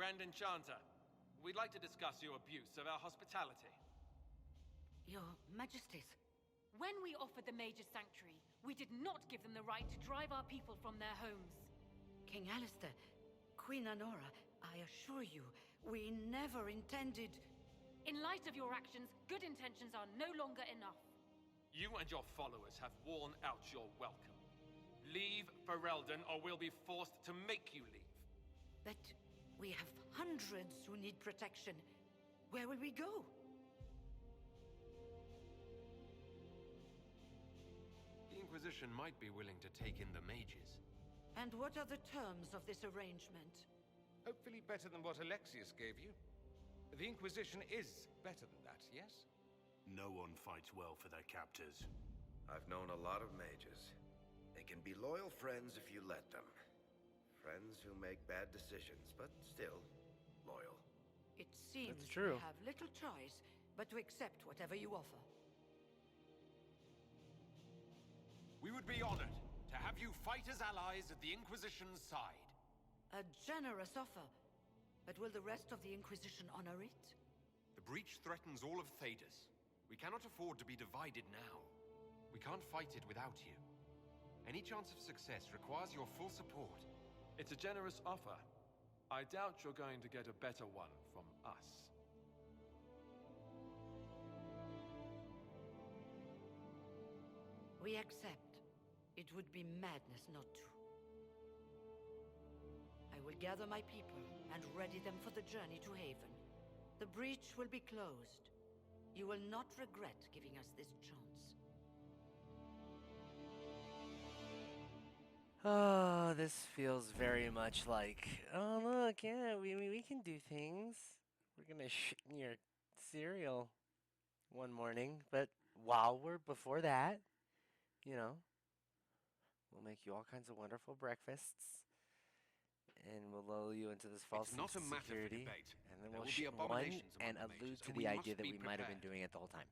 Grand Enchanter. We'd like to discuss your abuse of our hospitality. Your Majesties. When we offered the Mage's Sanctuary, we did not give them the right to drive our people from their homes. King Alistair, Queen Honora, I assure you, we never intended... In light of your actions, good intentions are no longer enough. You and your followers have worn out your welcome. Leave Ferelden, or we'll be forced to make you leave. But we have hundreds who need protection. Where will we go? The Inquisition might be willing to take in the mages. And what are the terms of this arrangement? Hopefully better than what Alexius gave you. The Inquisition is better than that, yes? No one fights well for their captors. I've known a lot of mages. They can be loyal friends if you let them. Friends who make bad decisions, but still loyal. It seems That's true. we have little choice but to accept whatever you offer. We would be honored to have you fight as allies at the Inquisition's side. A generous offer. But will the rest of the Inquisition honor it? The breach threatens all of Thedas. We cannot afford to be divided now. We can't fight it without you. Any chance of success requires your full support. It's a generous offer. I doubt you're going to get a better one from us. We accept. It would be madness not to. I will gather my people and ready them for the journey to Haven. The breach will be closed. You will not regret giving us this chance. Oh, this feels very much like, oh look, yeah, we can do things. We're gonna shit in your cereal one morning, but before that, you know, we'll make you all kinds of wonderful breakfasts, and we'll lull you into this false It's not sense a of matter for security, debate. and then There we'll will be shit one abominations among and the allude mages, to and the we idea must that be we might have been prepared. doing it the whole time.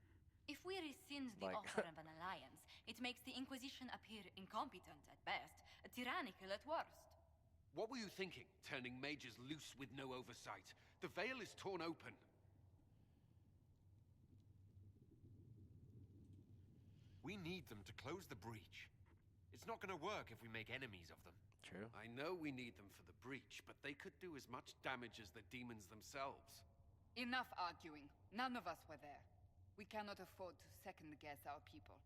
If we rescind the Like- offer of an alliance, it makes the Inquisition appear incompetent at best, tyrannical at worst. What were you thinking, turning mages loose with no oversight? The veil is torn open. We need them to close the breach. It's not going to work if we make enemies of them. True. I know we need them for the breach, but they could do as much damage as the demons themselves. Enough arguing. None of us were there. We cannot afford to second-guess our people.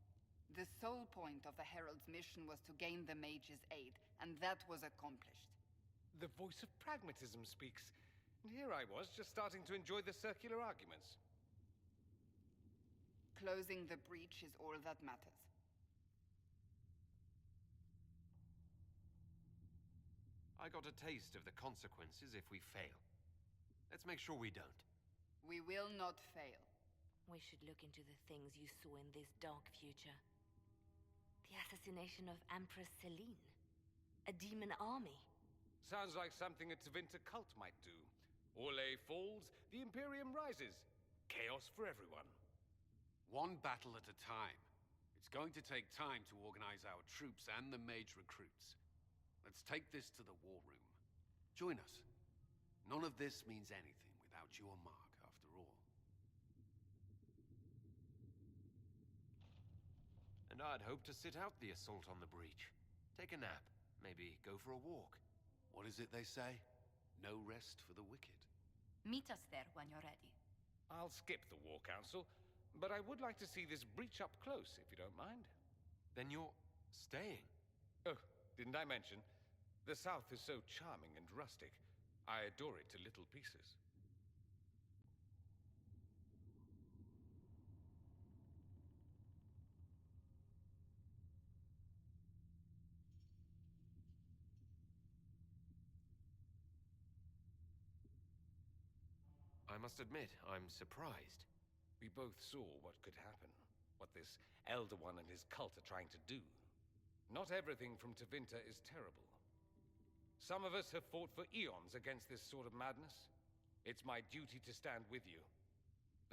The sole point of the Herald's mission was to gain the mage's aid, and that was accomplished. The voice of pragmatism speaks. And here I was, just starting to enjoy the circular arguments. Closing the breach is all that matters. I got a taste of the consequences if we fail. Let's make sure we don't. We will not fail. We should look into the things you saw in this dark future. The assassination of Empress Celine. A demon army. Sounds like something a Tevinter cult might do. Orlais falls, the Imperium rises. Chaos for everyone. One battle at a time. It's going to take time to organize our troops and the mage recruits. Let's take this to the war room. Join us. None of this means anything without your mark, after all. And I'd hoped to sit out the assault on the breach. Take a nap. Maybe go for a walk. What is it they say? No rest for the wicked. Meet us there when you're ready. I'll skip the War Council, but I would like to see this breach up close, if you don't mind. Then you're staying. Oh, didn't I mention? The South is so charming and rustic. I adore it to little pieces. I must admit, I'm surprised. We both saw what could happen. What this Elder One and his cult are trying to do. Not everything from Tevinter is terrible. Some of us have fought for eons against this sort of madness. It's my duty to stand with you.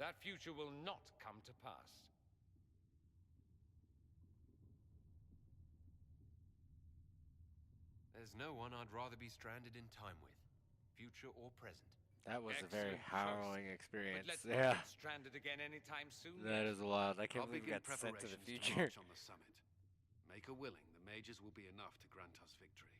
That future will not come to pass. There's no one I'd rather be stranded in time with. future or present. That was a very Excellent harrowing choice. experience. But let's Yeah, not get stranded again anytime soon. that is wild. I can't I'll believe we begin got sent to the preparations to future. march on the summit. Make a willing, the mages will be enough to grant us victory.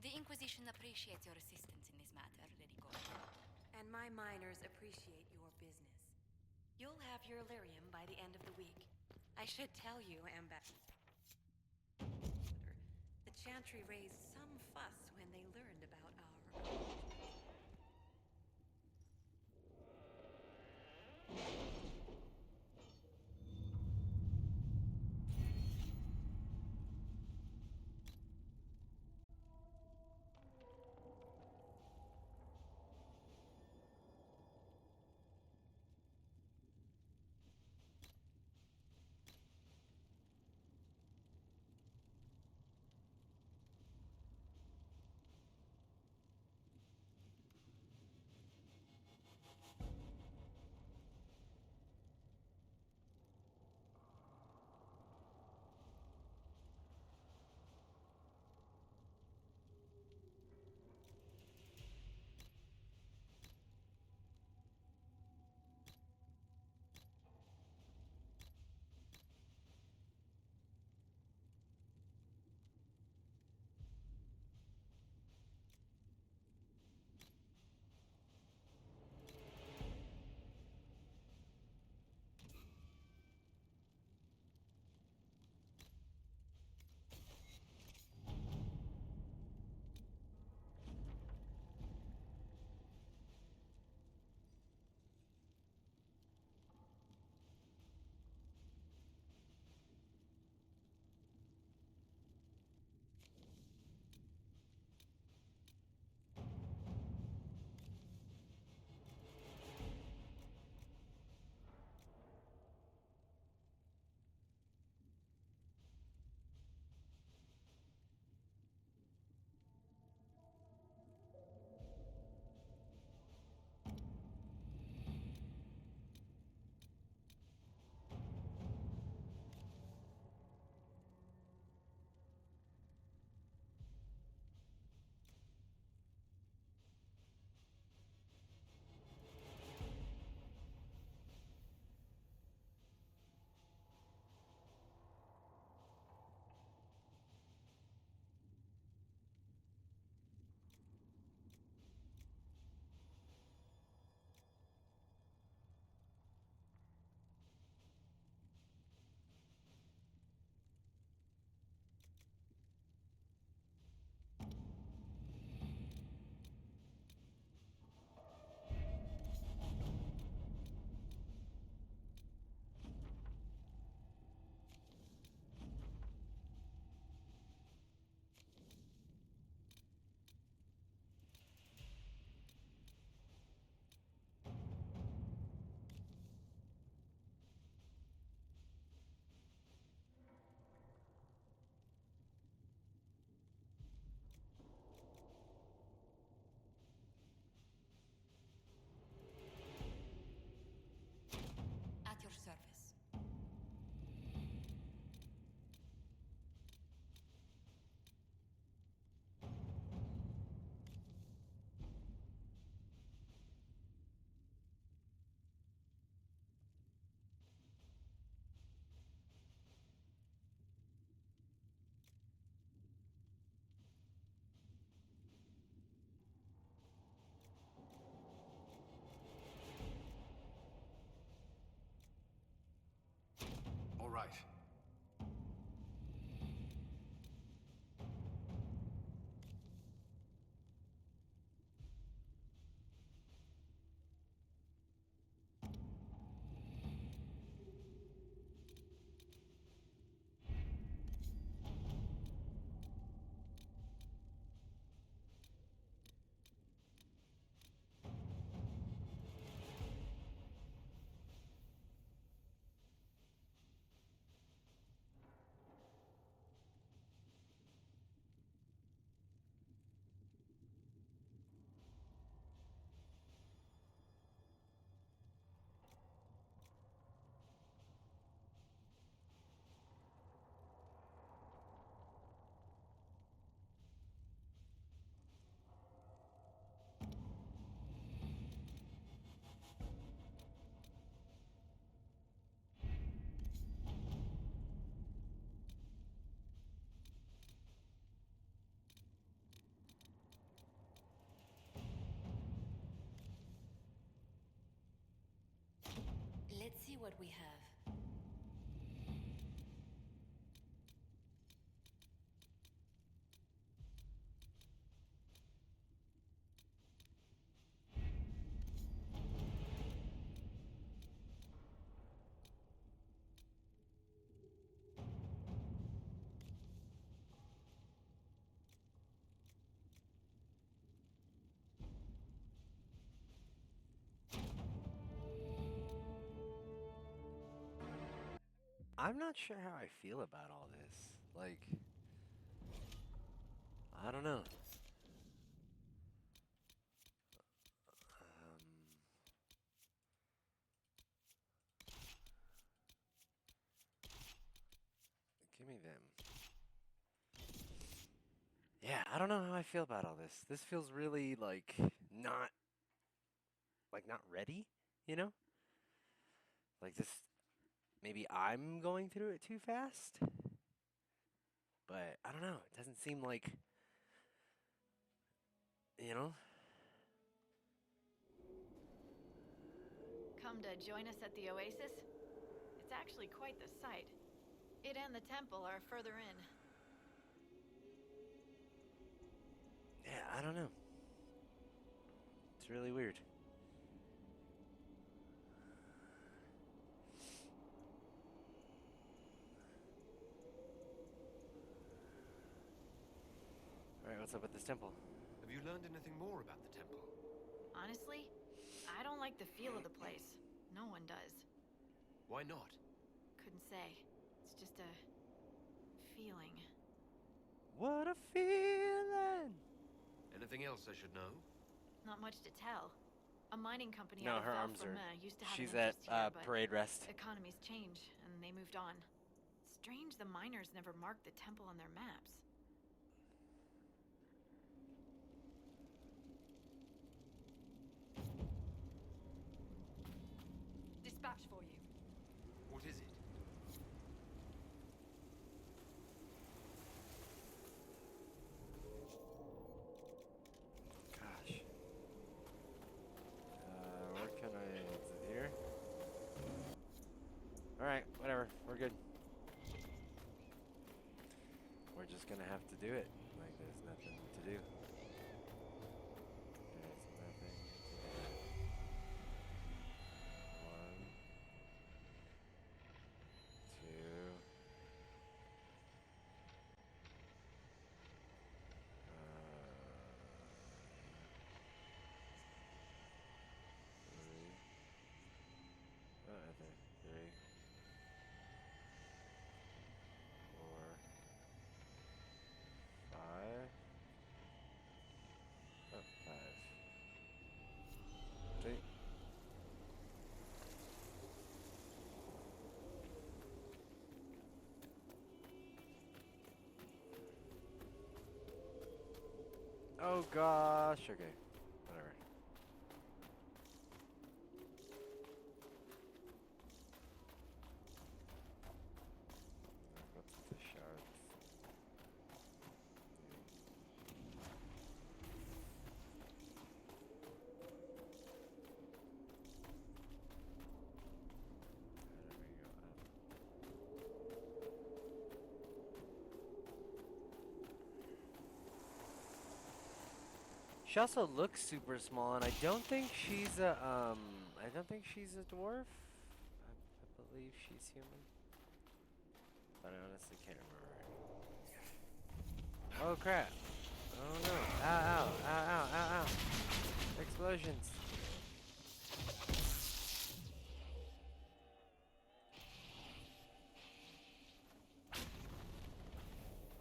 The Inquisition appreciates your assistance in this matter, Lady Gold. And my miners appreciate your business. You'll have your lyrium by the end of the week. I should tell you, Ambassador. The Chantry raised some fuss when they learned about our... see what we have. I'm not sure how I feel about all this. Like, I don't know. Give me them. Yeah, I don't know how I feel about all this. This feels really not not ready, you know? Like this maybe I'm going through it too fast. But I don't know. It doesn't seem like, you know? Come to join us at the Oasis? It's actually quite the sight. It and the temple are further in. Yeah, I don't know. It's really weird. Alright, what's up with this temple? Have you learned anything more about the temple? Honestly, I don't like the feel of the place. No one does. Why not? Couldn't say. It's just a feeling. What a feeling! Anything else I should know? Not much to tell. A mining company No, out of her arms are... Valframa used to have She's an at interest here, but parade rest. economies change, and they moved on. Strange the miners never marked the temple on their maps. Dispatch for you. What is it? Gosh. Where can I... Is it here? Alright, whatever. We're good. We're just gonna have to do it. Like, there's nothing to do. There's nothing to do. 1, 2. Three. Okay. 3, 4, 5. Oh, 5. 3. Oh gosh, okay. Whatever. What's the shards? There we go. She also looks super small, and I don't think she's a I don't think she's a dwarf. I believe she's human, but I honestly can't remember. Oh crap! Oh no! Ow! Ow! Ow! Ow! Ow! Ow! Explosions!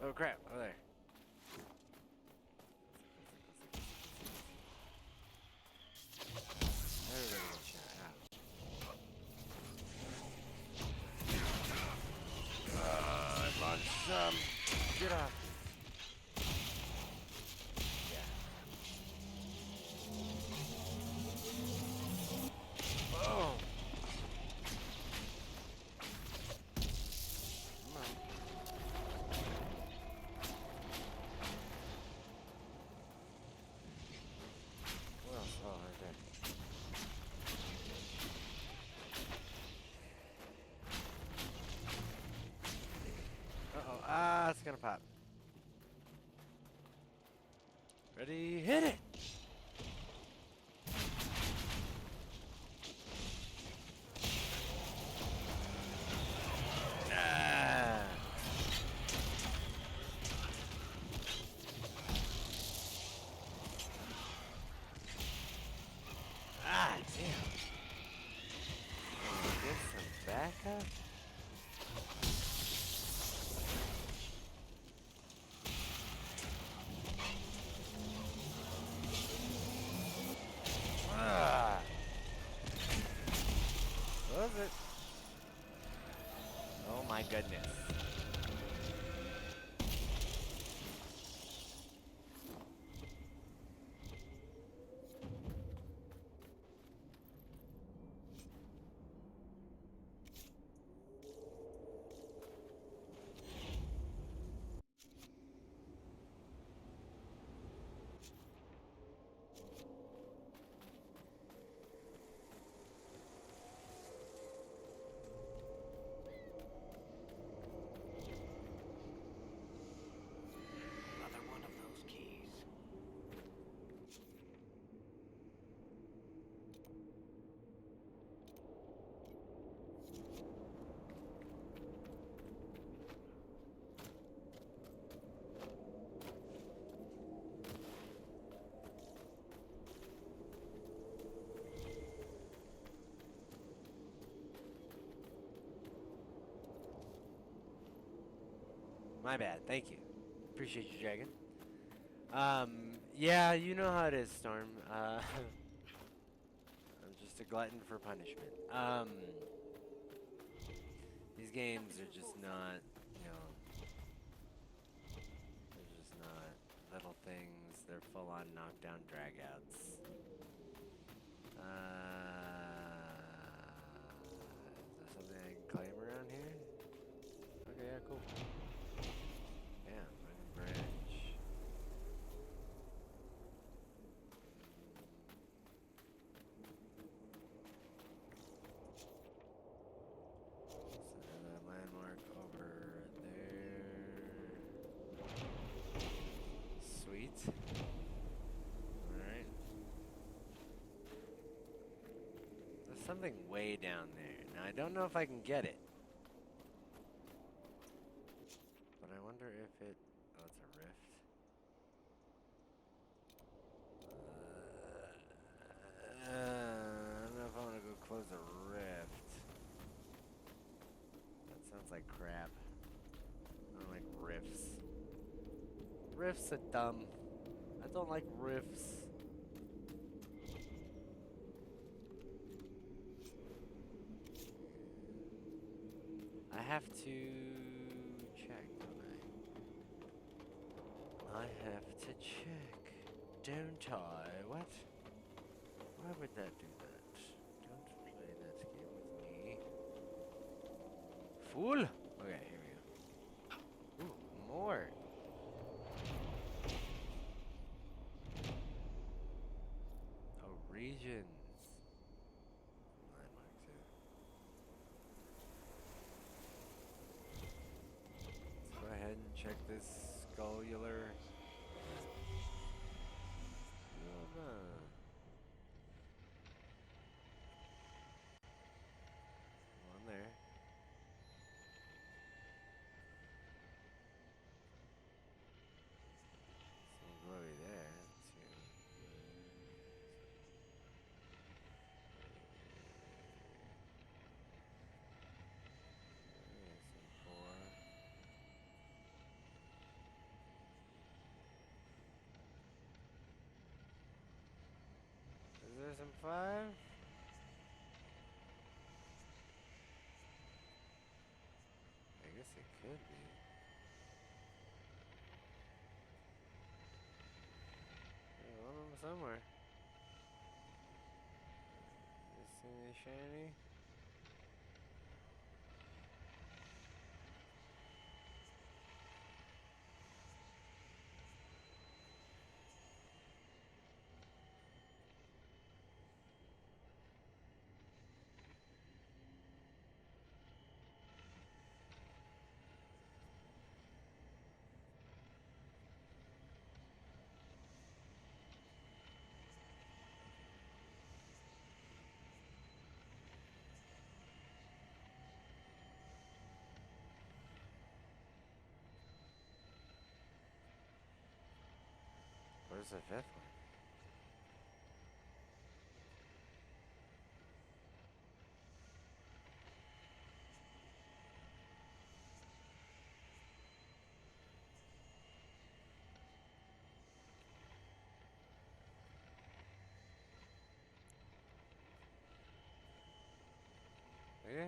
Oh crap! Over there. Everybody get shot. Ow. I launched some. Get off. Yeah. Oh. Come on. What else? Oh, right there. Ready, hit it! Ah. Ah, damn. Can I get some backup? Ah. Was it? Oh my goodness. Another one of those keys. My bad. Thank you. Appreciate you, Dragon. Yeah, you know how it is, Storm. I'm just a glutton for punishment. These games are just not, you know, they're just not little things. They're full-on knockdown dragouts. Is there something I can claim around here? Okay, yeah, cool. Yeah, fucking bridge. So there's a landmark over there. Sweet. Alright. There's something way down there. Now I don't know if I can get it. But I wonder if it... Oh, it's a rift. I don't know if I want to go close a rift. That sounds like crap. I don't like rifts. Rifts are dumb. I don't like rifts. I have to check, don't I? I have to check, don't I? What? Why would that do that? Don't play that game with me. Fool! Okay, here we go. Ooh, more! Oh, regions. Landmarks here. Let's go ahead and check this scullular. One there. Some glory there. Let's see. Some four. Is there some five? I guess it could be. There's one of them somewhere. This thing is shiny. Where's the fifth one? Yeah.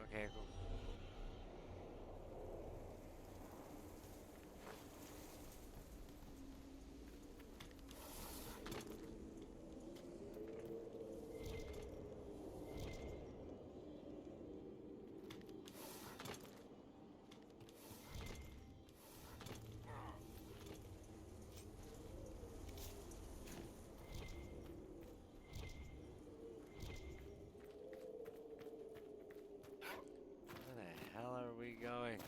Okay, cool. Where the hell are we going?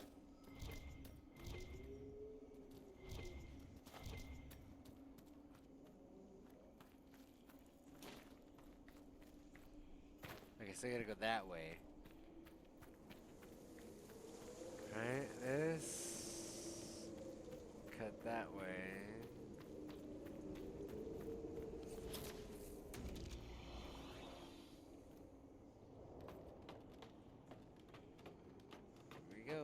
I guess I gotta go that way. Right, this. Cut that way. Here we go.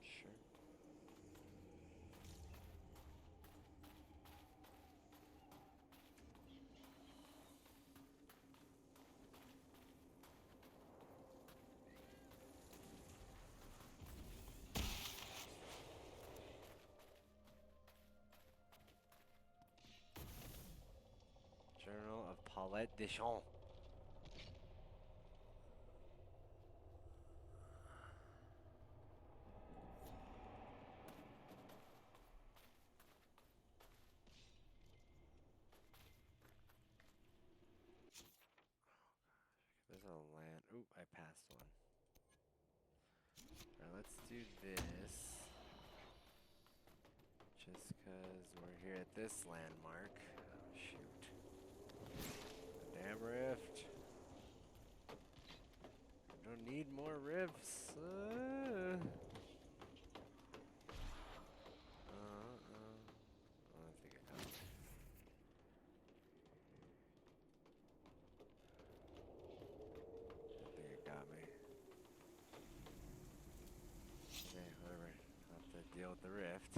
Sure. Journal of Paulette Deschamps. There's a land. Ooh, I passed one. Alright, let's do this. Just because we're here at this landmark. Oh, shoot. Damn rift. I don't need more rifts. I don't think it got me. I think it got me. Okay, whatever. I'll have to deal with the rift.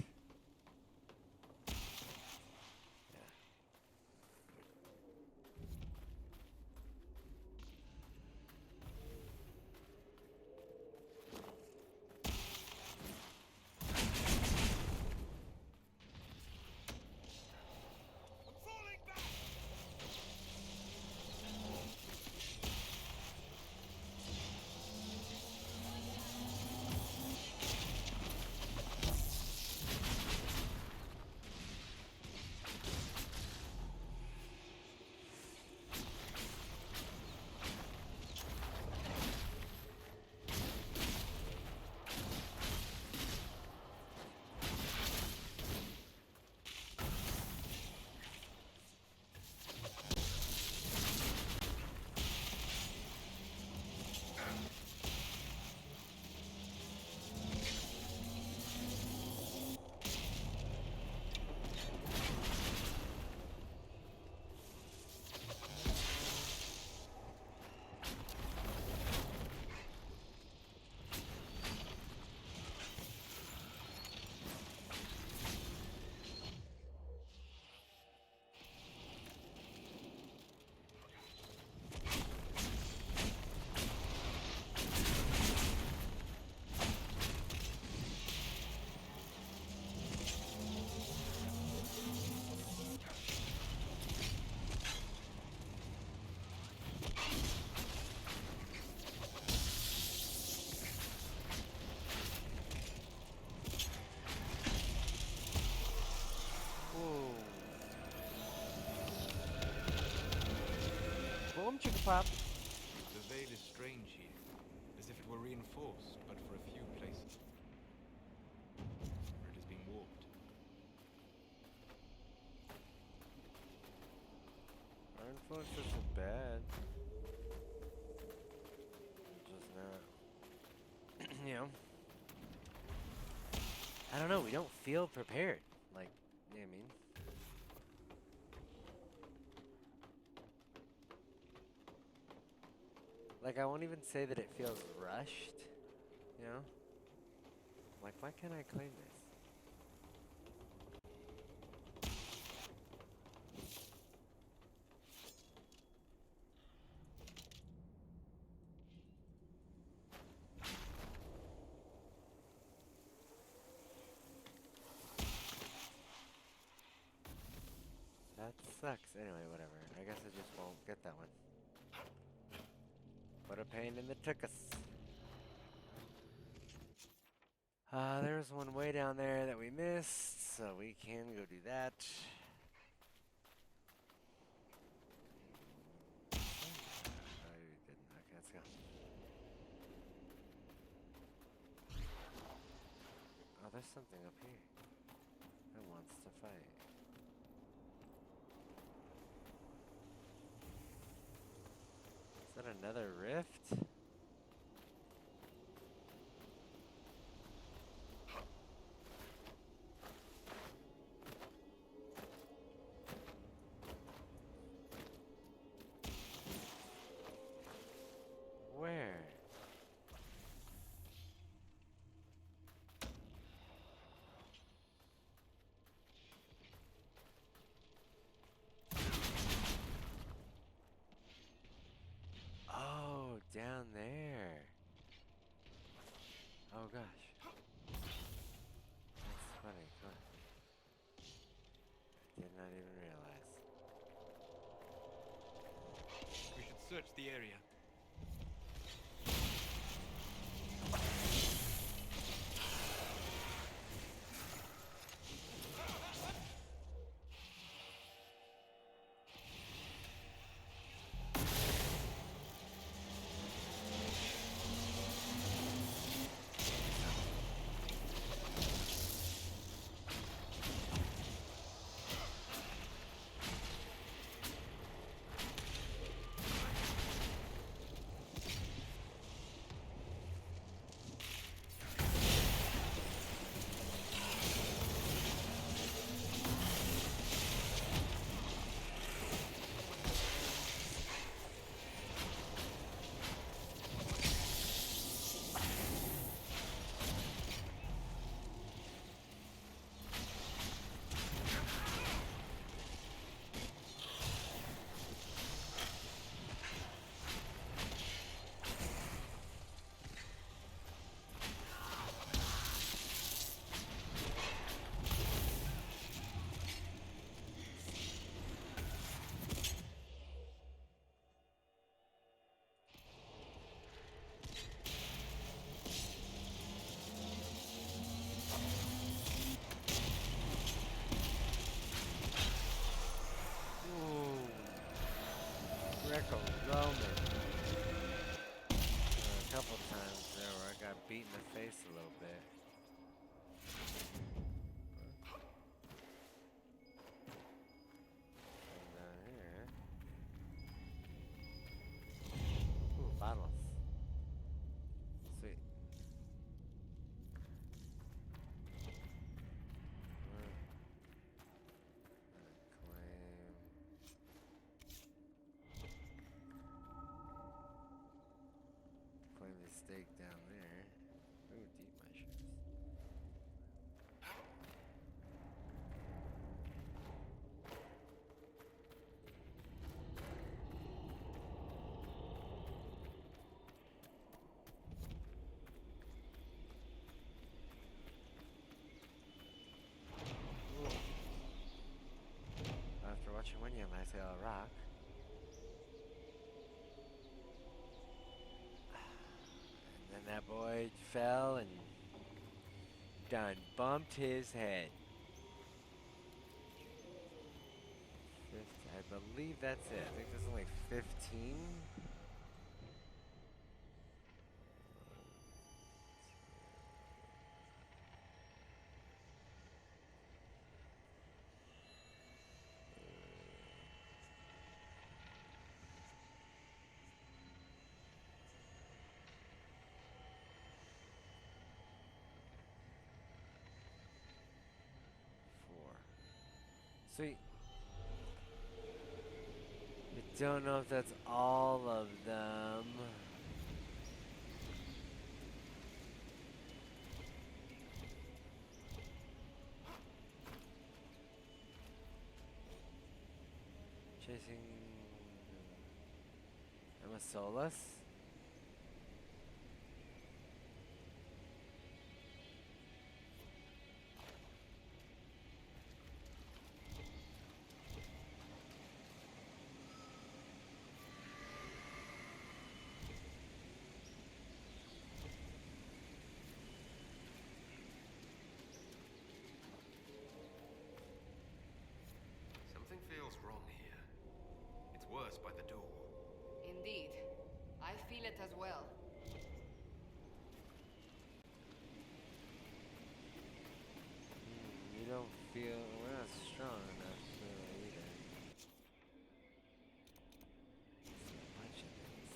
pop. The veil is strange here, as if it were reinforced, but for a few places. Or it has been warped. Our influence isn't bad. Just not. You know. I don't know, we don't feel prepared. Like, you know what I mean? Like, I won't even say that it feels rushed, you know? Like, why can't I claim this? That sucks. Anyway, whatever. I guess I just won't get that one. What a pain in the tuchus. There's one way down there that we missed, so we can go do that. Oh, you didn't. Okay, let's go. Oh, there's something up here that wants to fight. Is that another rift? Where? Oh, down there. Oh gosh. That's funny. Come on. Did not even realize. We should search the area. Greco-Roman. A couple times there where I got beat in the face a little bit. And down here. Ooh, bottles. Sweet. Claim the stake down there. Ooh, deep mushrooms. Ooh. After watching one young I say a rock. And that boy fell and done bumped his head. I believe that's it. I think there's only 15 Sweet. I don't know if that's all of them. Chasing Amazolas. Something feels wrong here. It's worse by the door. Indeed. I feel it as well. You don't feel we're not strong enough either. It's a bunch of things.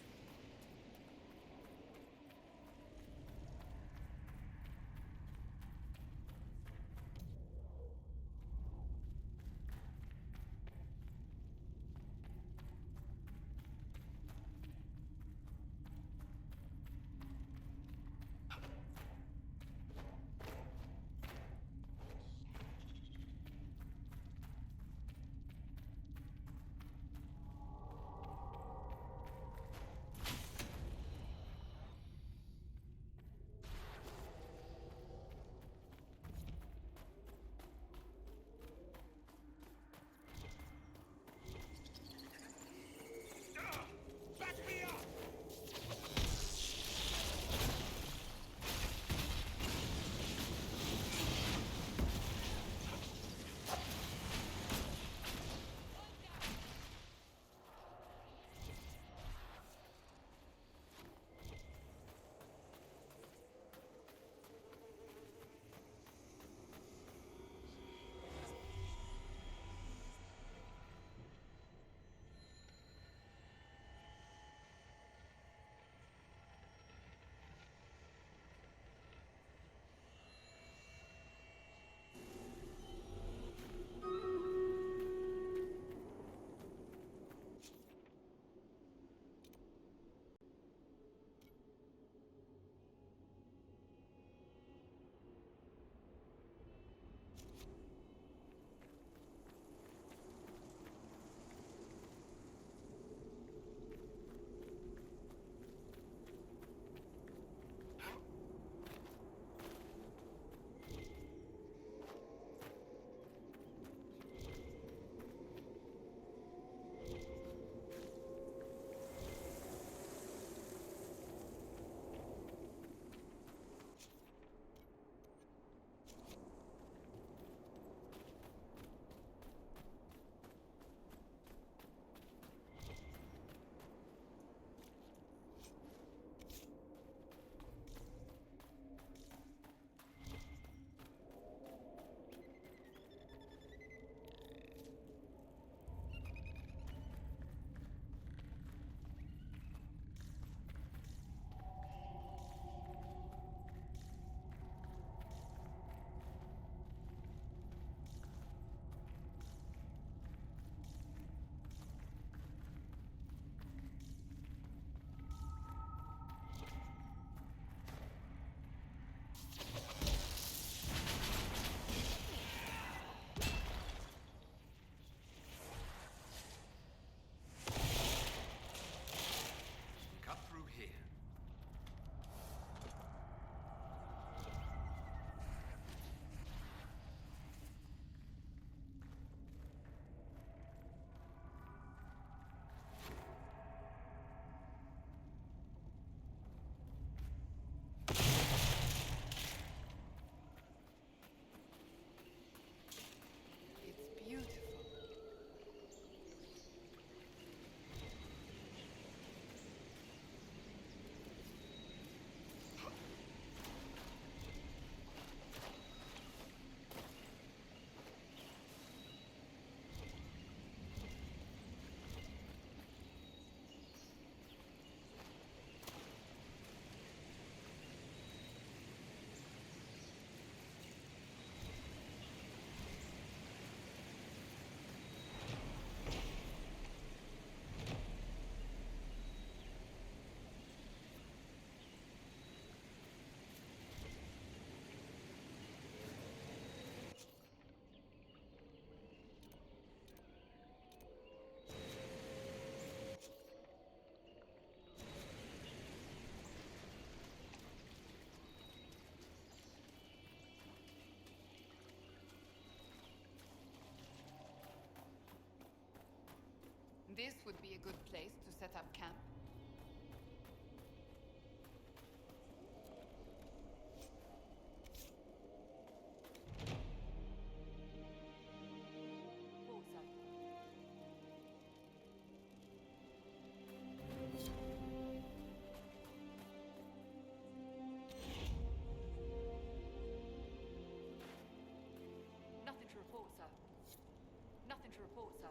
This would be a good place to set up camp. Nothing to report, sir. Nothing to report, sir.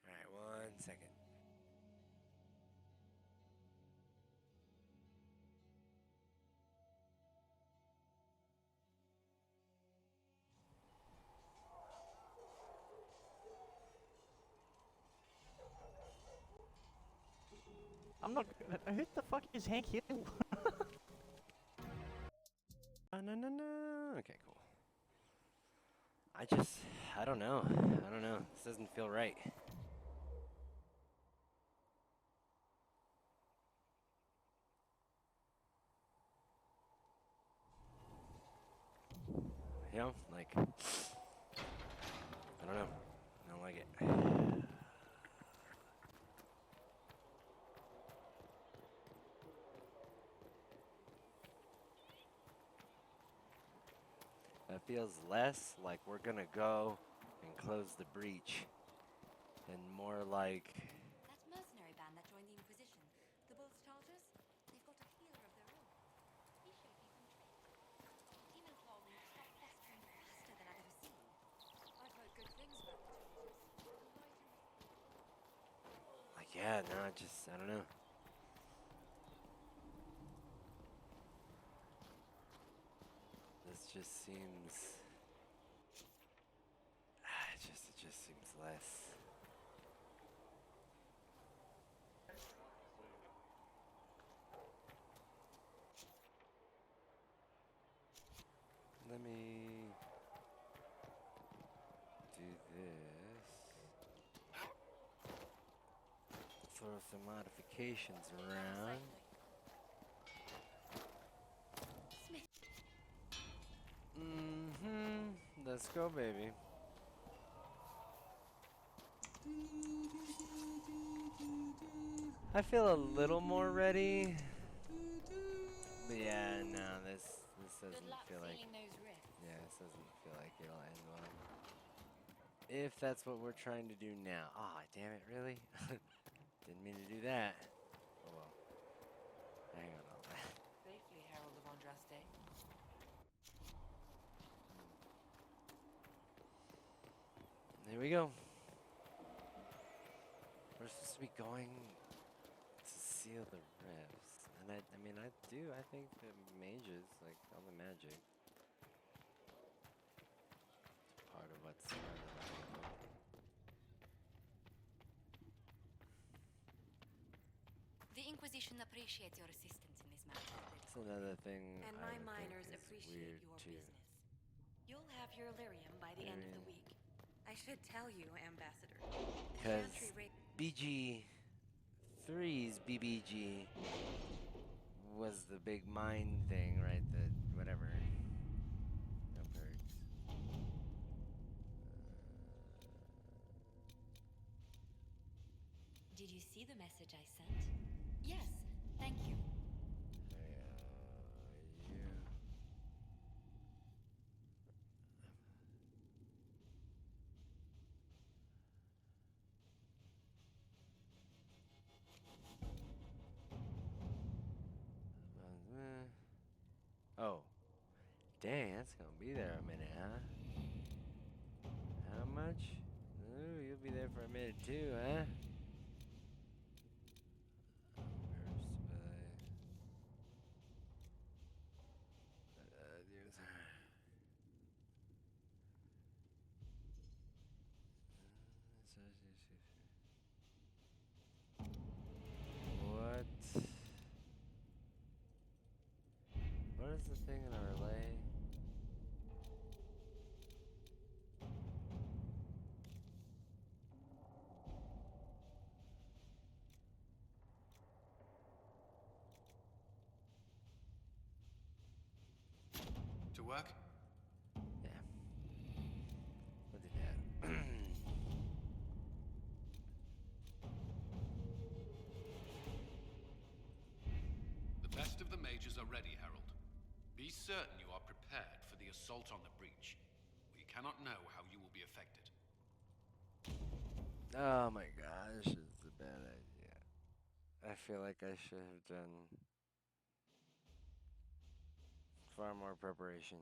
Alright, 1 second. I'm not. Who the fuck is Hank Hill? No. Okay, cool. I don't know. This doesn't feel right. You know, like, I don't know. I don't like it. That feels less like we're gonna go and close the breach, and more like That mercenary band that joined the Inquisition, the Bull Starters, they've got a healer of their own. He showed me some tricks. Demon Claw links stop festering faster than I've ever seen. I've heard good things about the Chargers. yeah, no, I don't know. This just seems, it just seems less. Let me do this. Throw some modifications around. Let's go, baby. I feel a little more ready. But yeah, no, this doesn't feel like. Yeah, this doesn't feel like it'll end well. If that's what we're trying to do now. Ah, damn it, really? Didn't mean to do that. Oh well. Hang on all that. Safely, Herald of Andraste. Here we go. We're supposed to be going to seal the rifts. And I mean, I think the mages, like, all the magic. It's part of what's Inquisition appreciates your assistance in this matter. That's another thing. And I my would miners think is appreciate weird your too. business. You'll have your lyrium by the end of the week. I should tell you, Ambassador. Because Chantry rate BG3's BBG was the big mine thing, right? The whatever. No perks. Did you see the message I sent? Yes, thank you. Oh. Dang, that's gonna be there a minute, huh? How much? Ooh, you'll be there for a minute too, huh? What? What is the thing in our relay? To work? Yeah. We'll do that. The best of the mages are ready, Herald. Be certain you are prepared for the assault on the breach. We cannot know how you will be affected. Oh my gosh, it's a bad idea. I feel like I should have done far more preparation.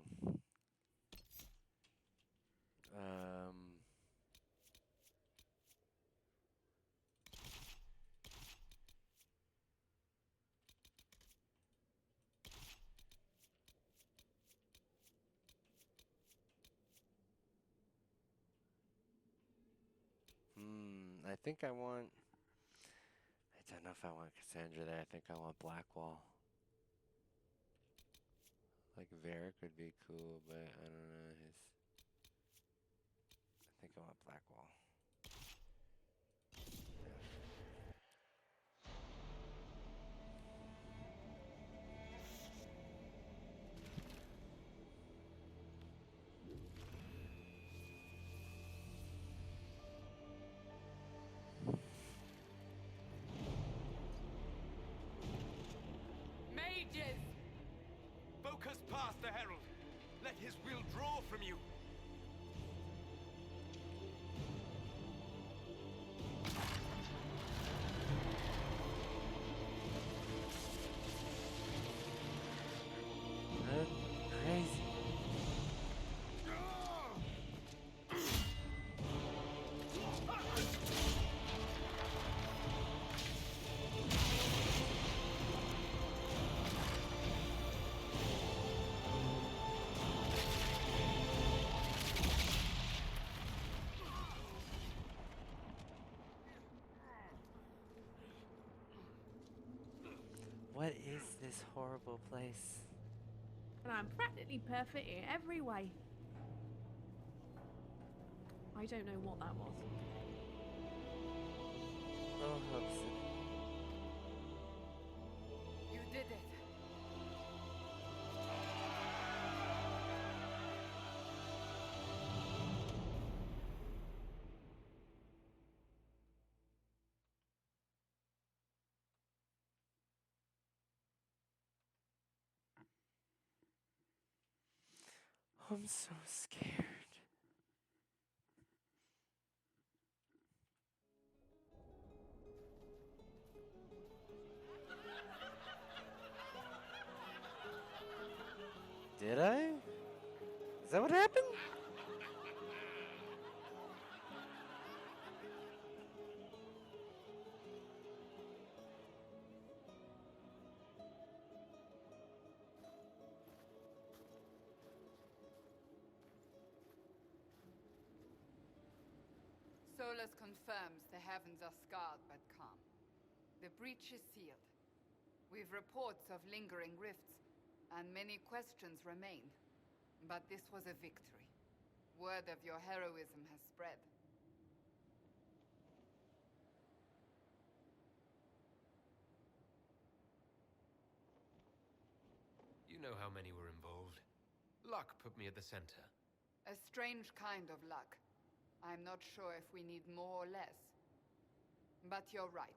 I think I want... I don't know if I want Cassandra there. I think I want Blackwall. Like, Varric would be cool, but I don't know. I think I want Blackwall. Mages! Focus past the Herald. Let his will draw from you. Crazy. What is this horrible place? And I'm practically perfect in every way. I don't know what that was. Oh, Hobson. You did it. I'm so scared. Did I? Is that what happened? Solus confirms the heavens are scarred but calm. The breach is sealed. We've reports of lingering rifts, and many questions remain. But this was a victory. Word of your heroism has spread. You know how many were involved. Luck put me at the center. A strange kind of luck. I'm not sure if we need more or less. But you're right.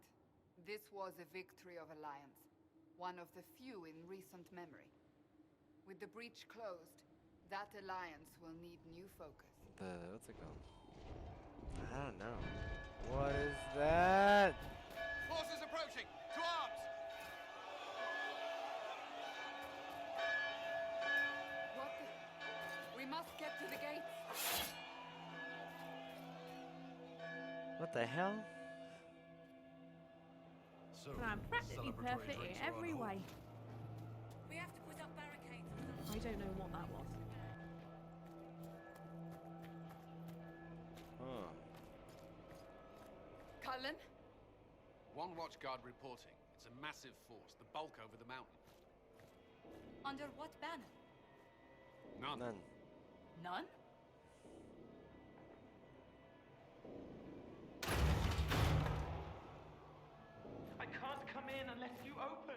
This was a victory of Alliance. One of the few in recent memory. With the breach closed, that alliance will need new focus. What's it called? I don't know. What is that? Forces approaching! To arms! What the... We must get to the gates. What the hell? So, I'm practically celebratory perfect drinks in are on every hold. way. We have to put up barricades. I don't know what that was. Huh. Cullen? One watch guard reporting. It's a massive force, the bulk over the mountain. Under what banner? None. None. None? I can't come in unless you open!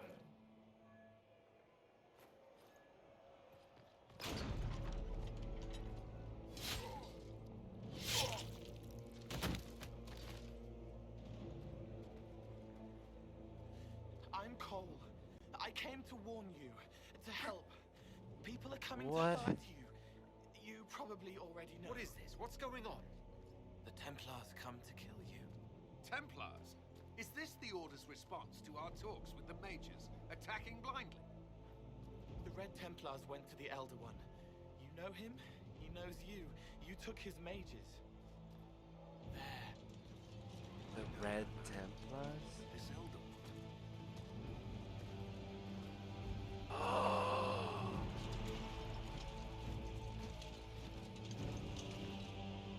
I'm Cole. I came to warn you, to help. People are coming What? to hurt you. You probably already know. What is this? What's going on? The Templars come to kill you. Templars? Is this the Order's response to our talks with the mages, attacking blindly? The Red Templars went to the Elder One. You know him, he knows you. You took his mages. There. The Red Templars? This Elder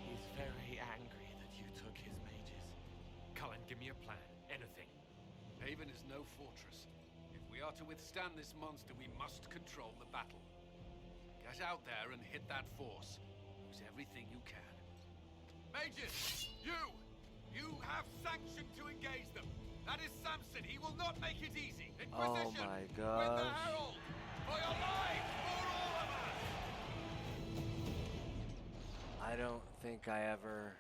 He's very angry that you took his mages. Cullen, give me a plan. Anything. Haven is no fortress. If we are to withstand this monster, we must control the battle. Get out there and hit that force. Use everything you can. Mages! You! You have sanction to engage them! That is Samson! He will not make it easy! Oh Inquisition! my With the gosh. Herald! For your lives! For all of us! I don't think I ever...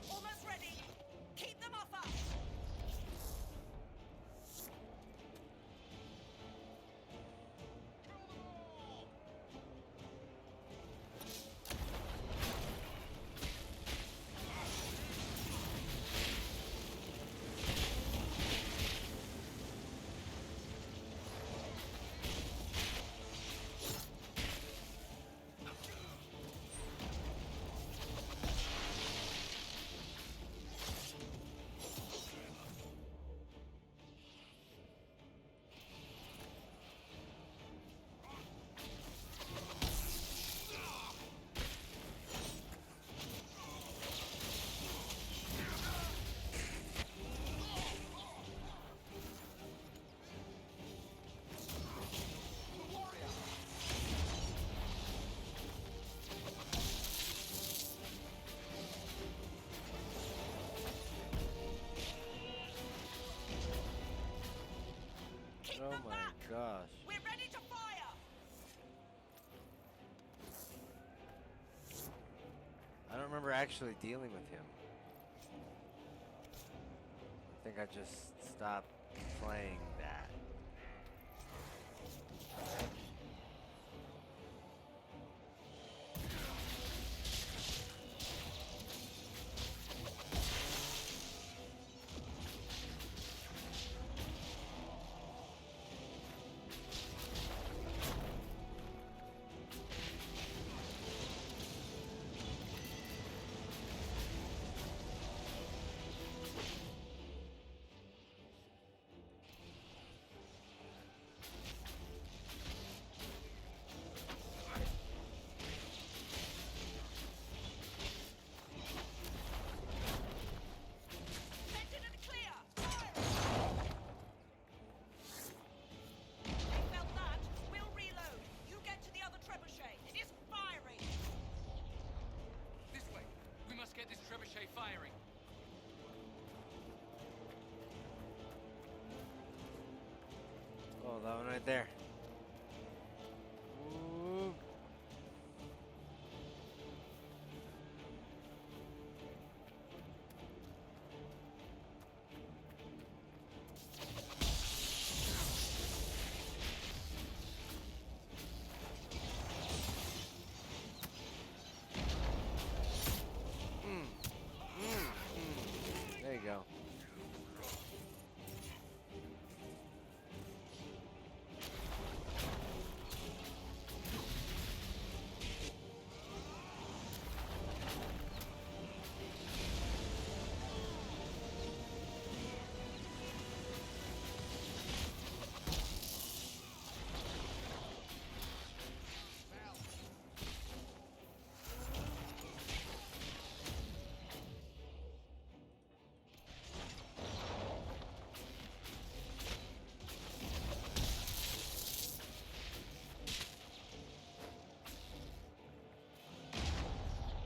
Almost ready. Keep them off us. Keep Oh them my back. gosh. We're ready to fire. remember actually dealing with him. I think I just stopped playing that. Firing. Oh, that one right there. Ooh. There you go.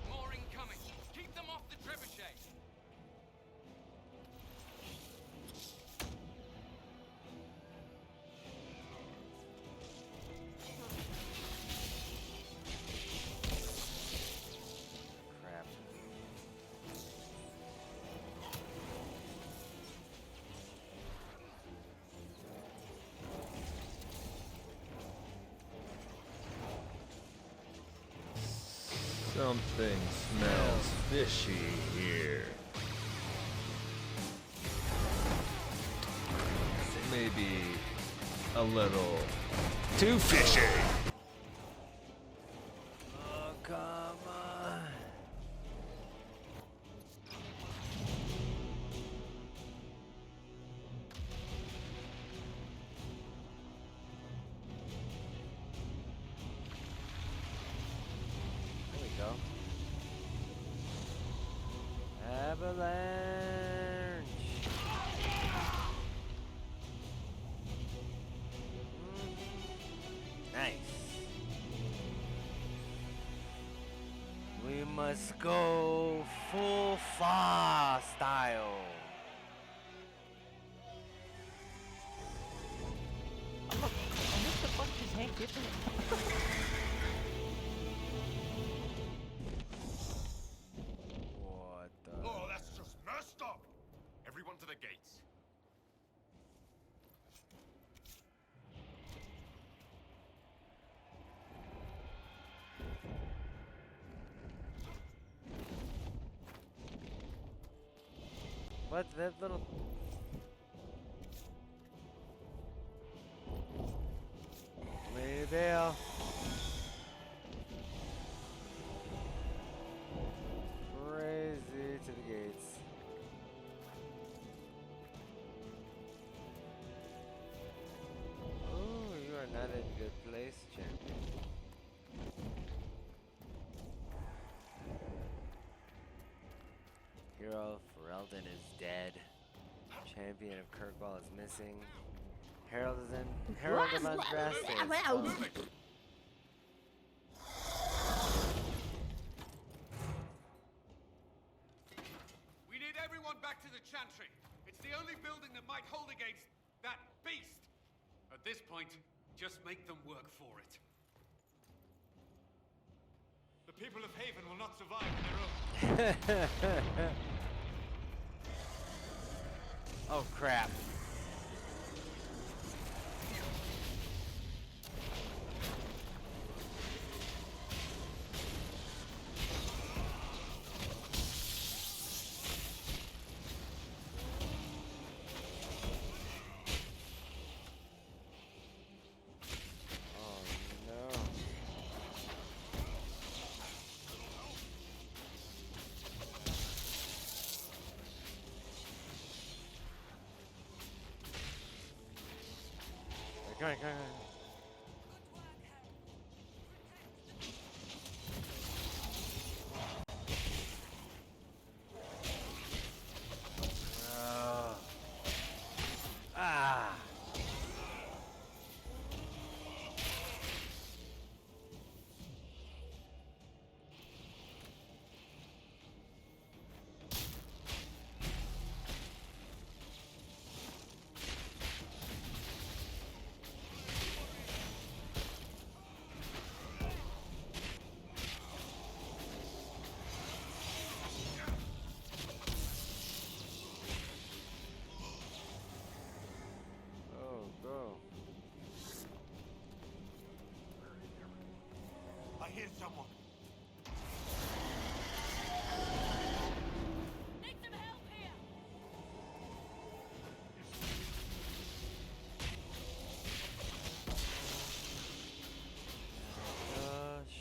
More incoming. Keep them off the trebuchet. Crap. Something smells fishy here. Maybe a little too fishy. Oh, come on. There we go. Avalanche. Nice. We must go full fa style. Oh, look, I missed the fuck is Hank hitting it? What the? Oh, that's just messed up! Everyone to the gates. What that little? Way there. Crazy to the gates. Oh, you are not in a good place, champion. Hero Ferelden is dead. Champion of Kirkwall is missing. Herald is in. Herald of Unrest is fallen. We need everyone back to the Chantry. It's the only building that might hold against that beast. At this point, just make them work for it. The The people of Haven will not survive on their own. Oh crap. Go. Ah. I hear someone. Need some help here! Gosh.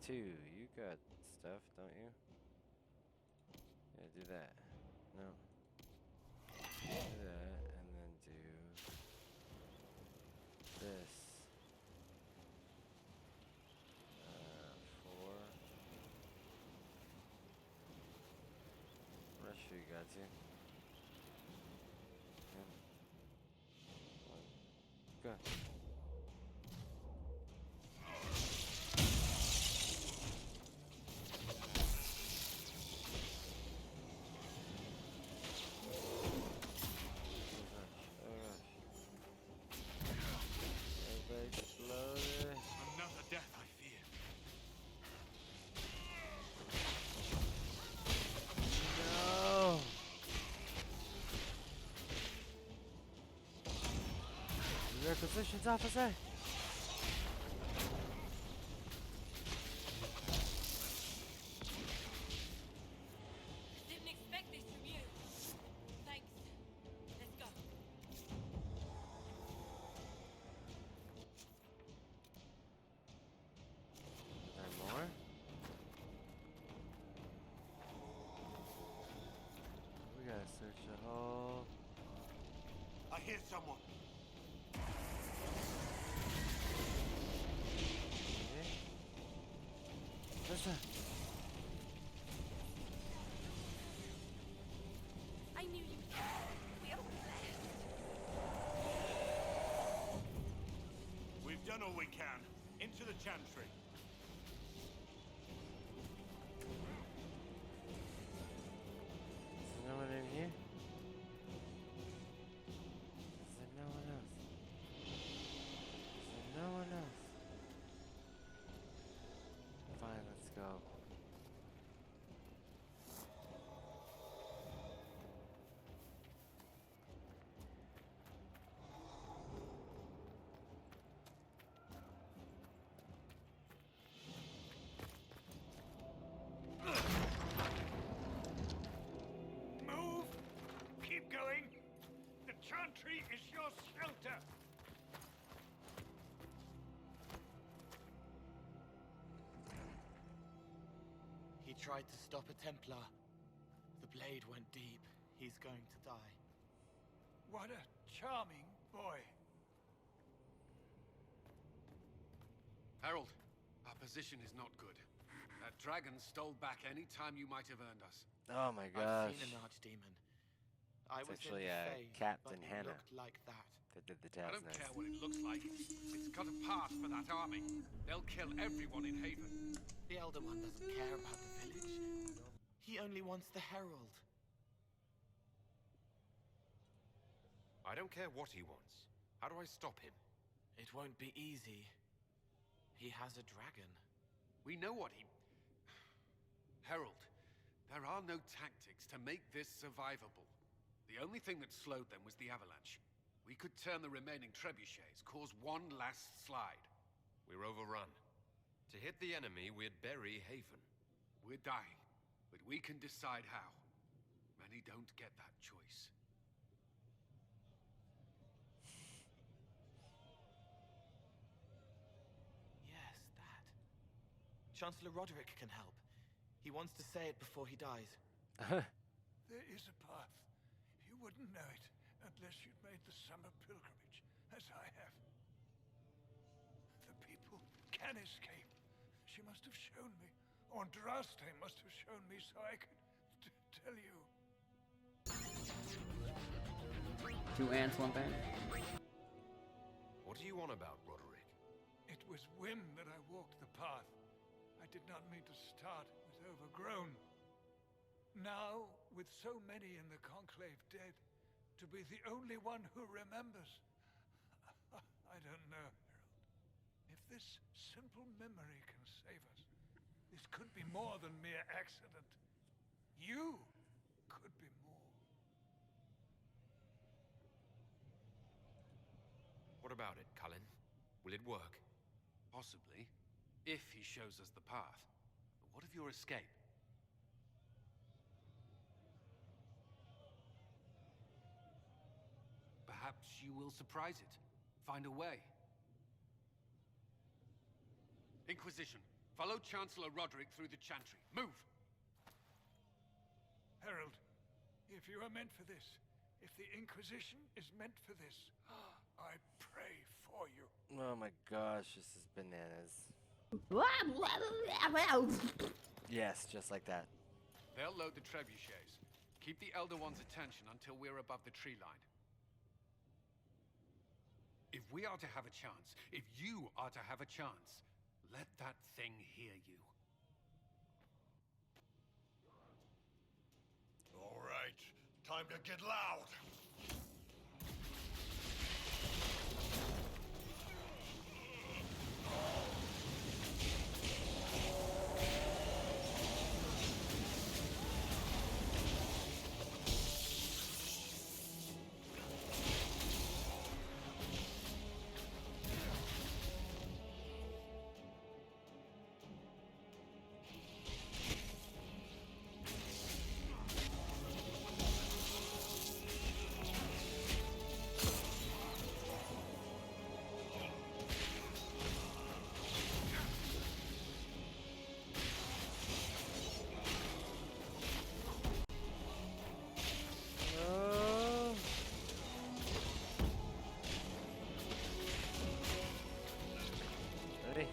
2, you got stuff, don't you? Yeah, do that. No. Do that, and then do this. 4. What else you got to? Yeah. 1. Go. Another death, I fear. No. Your positions, officer. Didn't expect this from you. Thanks. Let's go. Is there more? We gotta search the whole. I hear someone. Listen. I knew you. We are blessed. We've done all we can. Into the chantry. Is there no one in here? Is there no one else? Is there no one else? Fine, let's go. Move! Keep going! The chantry is your shelter! He tried to stop a Templar. The blade went deep. He's going to die. What a charming boy. Harold, our position is not good. That dragon stole back any time you might have earned us. Oh my I've gosh. seen an archdemon. I It's was actually in the Fae, Captain but it Hannah looked like that. that did the I task don't next. care what it looks like. It's got a pass for that army. They'll kill everyone in Haven. The Elder One doesn't care about the village. He only wants the Herald. I don't care what he wants. How do I stop him? It won't be easy. He has a dragon. We know what he... Herald, there are no tactics to make this survivable. The only thing that slowed them was the avalanche. We could turn the remaining trebuchets, cause one last slide. We're overrun. To hit the enemy, we'd bury Haven. We're dying, but we can decide how. Many don't get that choice. Yes, that. Chancellor Roderick can help. He wants to say it before he dies. There is a path. You wouldn't know it unless you'd made the summer pilgrimage, as I have. The people can escape. She must have shown me. Andraste must have shown me so I could tell you. 2 ants, 1 band. What do you want about, Roderick? It was whim that I walked the path. I did not mean to start with overgrown. Now, with so many in the Conclave dead, to be the only one who remembers. I don't know, Herald. If this simple memory can save us, this could be more than mere accident. You could be more. What about it, Cullen? Will it work? Possibly, if he shows us the path. But what of your escape? Perhaps you will surprise it. Find a way. Inquisition, follow Chancellor Roderick through the Chantry. Move! Herald, if you are meant for this, if the Inquisition is meant for this, I pray for you. Oh my gosh, this is bananas. Yes, just like that. They'll load the trebuchets. Keep the Elder One's attention until we're above the tree line. If we are to have a chance, if you are to have a chance, let that thing hear you. All right, time to get loud. Ready?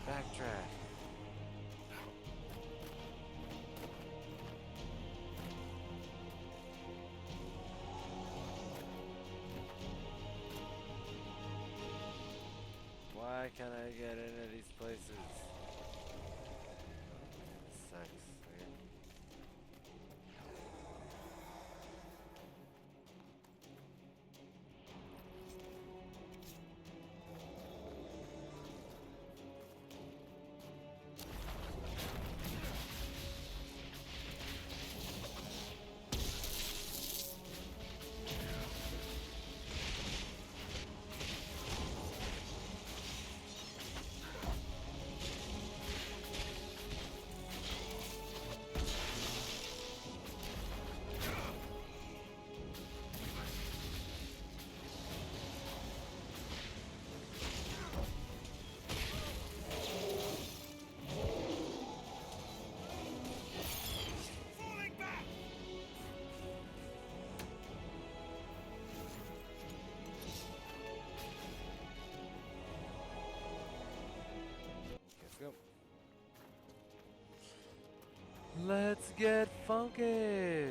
Backtrack. Why can't I get into these places? sucks. Let's get funky.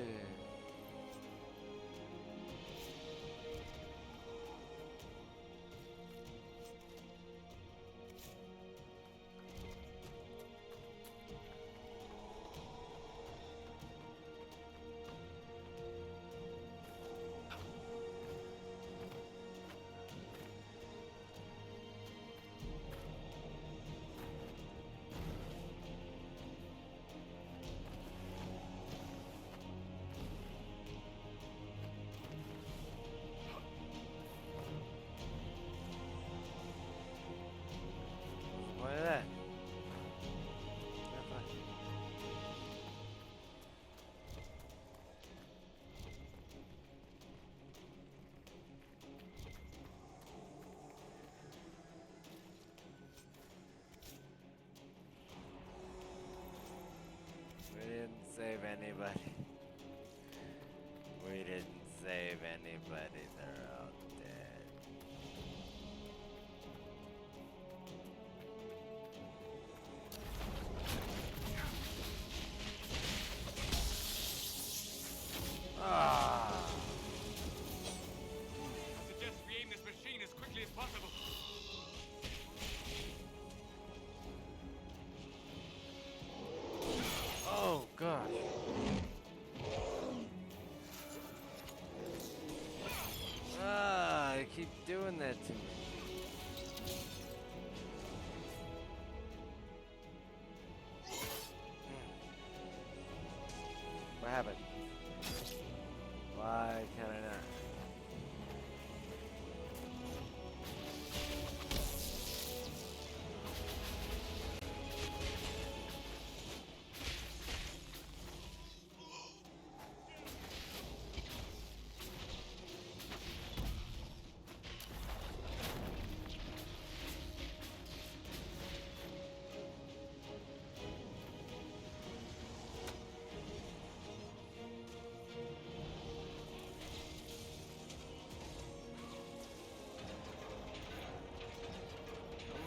What is that? We didn't save anybody. We didn't save anybody. They're all dead. Ah. I suggest we aim this machine as quickly as possible. Oh gosh. Ah, I keep doing that to me. What happened? Why can I not?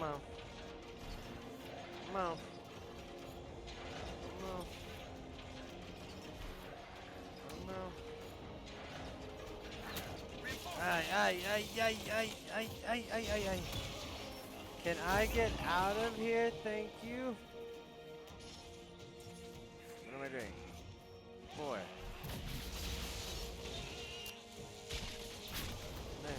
Come on. Come on. Come on. Come on. Ay, ay, ay, ay, ay, ay, ay, ay, ay, ay. Can I get out of here? Thank you. What am I doing? 4. Man.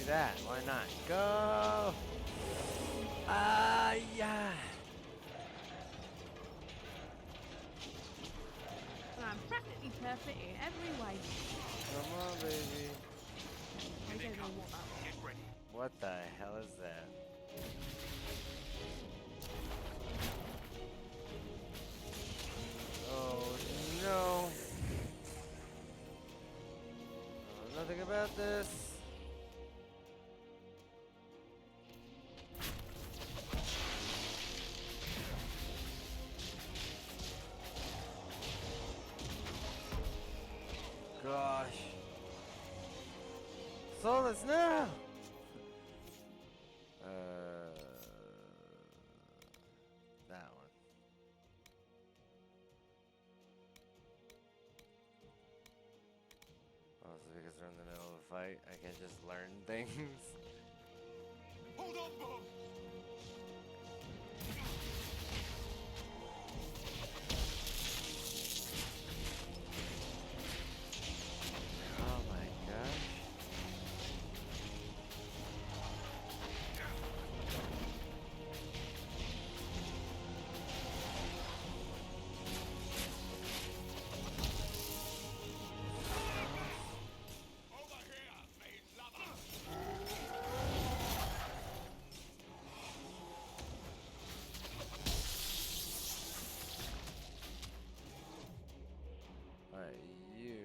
that. Why not? Go! Ah, yeah. And I'm practically perfect in every way. Come on, baby. I don't know what that was. Get ready. What the hell is that? Oh no. Nothing about this. Gosh. Solus, no! That one. Also, because we're in the middle of a fight, I can just learn things. Hold on, Bob! Oh my gosh. Alright, you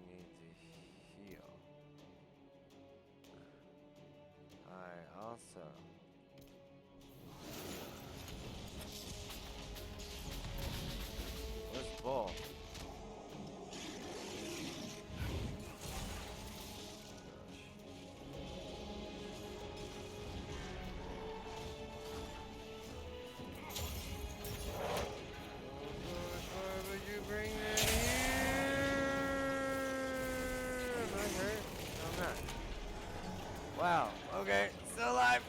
need to heal. I also. Where's Bull? Why would you bring them here? Am I hurt? No, I'm not. Wow. Okay. Still alive.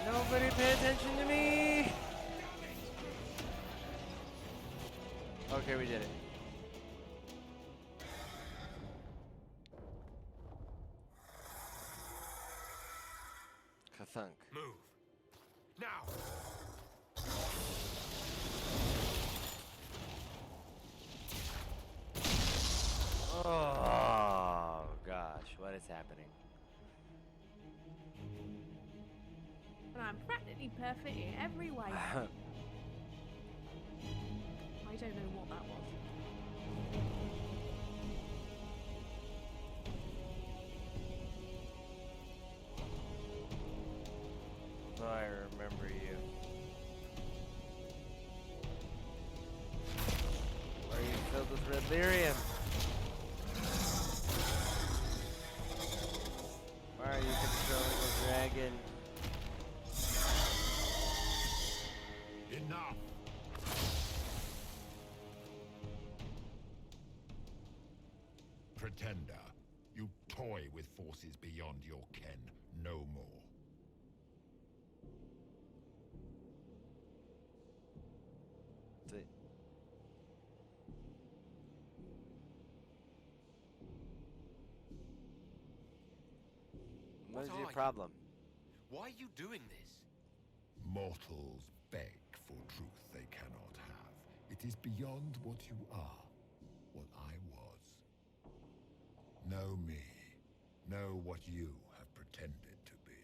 Nobody pay attention to me. Okay, we did it. Kathunk. Move. Now! Oh gosh, what is happening? And I'm practically perfect in every way. I don't know what that was. I remember you. Are you filled with red lyrium? Why are you controlling a dragon? Enough! Pretender, you toy with forces beyond your ken, no more. What is What your are problem? Why are you doing this? Mortals beg for truth they cannot have. It is beyond what you are, what I was. Know me. Know what you have pretended to be.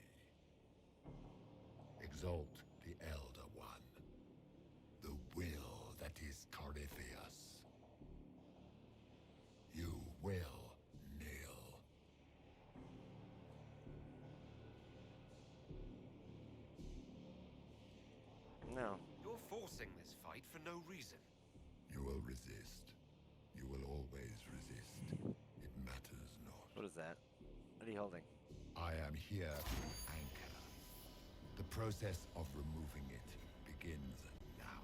Exalt the Elder One. The will that is Corypheus. You will kneel. No. You're forcing this fight for no reason. You will resist. You will always resist. It matters not. What is that? What are you holding? I am here to anchor. The process of removing it begins now.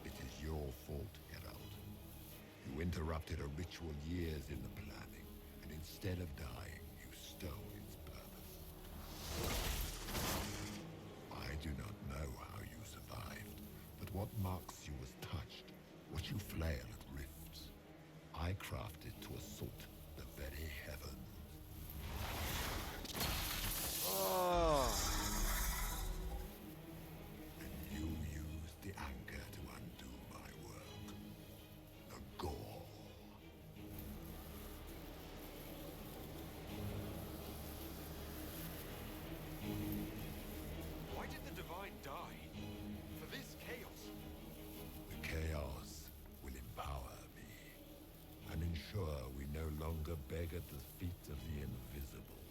It is your fault, Geralt. You interrupted a ritual years in the planning, and instead of dying, you stole its purpose. What marks you as touched, what you flail at rifts, I crafted to assault the very heavens. Oh. And you used the anchor to undo my work. The gore. Why did the Divine die? For this chaos? The chaos will empower me and ensure we no longer beg at the feet of the invisible.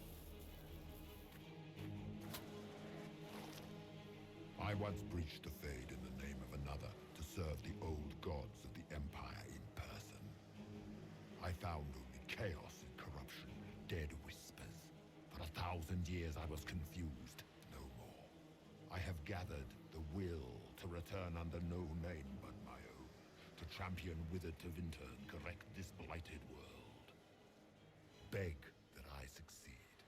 I once breached the Fade in the name of another to serve the old gods of the Empire in person. I found only chaos and corruption, dead whispers. For 1,000 years I was confused, no more. I have gathered the will to return under no name but my own, to champion withered Tevinter and correct this blighted world. Beg that I succeed,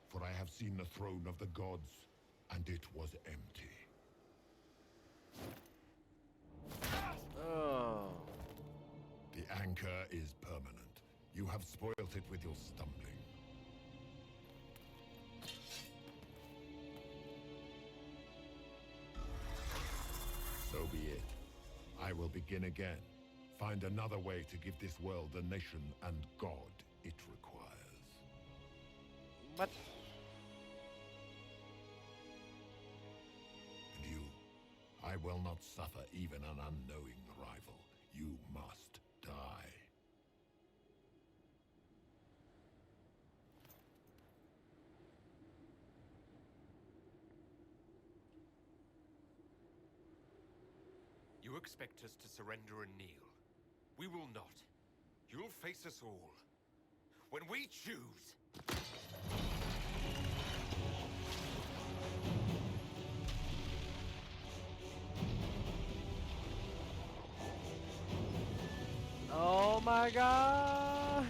for I have seen the throne of the gods, and it was empty. Oh. The anchor is permanent. You have spoilt it with your stumbling. So be it. I will begin again. Find another way to give this world the nation and God it requires. What? And you, I will not suffer even an unknowing rival. You must die. You expect us to surrender and kneel. We will not. You'll face us all. When we choose. Oh my gosh!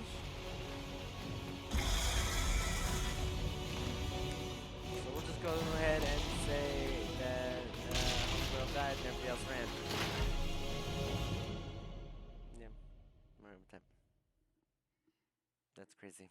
So we'll just go ahead and say that Will died and everybody else ran. Yeah, I'm alright with that. That's crazy.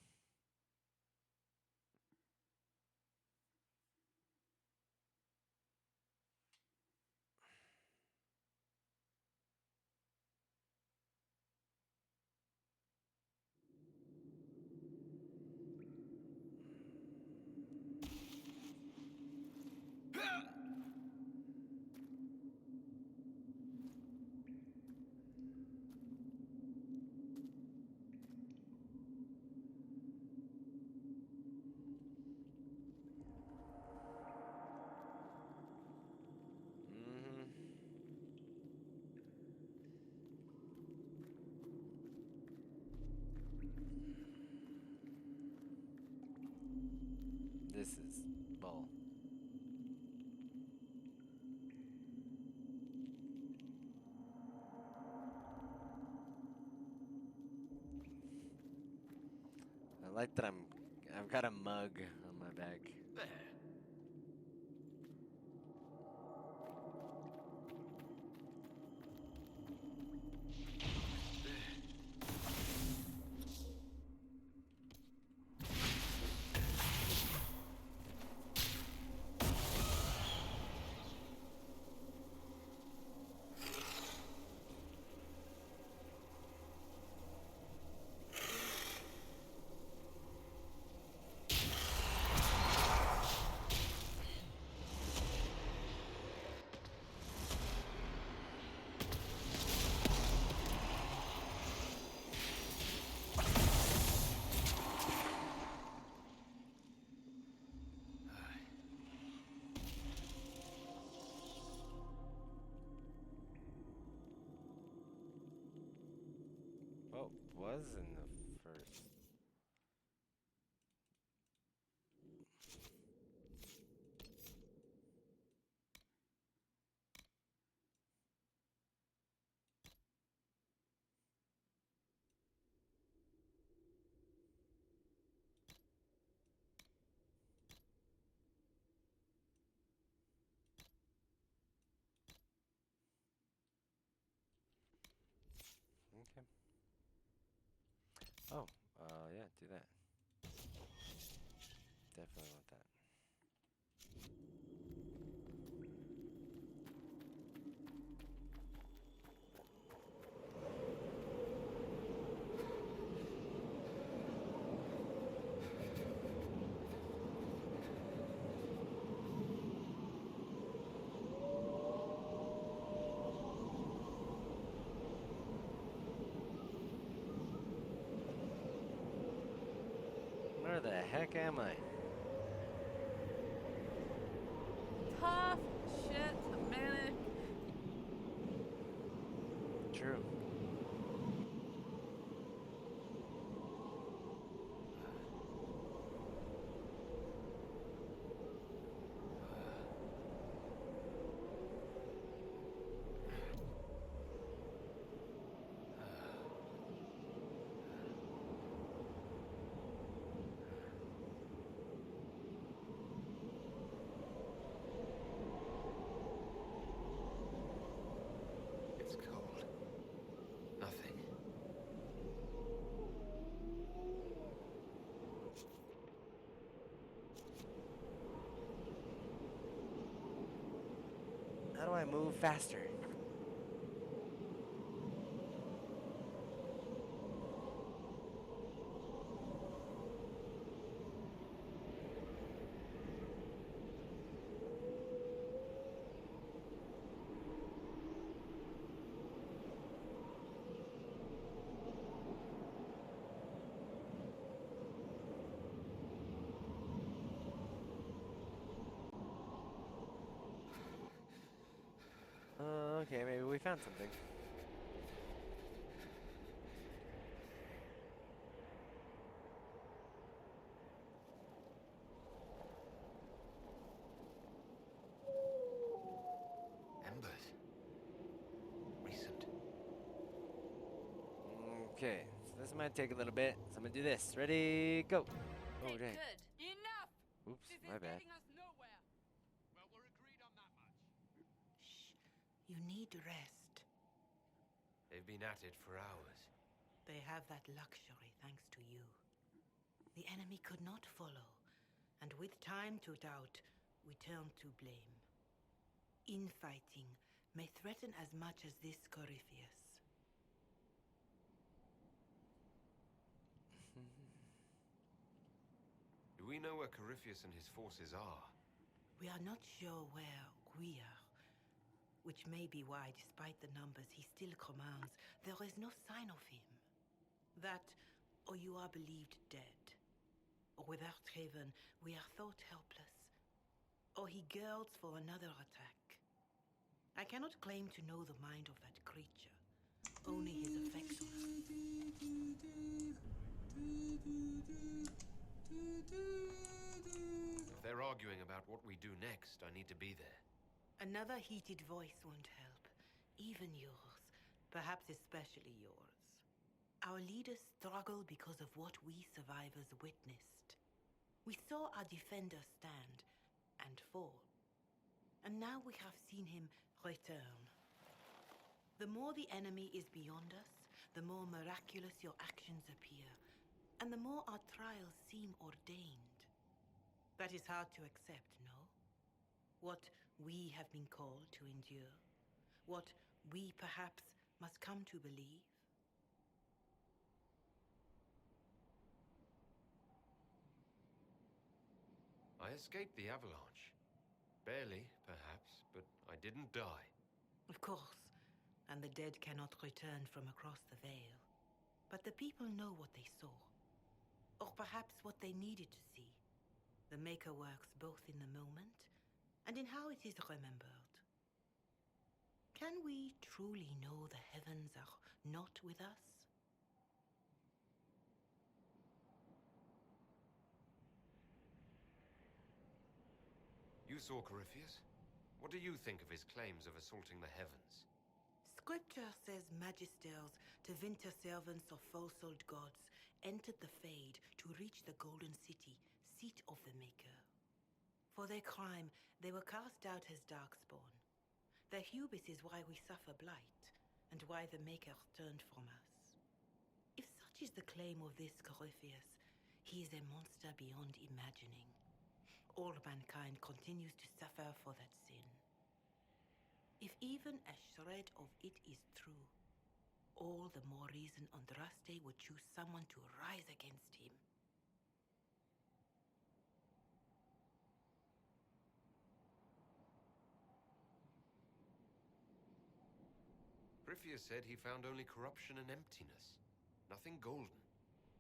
This is bull. I like that I've got a mug on my back. There. What was in the first? Oh, yeah, do that. Definitely want that. Where the heck am I? Tough shit, Manic. True. It's cold. Nothing. How do I move faster? Okay, maybe we found something. Embers. Recent. Okay, so this might take a little bit. So I'm gonna do this. Ready, go. Oh, dang. Good. Enough! Oops, This my is bad. getting us nowhere. Well, we're agreed on that much. You need rest. They've been at it for hours. They have that luxury thanks to you. The enemy could not follow, and with time to doubt, we turn to blame. Infighting may threaten as much as this Corypheus. Do we know where Corypheus and his forces are? We are not sure where we are, which may be why, despite the numbers he still commands, there is no sign of him. That, or you are believed dead. Or without Haven, we are thought helpless. Or he girds for another attack. I cannot claim to know the mind of that creature, only his effects on us. If they're arguing about what we do next, I need to be there. Another heated voice won't help. Even yours. Perhaps especially yours. Our leaders struggle because of what we survivors witnessed. We saw our defender stand and fall. And now we have seen him return. The more the enemy is beyond us, the more miraculous your actions appear, and the more our trials seem ordained. That is hard to accept, no? What we have been called to endure, what we perhaps must come to believe. I escaped the avalanche. Barely, perhaps, but I didn't die. Of course, and the dead cannot return from across the veil. But the people know what they saw, or perhaps what they needed to see. The Maker works both in the moment and in how it is remembered. Can we truly know the heavens are not with us? You saw Corypheus? What do you think of his claims of assaulting the heavens? Scripture says magisters, to winter servants of false-old gods, entered the Fade to reach the Golden City, seat of the Maker. For their crime, they were cast out as Darkspawn. Their hubris is why we suffer blight, and why the Maker turned from us. If such Such is the claim of this Corypheus. He is a monster beyond imagining. All mankind continues to suffer for that sin. If even a shred of it is true, all the more reason Andraste would choose someone to rise against him. Corypheus said he found only corruption and emptiness. Nothing golden.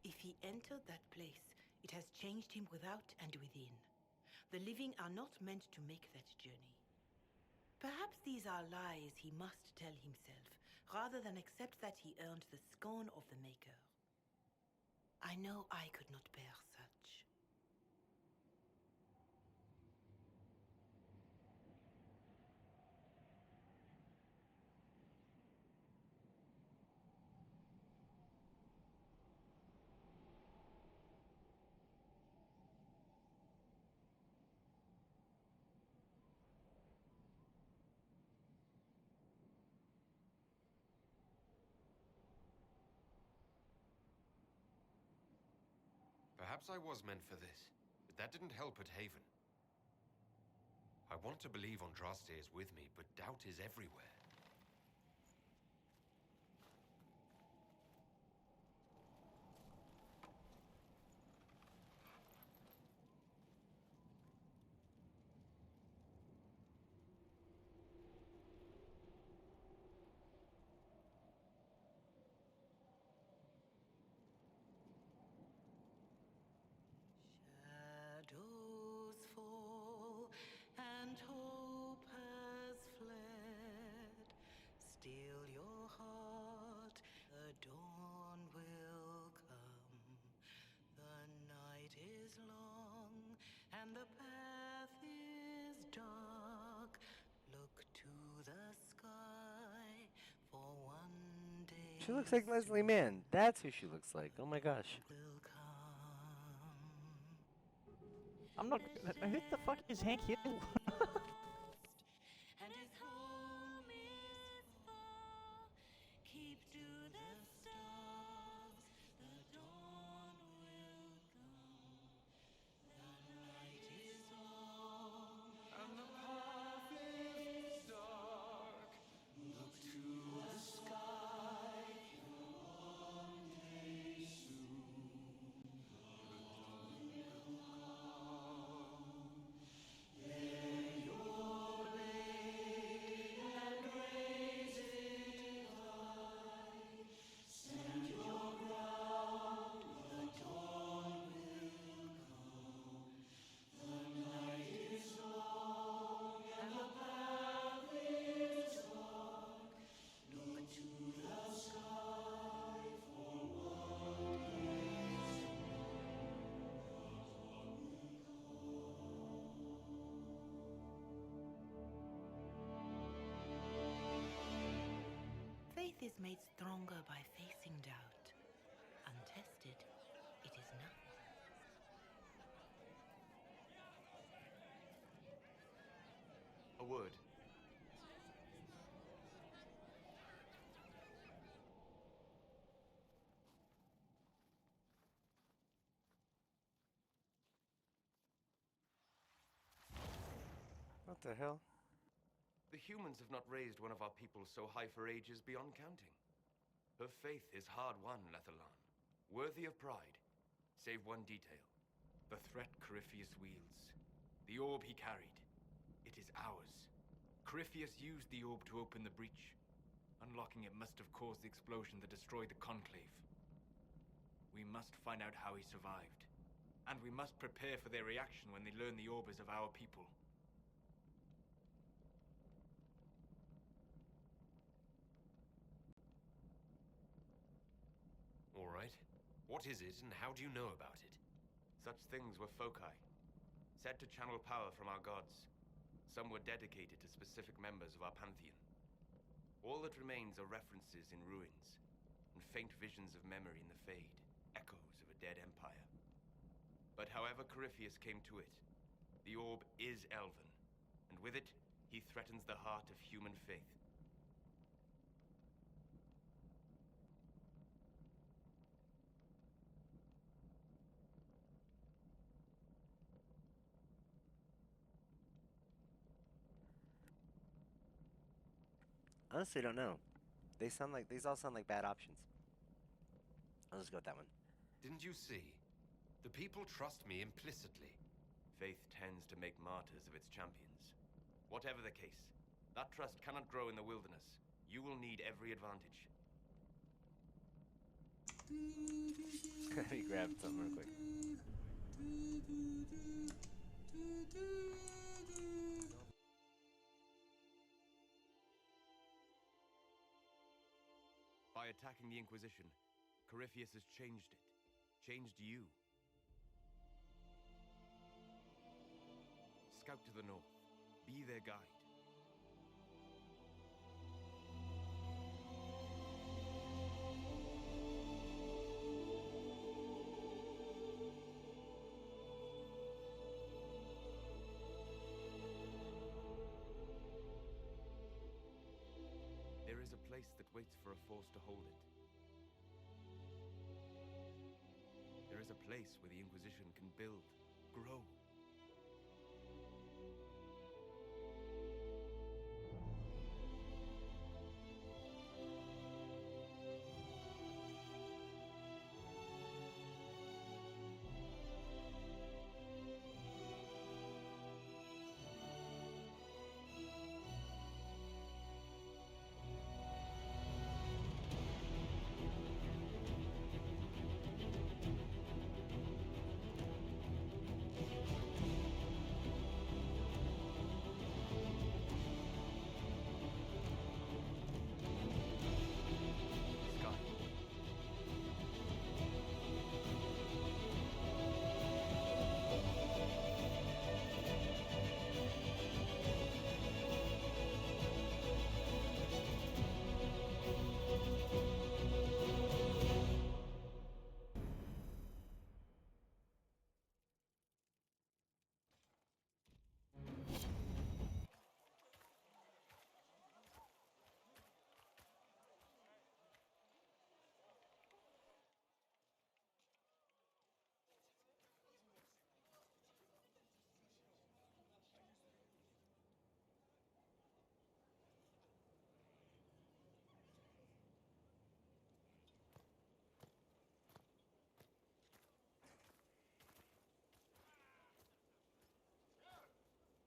If he entered that place, it has changed him without and within. The living are not meant to make that journey. Perhaps these are lies he must tell himself, rather than accept that he earned the scorn of the Maker. I know I could not bear such. Perhaps I was meant for this, but that didn't help at Haven. I want to believe Andraste is with me, but doubt is everywhere. Shadows fall and hope has fled. Still your heart, the dawn will come. The night is long and the path is dark. Look to the sky for one day. She looks like Leslie Mann. That's who she looks like. Oh my gosh. I'm not. Who the fuck is Hank Hill? And his home is far. Keep to the stars. The dawn will come. The night is long and the path is dark. Look to the sky for one day soon. The dawn will come. Lay your blade and raise it high. Stand your ground, the dawn will come. The night is long and the path is dark. Look to the sky for one day Faith is made stronger by facing doubt. Untested, it is nothing. A word. What the hell? The humans have not raised one of our people so high for ages beyond counting. Her faith is hard won, Lethalan. Worthy of pride. Save one detail. The threat Corypheus wields. The orb he carried. It is ours. Corypheus used the orb to open the breach. Unlocking it must have caused the explosion that destroyed the Conclave. We must find out how he survived. And we must prepare for their reaction when they learn the orb is of our people. All right. What is it, and how do you know about it? Such things were foci, said to channel power from our gods. Some were dedicated to specific members of our pantheon. All that remains are references in ruins, and faint visions of memory in the Fade, echoes of a dead empire. But however Corypheus came to it, the orb is elven, and with it, he threatens the heart of human faith. Honestly, don't know. These all sound like bad options. I'll just go with that one. Didn't you see? The people trust me implicitly. Faith tends to make martyrs of its champions. Whatever the case, that trust cannot grow in the wilderness. You will need every advantage. Let me grab something real quick. By attacking the Inquisition, Corypheus has changed it. Changed you. Scout to the north. Be their guide. There is a place that waits for a force to hold it. There is a place where the Inquisition can build, grow.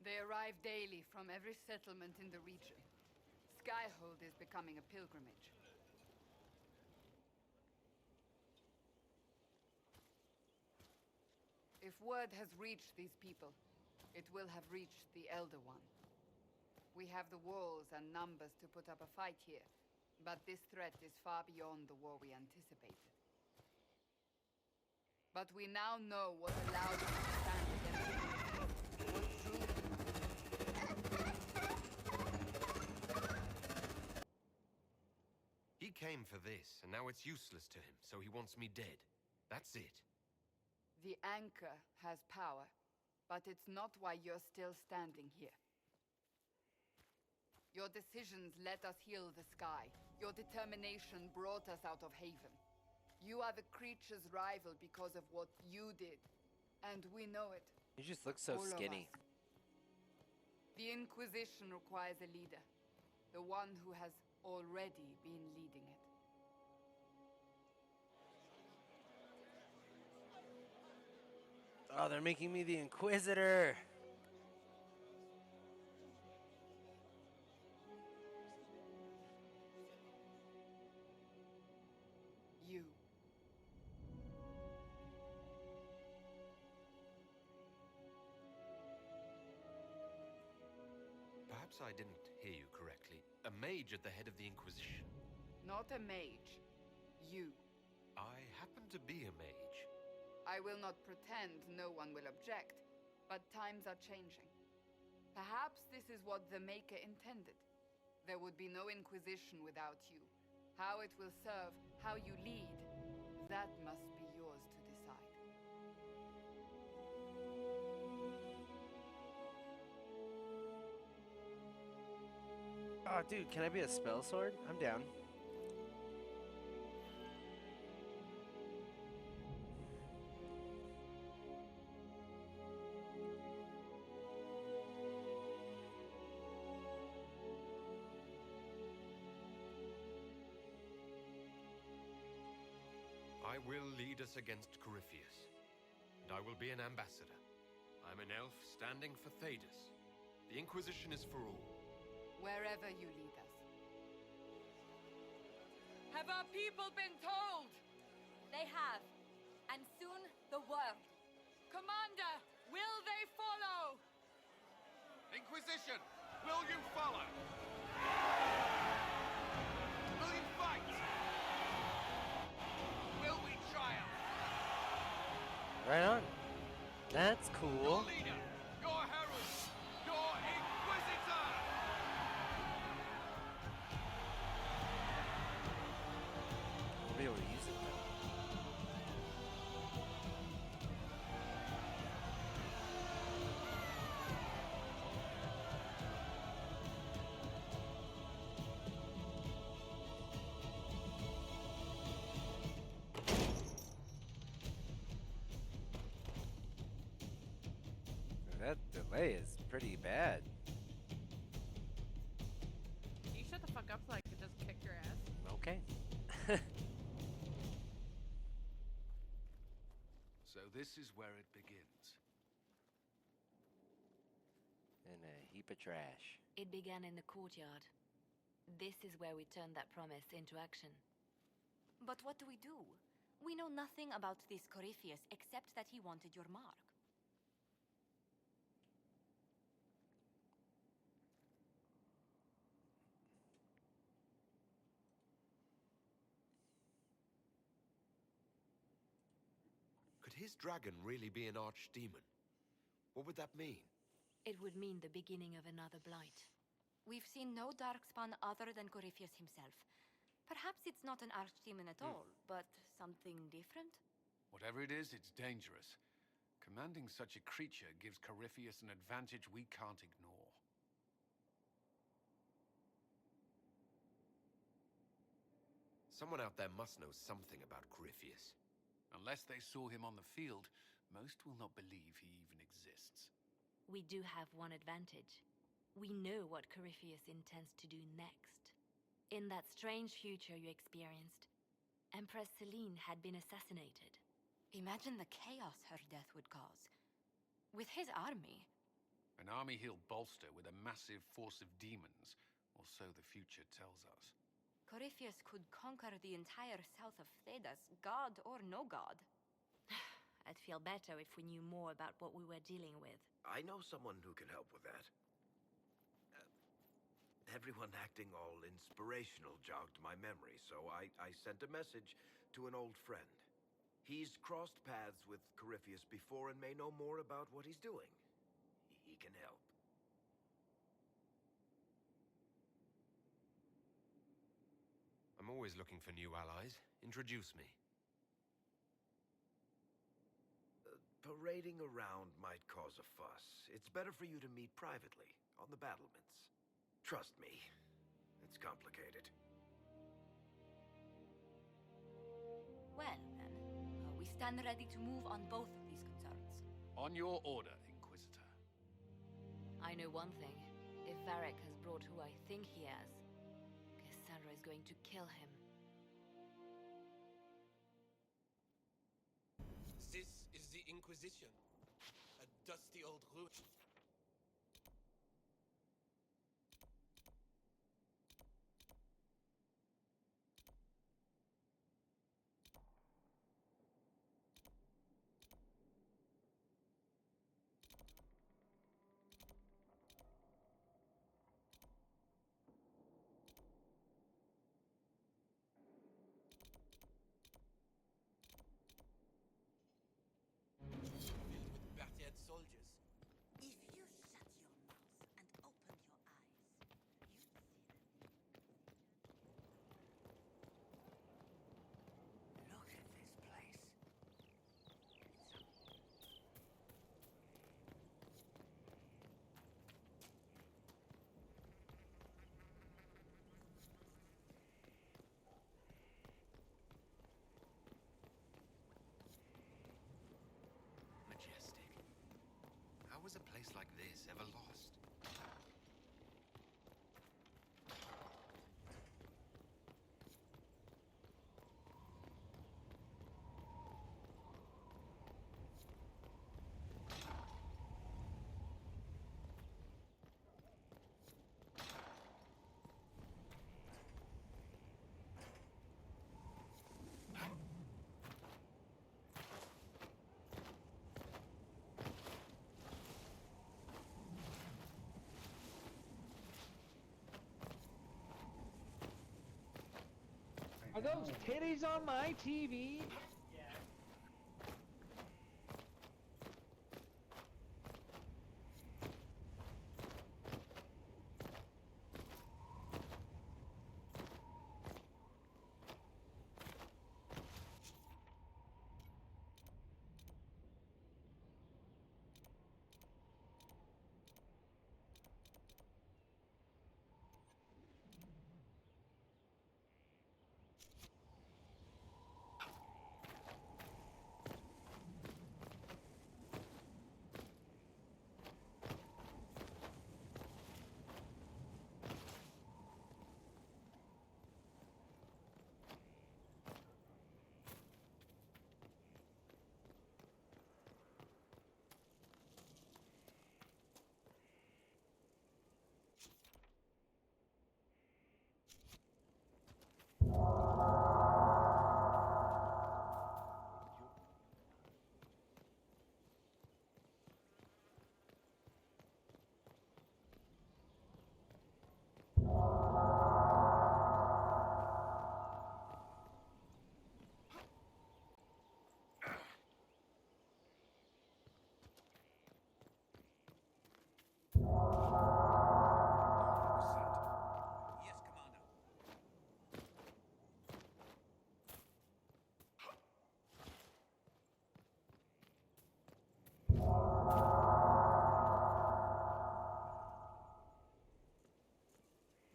They arrive daily from every settlement in the region. Skyhold is becoming a pilgrimage. If word has reached these people, it will have reached the Elder One. We have the walls and numbers to put up a fight here, but this threat is far beyond the war we anticipated. But we now know what allowed us to stand against it. What drew them. He came for this, and now it's useless to him, so he wants me dead. That's it. The Anchor has power, but it's not why you're still standing here. Your decisions let us heal the sky. Your determination brought us out of Haven. You are the creature's rival because of what you did, and we know it. You just look so All of skinny. us. The Inquisition requires a leader, the one who has already been leading it. Oh, they're making me the Inquisitor. You. Perhaps I didn't hear you correctly. A mage at the head of the Inquisition. Not a mage. You. I happen to be a mage. I will not pretend no one will object, but times are changing. Perhaps this is what the Maker intended. There would be no Inquisition without you. How it will serve, how you lead, that must be yours to decide. Oh, dude, can I be a spell sword? I'm down. I will lead us against Corypheus, and I will be an ambassador. I'm an elf standing for Thedas. The Inquisition is for all. Wherever you lead us. Have our people been told? They have. And soon, the world. Commander, will they follow? Inquisition, will you follow? Will you fight? Will we triumph? Right on. That's cool. Your leader, your herald, your Inquisitor! We'll be able to use it though. That delay is pretty bad. You shut the fuck up so I can just kick your ass. Okay. So this is where it begins. In a heap of trash. It began in the courtyard. This is where we turned that promise into action. But what do? We know nothing about this Corypheus except that he wanted your mark. Could his dragon really be an archdemon? What would that mean? It would mean the beginning of another blight. We've seen no darkspawn other than Corypheus himself. Perhaps it's not an archdemon at all, but something different? Whatever it is, it's dangerous. Commanding such a creature gives Corypheus an advantage we can't ignore. Someone out there must know something about Corypheus. Unless they saw him on the field, most will not believe he even exists. We do have one advantage. We know what Corypheus intends to do next. In that strange future you experienced, Empress Celine had been assassinated. Imagine the chaos her death would cause. With his army. An army he'll bolster with a massive force of demons, or so the future tells us. Corypheus could conquer the entire south of Thedas, god or no god. I'd feel better if we knew more about what we were dealing with. I know someone who can help with that. Everyone acting all inspirational jogged my memory, so I sent a message to an old friend. He's crossed paths with Corypheus before and may know more about what he's doing. He can help. I'm always looking for new allies. Introduce me. Parading around might cause a fuss. It's better for you to meet privately, on the battlements. Trust me, it's complicated. Well, then, we stand ready to move on both of these concerns. On your order, Inquisitor. I know one thing. If Varric has brought who I think he has, Cassandra is going to kill him. This is the Inquisition. A dusty old ruin. Soldiers. If you shut your mouth and open your eyes, you'd see them. Look at this place. Majestic. How was a place like this ever lost? Are those titties on my TV?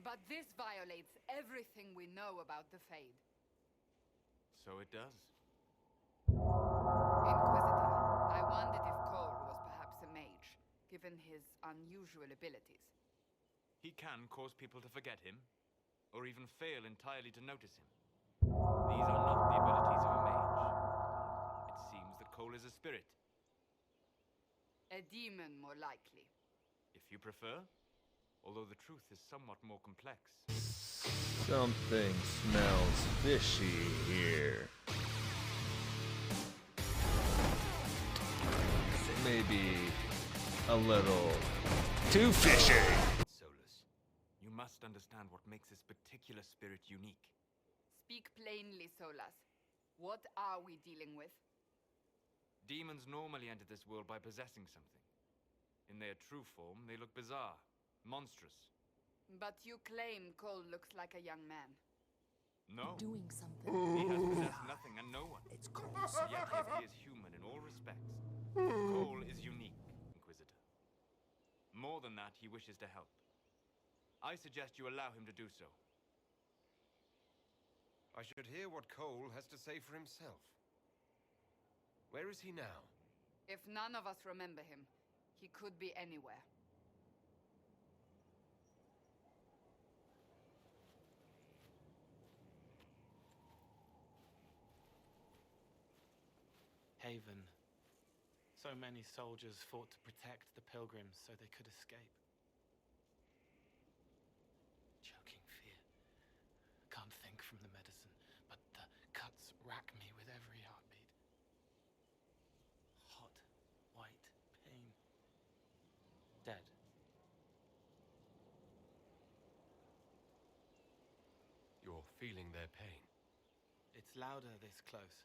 But this violates everything we know about the Fade. So it does. Inquisitor, I wondered if Cole was perhaps a mage, given his unusual abilities. He can cause people to forget him, or even fail entirely to notice him. These are not the abilities of a mage. It seems that Cole is a spirit. A demon, more likely. If you prefer, although the truth is somewhat more complex. Something smells fishy here. Maybe a little too fishy. Solus, you must understand what makes this particular spirit unique. Speak plainly, Solas. What are we dealing with? Demons normally enter this world by possessing something. In their true form, they look bizarre, monstrous. But you claim Cole looks like a young man. No. Doing something. He has possessed nothing and no one. It's Cole. Yet he is human in all respects. Cole is unique, Inquisitor. More than that, he wishes to help. I suggest you allow him to do so. I should hear what Cole has to say for himself. Where is he now? If none of us remember him, he could be anywhere. Haven. So many soldiers fought to protect the pilgrims so they could escape. Choking fear. Can't think from the medicine, but the cuts rack me with every heartbeat. Hot, white pain. Dead. You're feeling their pain. It's louder this close,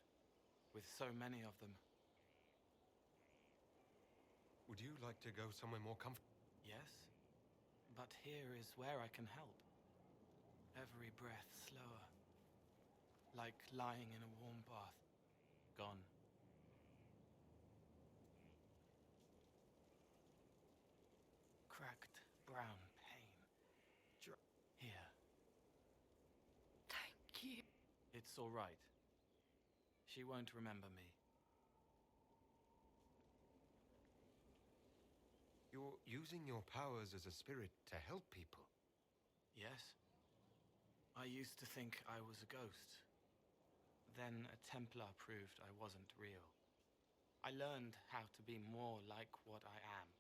with so many of them. Would you like to go somewhere more comfortable? Yes, but here is where I can help. Every breath slower, like lying in a warm bath. Gone. Cracked brown pain. Here. Thank you. It's all right. She won't remember me. You're using your powers as a spirit to help people. Yes? I used to think I was a ghost. Then a Templar proved I wasn't real. I learned how to be more like what I am.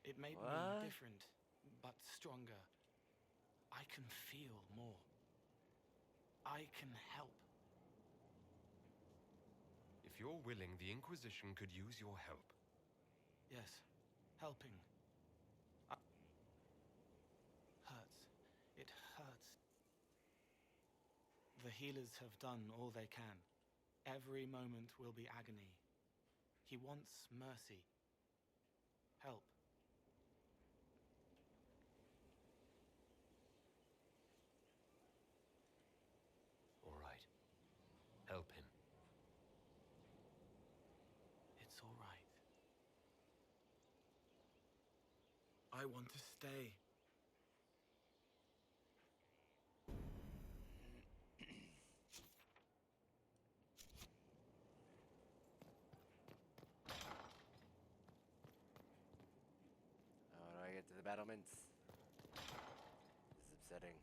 It made me different, but stronger. I can feel more. I can help. If you're willing, the Inquisition could use your help. Yes, helping. Hurts. It hurts. The healers have done all they can. Every moment will be agony. He wants mercy. Help. All right. Help him. It's all right. I want to stay. How do I get to the battlements? This is upsetting.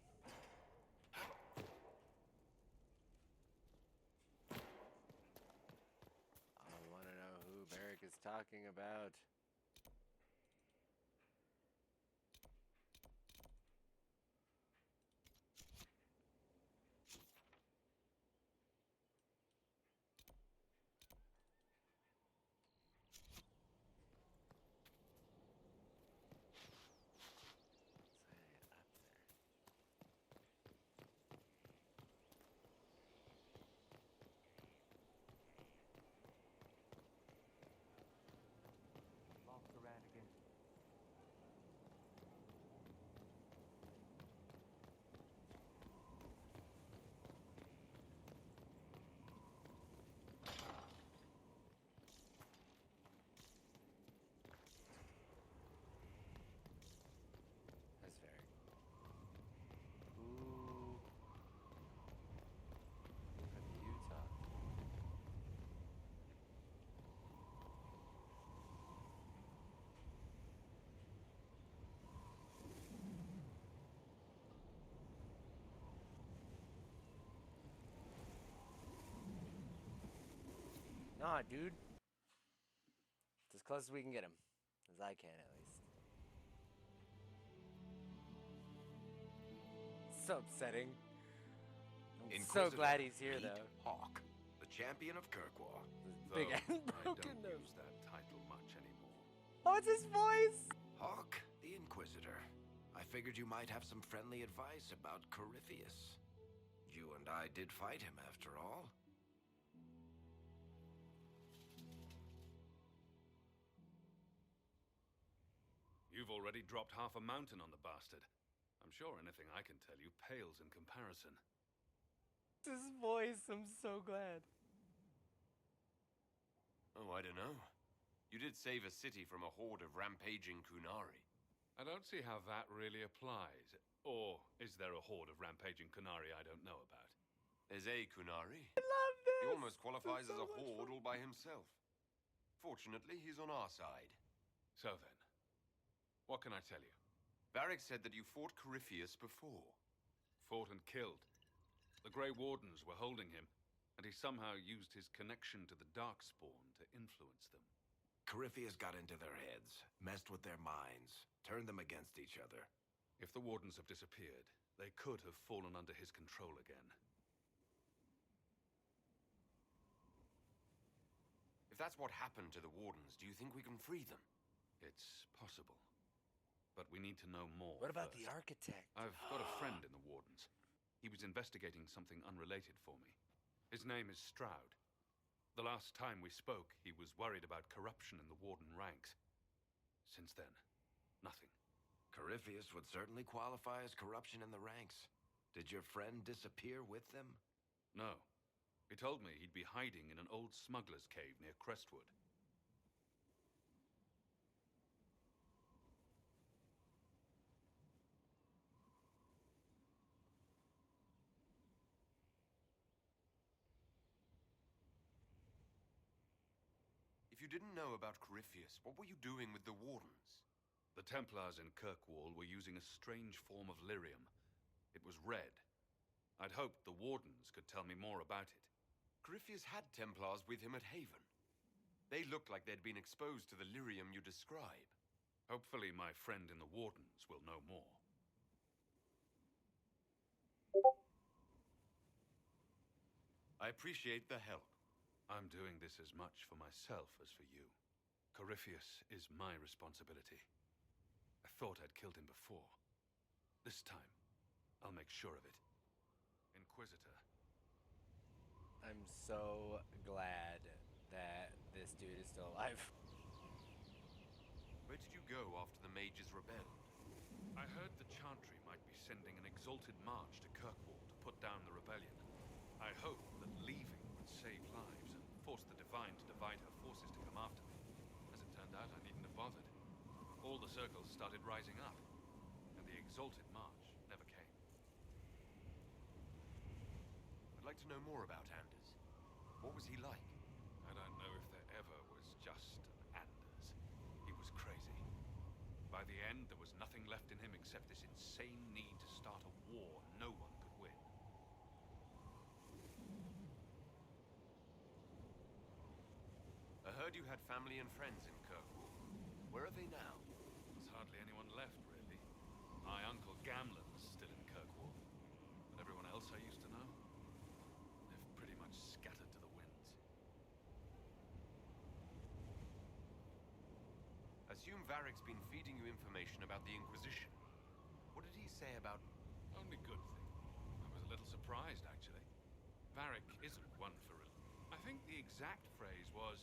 I want to know who Barrick is talking about. That's fair. Ooh. From Utah. Nah, dude. It's as close as we can get him. As I can, at least. So upsetting. I'm so glad he's here, meet though. Hawk, the champion of Kirkwall. Big Though and I broken don't nose. use that title much anymore. Oh, it's his voice! Hawk, the Inquisitor. I figured you might have some friendly advice about Corypheus. You and I did fight him, after all. You've already dropped half a mountain on the bastard. I'm sure anything I can tell you pales in comparison. It's his voice. I'm so glad. Oh, I don't know. You did save a city from a horde of rampaging Kunari. I don't see how that really applies. Or is there a horde of rampaging Kunari I don't know about? There's a Kunari. I love this! He almost qualifies This is as a so much horde fun. all by himself. Fortunately, he's on our side. So then, what can I tell you? Barrick said that you fought Corypheus before. Fought and killed. The Grey Wardens were holding him, and he somehow used his connection to the Darkspawn to influence them. Corypheus got into their heads, messed with their minds, turned them against each other. If the Wardens have disappeared, they could have fallen under his control again. If that's what happened to the Wardens, do you think we can free them? It's possible. But we need to know more. What about first. the architect? I've got a friend in the Wardens. He was investigating something unrelated for me. His name is Stroud. The last time we spoke, he was worried about corruption in the Warden ranks. Since then, nothing. Corypheus would certainly qualify as corruption in the ranks. Did your friend disappear with them? No. He told me he'd be hiding in an old smuggler's cave near Crestwood. If you didn't know about Corypheus, what were you doing with the Wardens? The Templars in Kirkwall were using a strange form of lyrium. It was red. I'd hoped the Wardens could tell me more about it. Corypheus had Templars with him at Haven. They looked like they'd been exposed to the lyrium you describe. Hopefully my friend in the Wardens will know more. I appreciate the help. I'm doing this as much for myself as for you. Corypheus is my responsibility. I thought I'd killed him before. This time, I'll make sure of it. Inquisitor, I'm so glad that this dude is still alive. Where did you go after the mages rebelled? I heard the Chantry might be sending an exalted march to Kirkwall to put down the rebellion. I hoped that leaving would save lives and force the Divine to divide her forces to come after me. As it turned out, I needn't have bothered. All the circles started rising up, and the exalted march never came. I'd like to know more about Anders. What was he like? I don't know if there ever was just an Anders. He was crazy. By the end, there was nothing left in him except this insane need to start a war no one could win. I heard you had family and friends in Kirkwall. Where are they now? There's hardly anyone left, really. My uncle Gamlen's still in Kirkwall. But everyone else I used to know, they've pretty much scattered to the winds. Assume Varric's been feeding you information about the Inquisition. What did he say about... Only good thing. I was a little surprised, actually. Varric isn't one for it. I think the exact phrase was,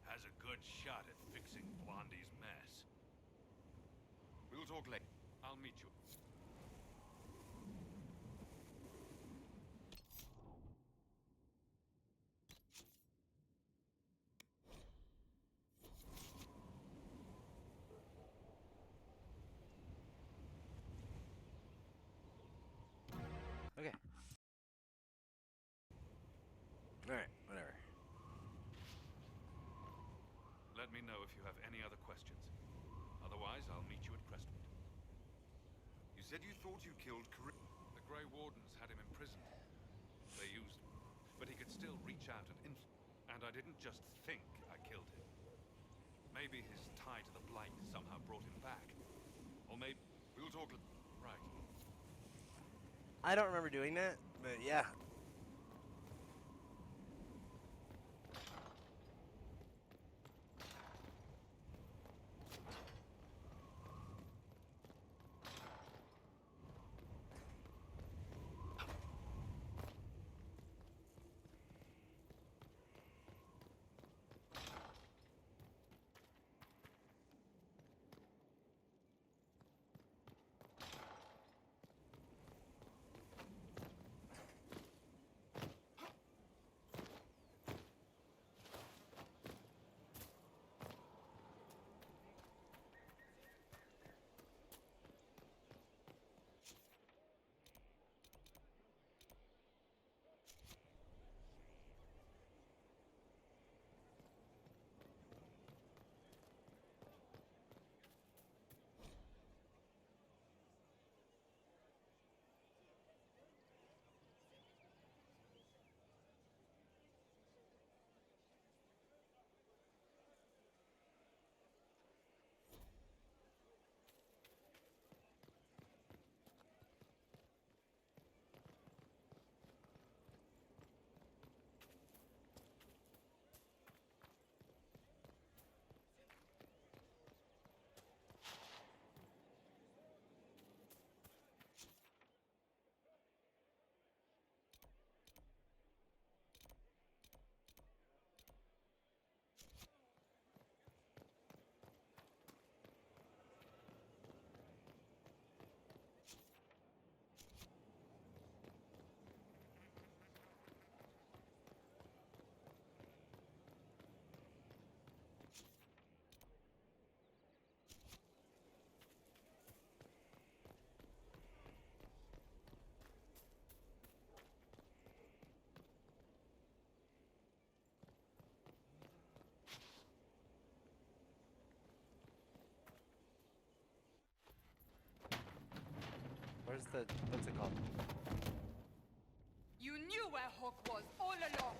has a good shot at fixing Blondie's mess. We'll talk later. I'll meet you. Okay. Alright, whatever. Let me know if you have any other questions. Otherwise, I'll meet you at Crestwood. You said you thought you killed The Grey Wardens had him imprisoned. They used him, but he could still reach out and influence. And I didn't just think I killed him. Maybe his tie to the Blight somehow brought him back. Or maybe... We'll talk... Right. I don't remember doing that, but yeah. Where's the... what's it called? You knew where Hawk was all along!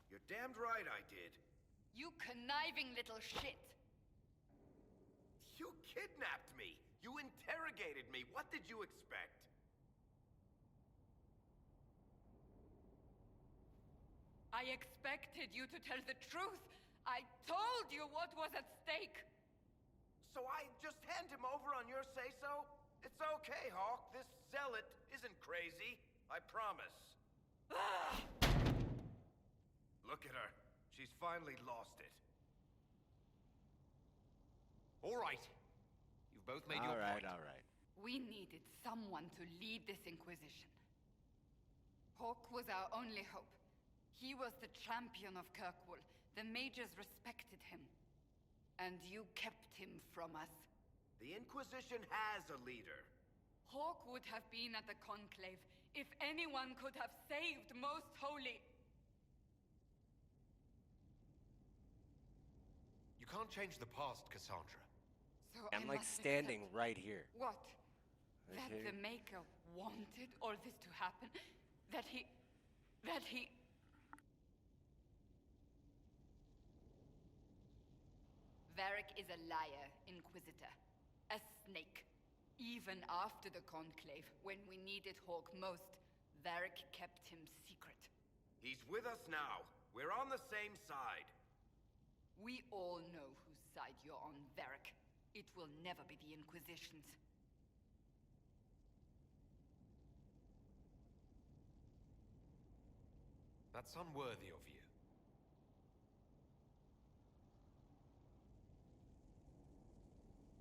You're damned right I did. You conniving little shit! You kidnapped me! You interrogated me! What did you expect? I expected you to tell the truth! I told you what was at stake! So I just hand him over on your say-so? It's okay, Hawk. This zealot isn't crazy. I promise. Look at her. She's finally lost it. All right. You've both made your point. All right. We needed someone to lead this Inquisition. Hawk was our only hope. He was the champion of Kirkwall. The mages respected him. And you kept him from us. The Inquisition has a leader. Hawk would have been at the Conclave if anyone could have saved Most Holy. You can't change the past, Cassandra. So I'm I like must standing accept right here. What? Right That here. the Maker wanted all this to happen? That he... Varric is a liar, Inquisitor. A snake. Even after the Conclave, when we needed Hawk most, Varric kept him secret. He's with us now. We're on the same side. We all know whose side you're on, Varric. It will never be the Inquisition's. That's unworthy of you.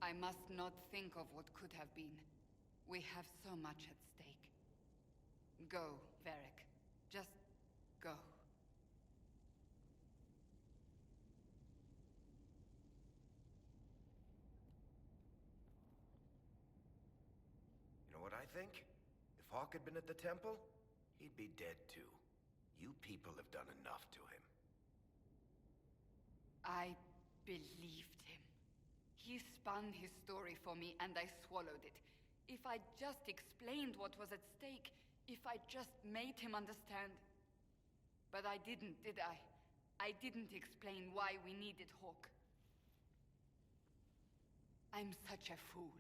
I must not think of what could have been. We have so much at stake. Go, Varric. Just go. You know what I think? If Hawk had been at the temple, he'd be dead too. You people have done enough to him. I believed him. He spun his story for me, and I swallowed it. If I just explained what was at stake, if I just made him understand. But I didn't, did I? I didn't explain why we needed Hawk. I'm such a fool.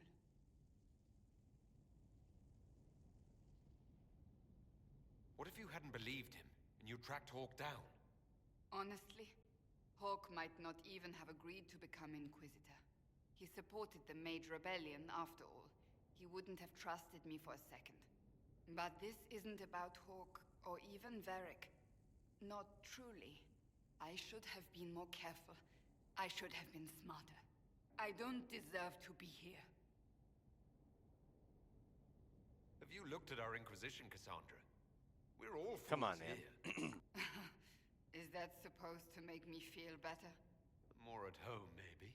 What if you hadn't believed him, and you tracked Hawk down? Honestly, Hawk might not even have agreed to become Inquisitor. He supported the Mage Rebellion, after all. He wouldn't have trusted me for a second. But this isn't about Hawk, or even Varric. Not truly. I should have been more careful. I should have been smarter. I don't deserve to be here. Have you looked at our Inquisition, Cassandra? We're all Come on, fools man. here. Is that supposed to make me feel better? More at home, maybe.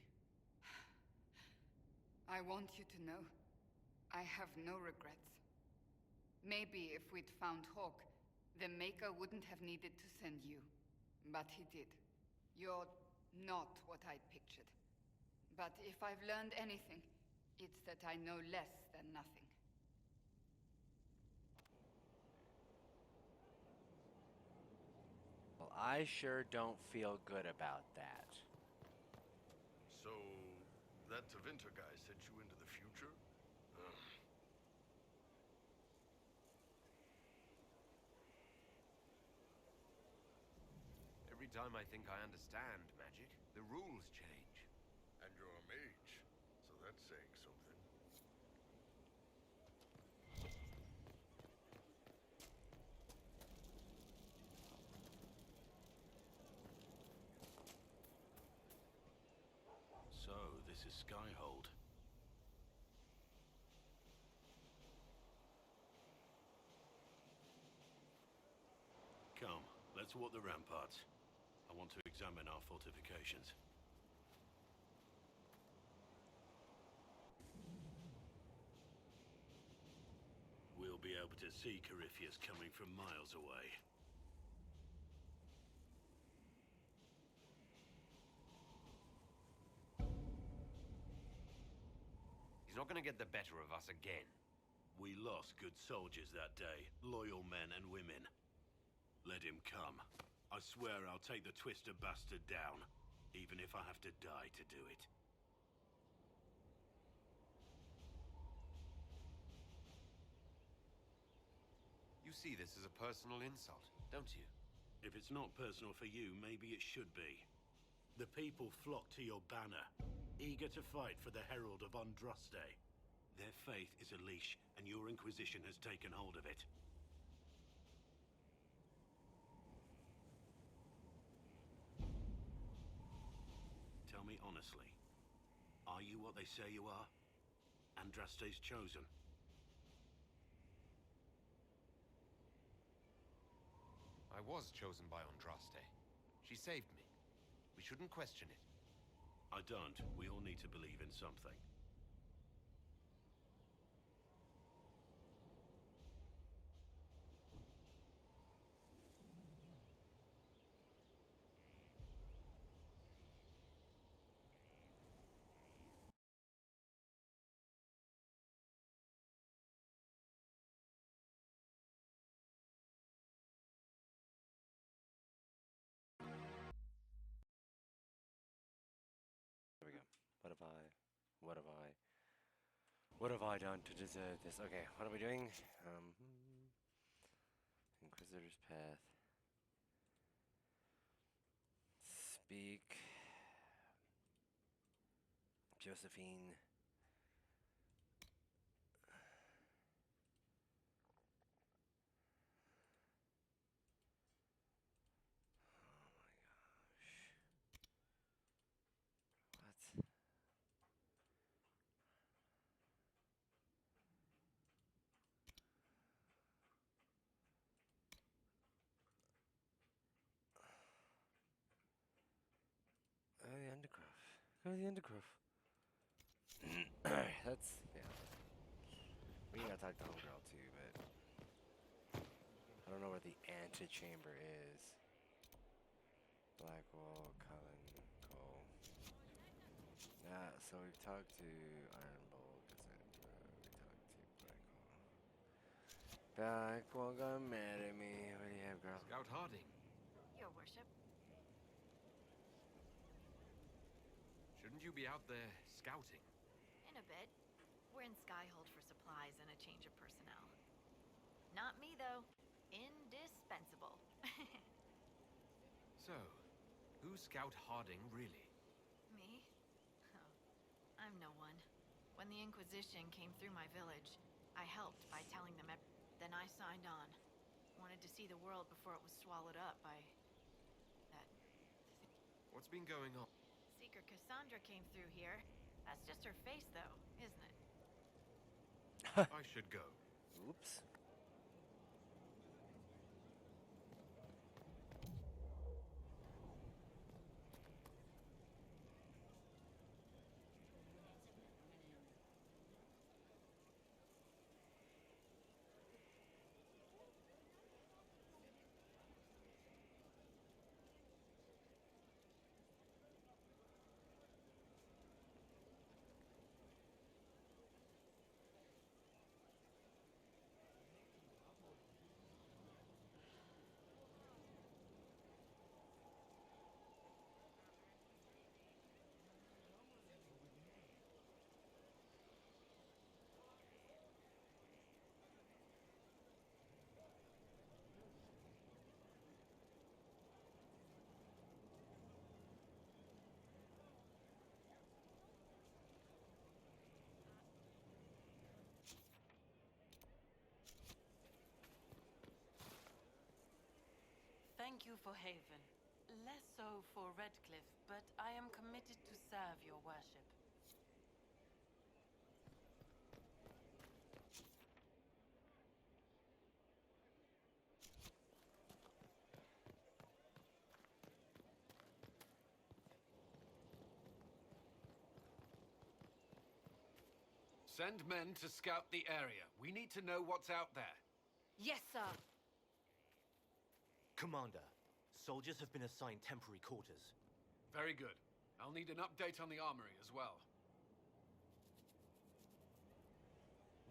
I want you to know, I have no regrets. Maybe if we'd found Hawk, the Maker wouldn't have needed to send you. But he did. You're not what I'd pictured. But if I've learned anything, it's that I know less than nothing. Well, I sure don't feel good about that. So, that Tevinter guy sent you into the future? Every time I think I understand magic, the rules change. And you're a mage, so that's saying something. So, this is Skyhold. Come, let's walk the ramparts. I want to examine our fortifications. We'll be able to see Corypheus coming from miles away. He's not going to get the better of us again. We lost good soldiers that day, loyal men and women. Let him come. I swear I'll take the Twister bastard down, even if I have to die to do it. You see this as a personal insult, don't you? If it's not personal for you, maybe it should be. The people flock to your banner, eager to fight for the Herald of Andraste. Their faith is a leash, and your Inquisition has taken hold of it. me honestly. Are you what they say you are? Andraste's chosen? I was chosen by Andraste. She saved me. We shouldn't question it. I don't. We all need to believe in something. There we go. What have I done to deserve this? Okay, what are we doing? Inquisitor's Path. Speak. Josephine. What? Oh, the Undergrowth. Go to the Undergrowth. Alright, that's, yeah. We gotta talk to Homegirl too, but I don't know where the antechamber is. Blackwall, Cullen, Cole. Yeah, so we've talked to Ironbolt, Cassandra, we talked to Blackwall. Blackwall got mad at me. What do you have, girl? Scout Harding. Your worship. Shouldn't you be out there scouting? In a bit. We're in Skyhold for supplies and a change of personnel. Not me, though. Indispensable. So, who's Scout Harding really? Me? Oh, I'm no one. When the Inquisition came through my village, I helped by telling them then I signed on. Wanted to see the world before it was swallowed up by that What's been going on? Seeker Cassandra came through here. That's just her face, though, isn't it? I should go. Oops. Thank you for Haven. Less so for Redcliffe, but I am committed to serve your worship. Send men to scout the area. We need to know what's out there. Yes, sir. Commander, soldiers have been assigned temporary quarters. Very good. I'll need an update on the armory as well.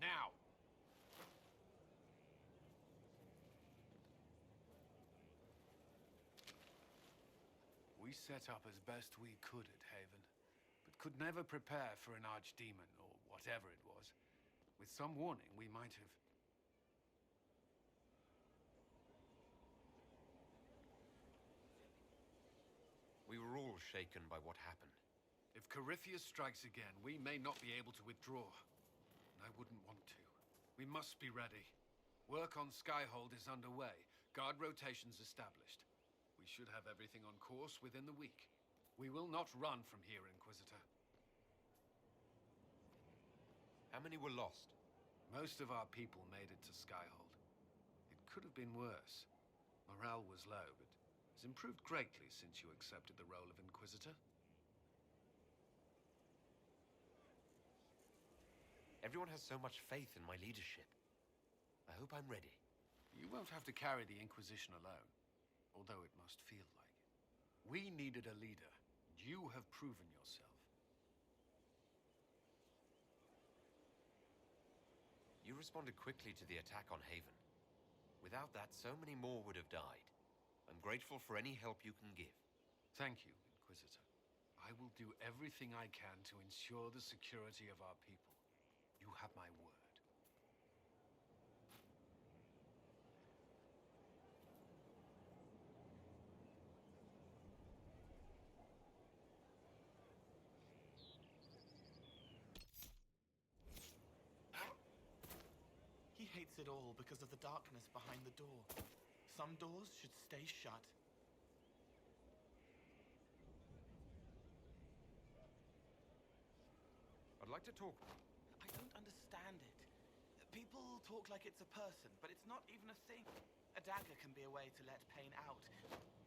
Now! We set up as best we could at Haven, but could never prepare for an archdemon, or whatever it was. With some warning, we might have... We were all shaken by what happened. If Corypheus strikes again, we may not be able to withdraw. And I wouldn't want to. We must be ready. Work on Skyhold is underway. Guard rotations established. We should have everything on course within the week. We will not run from here, Inquisitor. How many were lost? Most of our people made it to Skyhold. It could have been worse. Morale was low, but it's improved greatly since you accepted the role of Inquisitor. Everyone has so much faith in my leadership. I hope I'm ready. You won't have to carry the Inquisition alone, although it must feel like it. We needed a leader. You have proven yourself. You responded quickly to the attack on Haven. Without that, so many more would have died. I'm grateful for any help you can give. Thank you, Inquisitor. I will do everything I can to ensure the security of our people. You have my word. He hates it all because of the darkness behind the door. Some doors should stay shut. I'd like to talk. I don't understand it. People talk like it's a person, but it's not even a thing. A dagger can be a way to let pain out.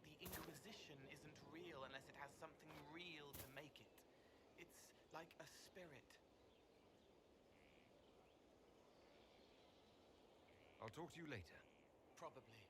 The Inquisition isn't real unless it has something real to make it. It's like a spirit. I'll talk to you later. Probably.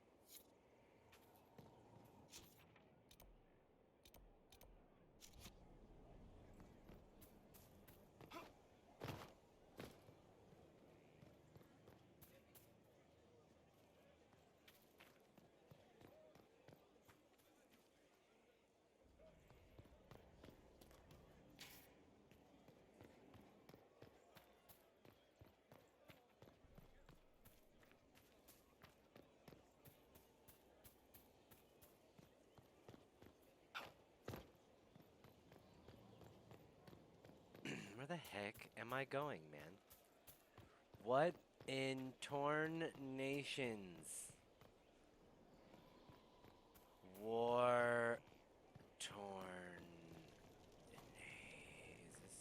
Where the heck am I going, man? What in Torn Nations? War Torn. Is this?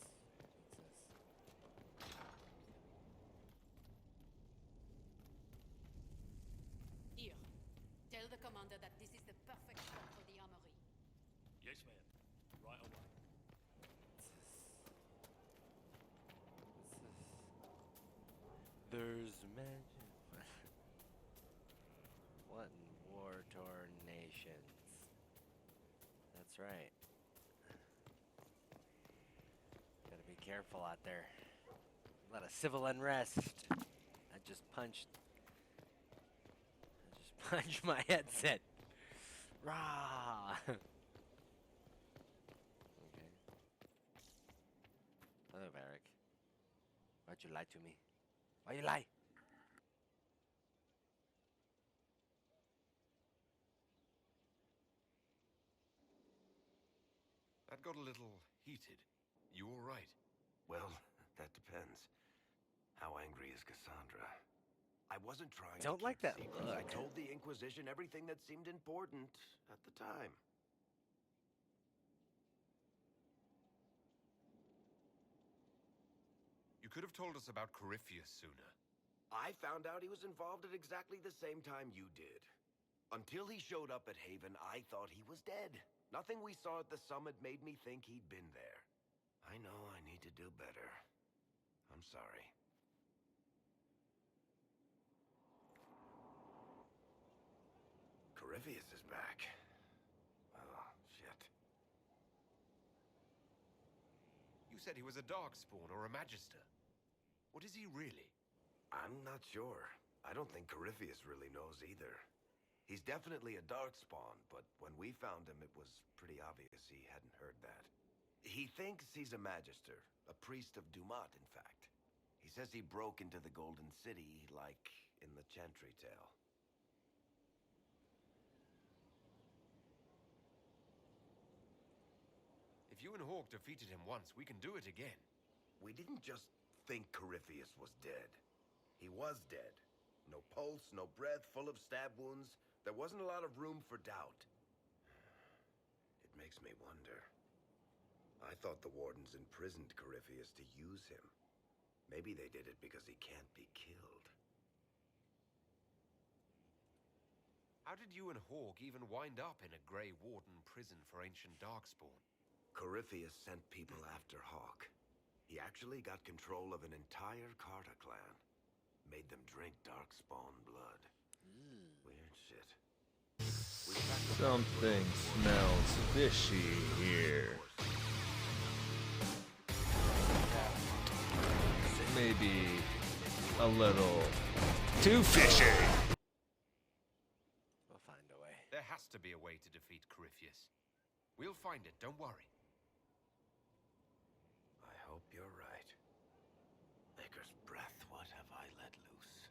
Here, tell the commander that this is the perfect spot for the armory. Yes, ma'am. Right away. There's magic. What in war-torn nations? That's right. Gotta be careful out there. A lot of civil unrest. I just punched my headset. Rah! Okay. Hello, Varric. Why'd you lie to me? Why you lie? That got a little heated. You all right? Well, that depends. How angry is Cassandra? I wasn't trying Don't to like keep that secrets. look. I told the Inquisition everything that seemed important at the time. You could have told us about Corypheus sooner. I found out he was involved at exactly the same time you did. Until he showed up at Haven, I thought he was dead. Nothing we saw at the summit made me think he'd been there. I know I need to do better. I'm sorry. Corypheus is back. Oh, shit. You said he was a Darkspawn or a Magister. What is he really? I'm not sure. I don't think Corypheus really knows either. He's definitely a Darkspawn, but when we found him, it was pretty obvious he hadn't heard that. He thinks he's a Magister, a priest of Dumat, in fact. He says he broke into the Golden City, like in the Chantry tale. If you and Hawk defeated him once, we can do it again. We didn't just think Corypheus was dead. He was dead. No pulse, no breath, full of stab wounds. There wasn't a lot of room for doubt. It makes me wonder. I thought the wardens imprisoned Corypheus to use him. Maybe they did it because he can't be killed. How did you and Hawk even wind up in a Grey Warden prison for ancient Darkspawn? Corypheus sent people after Hawk. He actually got control of an entire Carta clan. Made them drink Darkspawn blood. Weird shit. Something smells fishy here. Maybe a little too fishy. We'll find a way. There has to be a way to defeat Corypheus. We'll find it, don't worry. I hope you're right. Maker's breath, what have I let loose?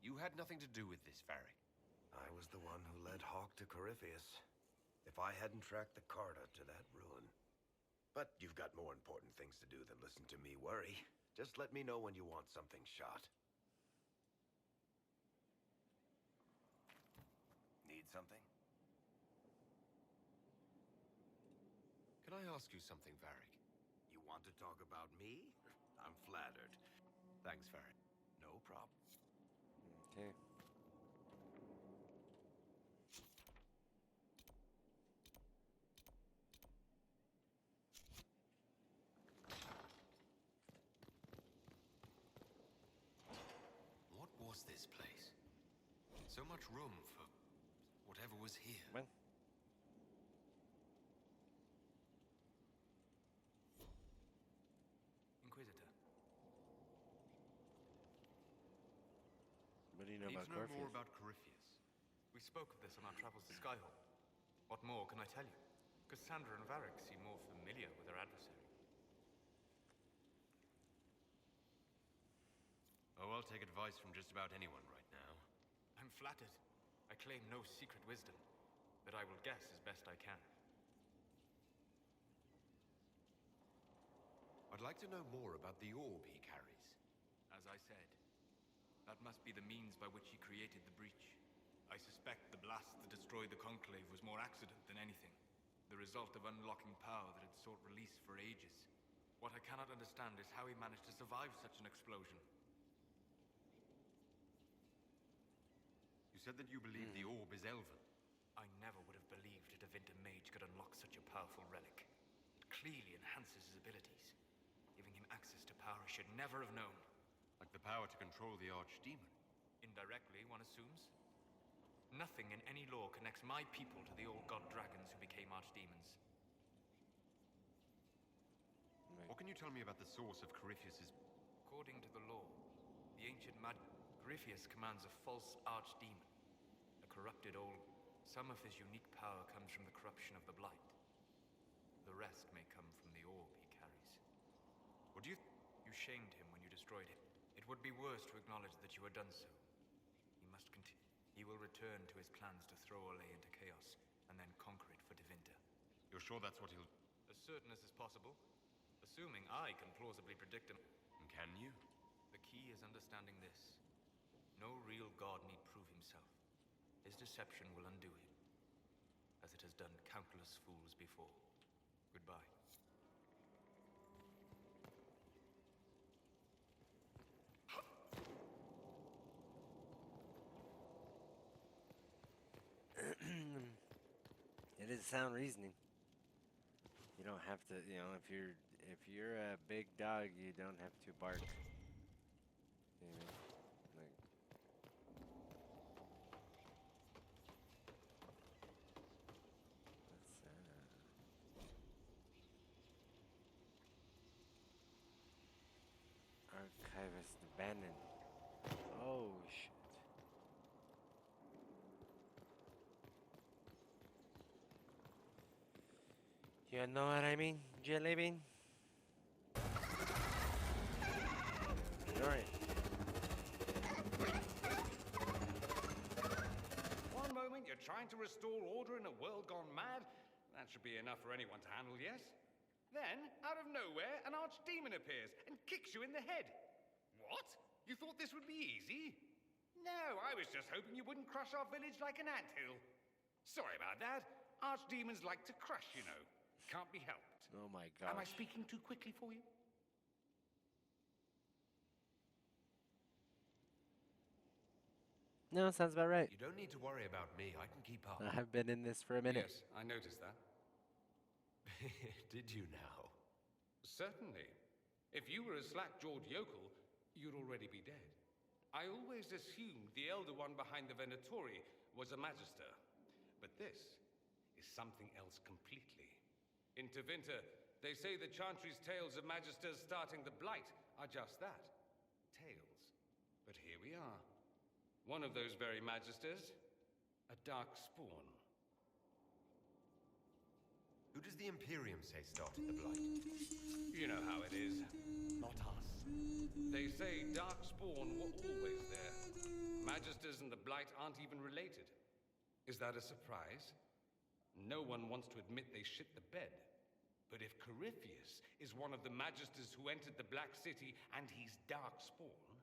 You had nothing to do with this, Varric. I was the one who led Hawk to Corypheus. If I hadn't tracked the Carta to that ruin. But you've got more important things to do than listen to me worry. Just let me know when you want something shot. Need something? Can I ask you something, Varric? You want to talk about me? I'm flattered. Thanks, Varric. No problem. Okay. What was this place? So much room for whatever was here. Well. Inquisitor. What do you know Need about to know Corypheus? more about Corypheus. We spoke of this on our travels to Skyhold. What more can I tell you? Cassandra and Varric seem more familiar with their adversary. Oh, I'll take advice from just about anyone right now. I'm flattered. I claim no secret wisdom, but I will guess as best I can. I'd like to know more about the orb he carries. As I said, that must be the means by which he created the breach. I suspect the blast that destroyed the Conclave was more accident than anything. The result of unlocking power that had sought release for ages. What I cannot understand is how he managed to survive such an explosion. You said that you believe the orb is elven. I never would have believed a Devinter mage could unlock such a powerful relic. It clearly enhances his abilities, giving him access to power he should never have known. Like the power to control the Archdemon. Indirectly, one assumes. Nothing in any law connects my people to the old god dragons who became archdemons. What can you tell me about the source of Corypheus's... According to the law, the ancient Corypheus commands a false archdemon. A corrupted old... Some of his unique power comes from the corruption of the Blight. The rest may come from the orb he carries. What do you... You shamed him when you destroyed him. It would be worse to acknowledge that you had done so. He must continue. He will return to his plans to throw Olay into chaos, and then conquer it for Devinter. You're sure that's what he'll... As certain as is possible. Assuming I can plausibly predict him. Can you? The key is understanding this. No real god need prove himself. His deception will undo him, as it has done countless fools before. Goodbye. It is sound reasoning. You don't have to, you know, if you're a big dog, you don't have to bark. You know, like. Archivist abandoned. Oh shit. You know what I mean, Jelly Bean? Alright. One moment you're trying to restore order in a world gone mad. That should be enough for anyone to handle, yes? Then, out of nowhere, an archdemon appears and kicks you in the head. What? You thought this would be easy? No, I was just hoping you wouldn't crush our village like an anthill. Sorry about that. Archdemons like to crush, you know. Can't be helped. Oh my gosh. Am I speaking too quickly for you? No, sounds about right. You don't need to worry about me. I can keep up. I've been in this for a minute. Yes, I noticed that. Did you now? Certainly. If you were a slack-jawed yokel, you'd already be dead. I always assumed the Elder One behind the Venatori was a Magister. But this is something else completely. In Tevinter, they say the Chantry's tales of Magisters starting the Blight are just that. Tales. But here we are. One of those very Magisters, a dark spawn. Who does the Imperium say started the Blight? You know how it is. Not us. They say Darkspawn were always there. Magisters and the Blight aren't even related. Is that a surprise? No one wants to admit they shit the bed. But if Corypheus is one of the Magisters who entered the Black City and he's Darkspawn,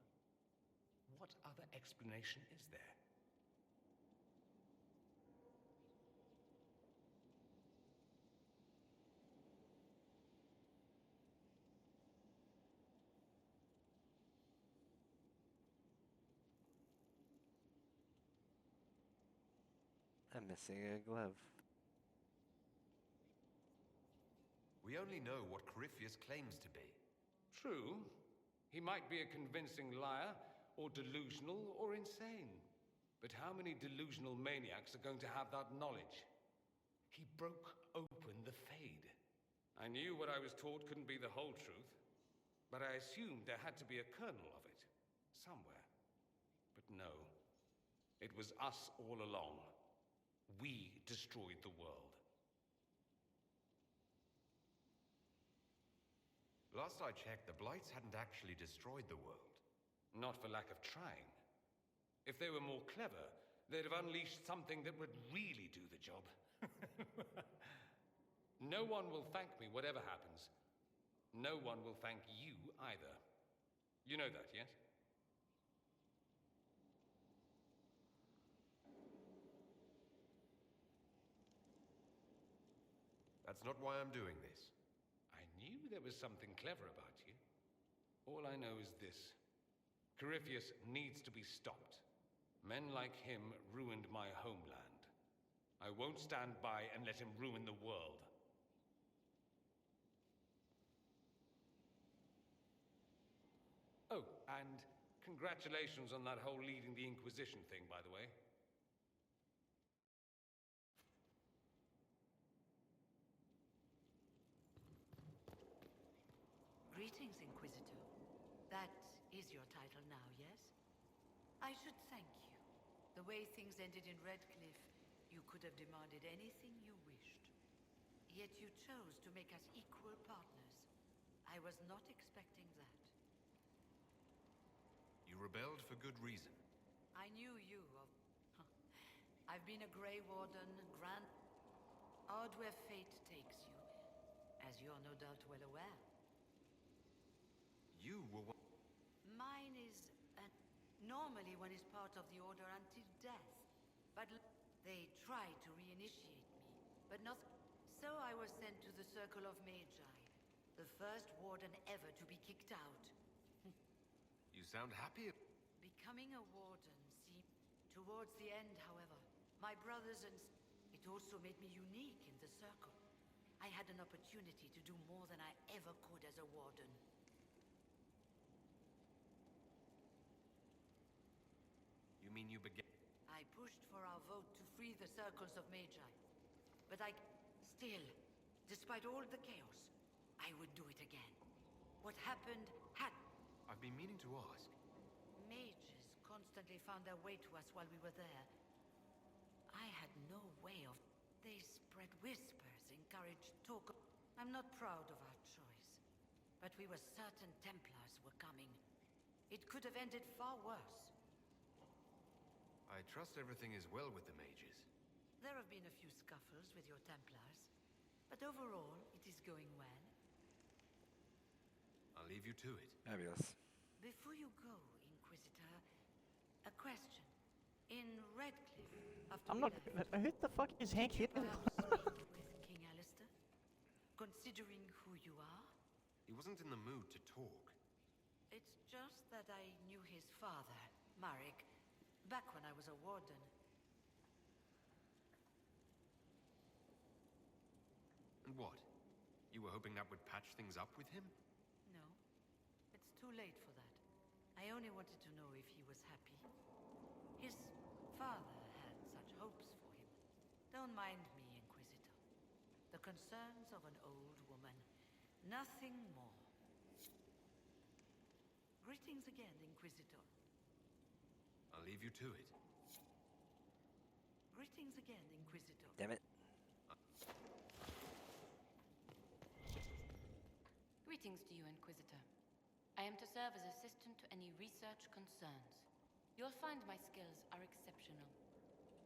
what other explanation is there? I'm missing a glove. We only know what Corypheus claims to be. True. He might be a convincing liar, or delusional, or insane. But how many delusional maniacs are going to have that knowledge? He broke open the Fade. I knew what I was taught couldn't be the whole truth, but I assumed there had to be a kernel of it, somewhere. But no, it was us all along. We destroyed the world. Last I checked, the Blights hadn't actually destroyed the world. Not for lack of trying. If they were more clever, they'd have unleashed something that would really do the job. No one will thank me, whatever happens. No one will thank you either. You know that, yes? That's not why I'm doing this. I knew there was something clever about you. All I know is this. Corypheus needs to be stopped. Men like him ruined my homeland. I won't stand by and let him ruin the world. Oh, and congratulations on that whole leading the Inquisition thing, by the way. Greetings, Inquisitor. That is your title now, yes? I should thank you. The way things ended in Redcliffe, you could have demanded anything you wished. Yet you chose to make us equal partners. I was not expecting that. You rebelled for good reason. I knew you of... I've been a Grey Warden, odd where fate takes you, as you're no doubt well aware. You were one... Mine is... normally one is part of the Order until death. But they tried to reinitiate me, but not... So I was sent to the Circle of Magi, the first Warden ever to be kicked out. You sound happy. Becoming a Warden seemed... Towards the end, however, my brothers and... It also made me unique in the Circle. I had an opportunity to do more than I ever could as a Warden. You mean you began... I pushed for our vote to free the Circles of Magi. But still, despite all the chaos, I would do it again. What happened had... I've been meaning to ask. Mages constantly found their way to us while we were there. I had no way of... They spread whispers, encouraged talk. I'm not proud of our choice. But we were certain Templars were coming. It could have ended far worse. I trust everything is well with the mages. There have been a few scuffles with your Templars, but overall, it is going well. I'll leave you to it. Fabulous. Before you go, Inquisitor, a question. In Redcliffe, I'm not. Who the fuck is Hank Hill? with King Alistair? Considering who you are? He wasn't in the mood to talk. It's just that I knew his father, Marek, back when I was a warden. And what? You were hoping that would patch things up with him? No, it's too late for that. I only wanted to know if he was happy. His father had such hopes for him. Don't mind me, Inquisitor. The concerns of an old woman. Nothing more. Greetings again, Inquisitor. I'll leave you to it. Greetings again, Inquisitor. Damn it. Greetings to you, Inquisitor. I am to serve as assistant to any research concerns. You'll find my skills are exceptional.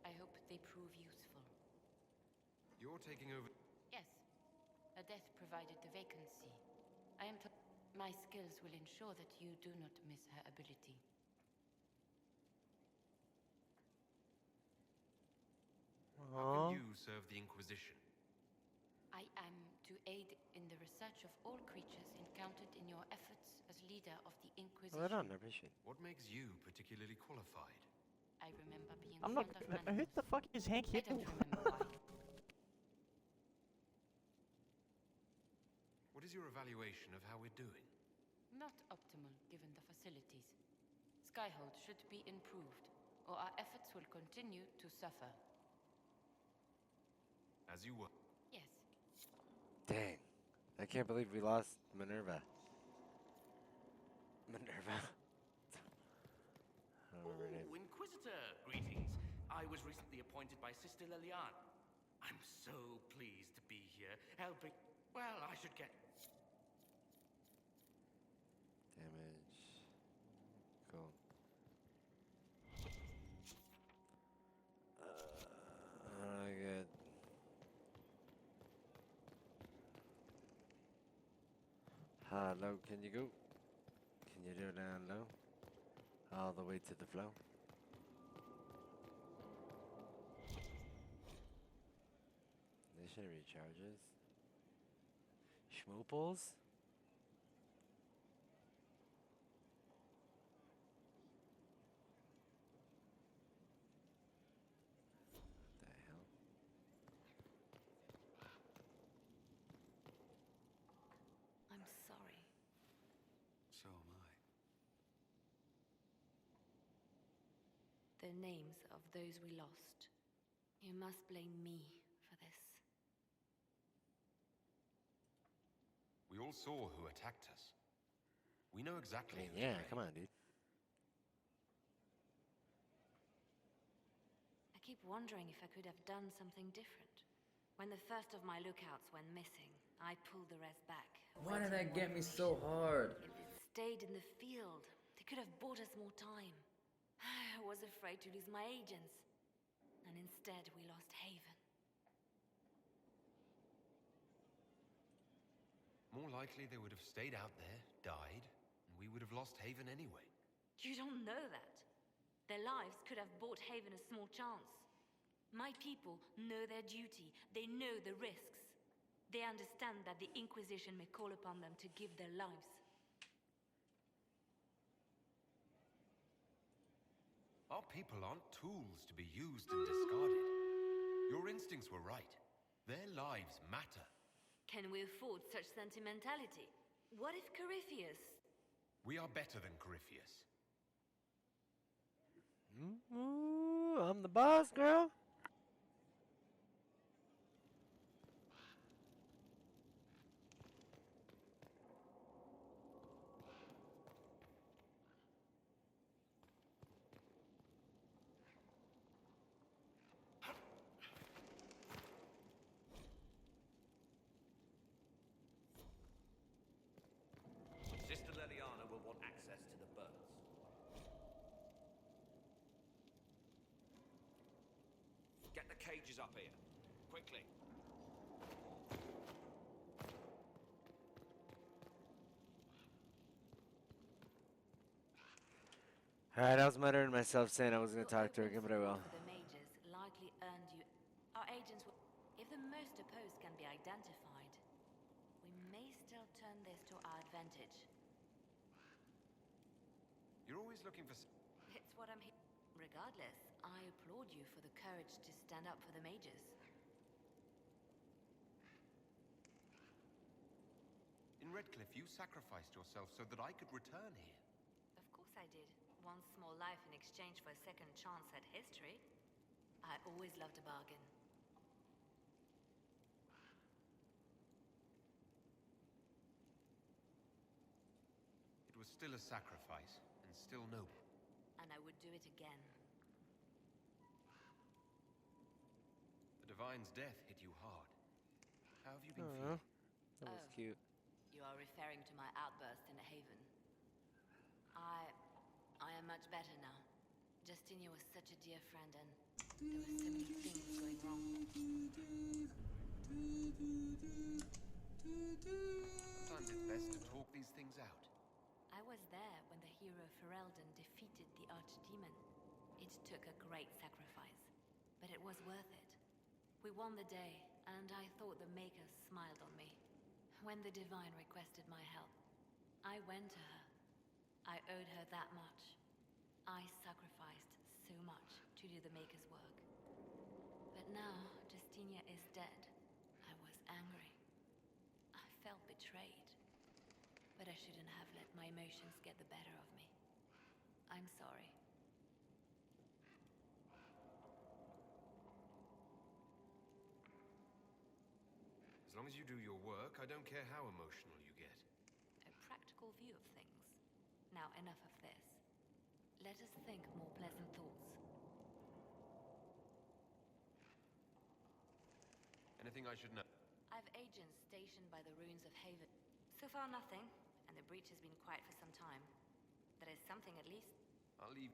I hope they prove useful. You're taking over... Yes. A death provided the vacancy. I am to... My skills will ensure that you do not miss her ability. How can you serve the Inquisition? I am to aid in the research of all creatures encountered in your efforts as leader of the Inquisition. Well done, I appreciate it. What makes you particularly qualified? I remember being I'm not. fond of Who animals. the fuck is Hank I Hill? don't remember why. What is your evaluation of how we're doing? Not optimal, given the facilities. Skyhold should be improved, or our efforts will continue to suffer. As you were. Yes. Dang. I can't believe we lost Minerva. Minerva. I don't remember her name. Oh, Inquisitor, greetings. I was recently appointed by Sister Liliane. I'm so pleased to be here, helping... Well, I should get... Damage. Cool. Good. How low can you go? Can you do it down low? All the way to the flow? Mission recharges. Schmooples? What the hell? I'm sorry. So am I. The names of those we lost. You must blame me for this. We all saw who attacked us. We know exactly who Yeah, to come blame. on, dude. I keep wondering if I could have done something different. When the first of my lookouts went missing, I pulled the rest back. Why did that awaiting get me information. so hard? If it stayed in the field, they could have bought us more time. I was afraid to lose my agents. And instead, we lost Haven. More likely they would have stayed out there, died, and we would have lost Haven anyway. You don't know that. Their lives could have bought Haven a small chance. My people know their duty. They know the risks. They understand that the Inquisition may call upon them to give their lives. Our people aren't tools to be used and discarded. Your instincts were right. Their lives matter. Can we afford such sentimentality? What if Corypheus? We are better than Corypheus. Ooh, I'm the boss, girl. Sister Liliana will want access to the birds. Get the cages up here. Quickly. Alright, I was muttering to myself saying I was going to talk to her again, but I will. For the mages likely Our agents will... If the most opposed can be identified, we may still turn this to our advantage. You're always looking for... It's what I'm here. Regardless, I applaud you for the courage to stand up for the mages. In Redcliffe, you sacrificed yourself so that I could return here. Of course I did. One small life in exchange for a second chance at history. I always loved a bargain. It was still a sacrifice, and still noble. And I would do it again. The Divine's death hit you hard. How have you been feeling? That was cute. You are referring to my outburst in the Haven. I am much better now. Justinia was such a dear friend, and there were so many things going wrong. Sometimes it's best to talk these things out. I was there when the hero Ferelden defeated the Archdemon. It took a great sacrifice, but it was worth it. We won the day, and I thought the Maker smiled on me. When the Divine requested my help, I went to her. I owed her that much. I sacrificed so much to do the Maker's work. But now, Justinia is dead. I was angry. I felt betrayed. But I shouldn't have let my emotions get the better of me. I'm sorry. As long as you do your work, I don't care how emotional you get. A practical view of things. Now, enough of this. Let us think more pleasant thoughts. Anything I should know? I've agents stationed by the ruins of Haven. So far, nothing, and the breach has been quiet for some time. That is something, at least. I'll leave.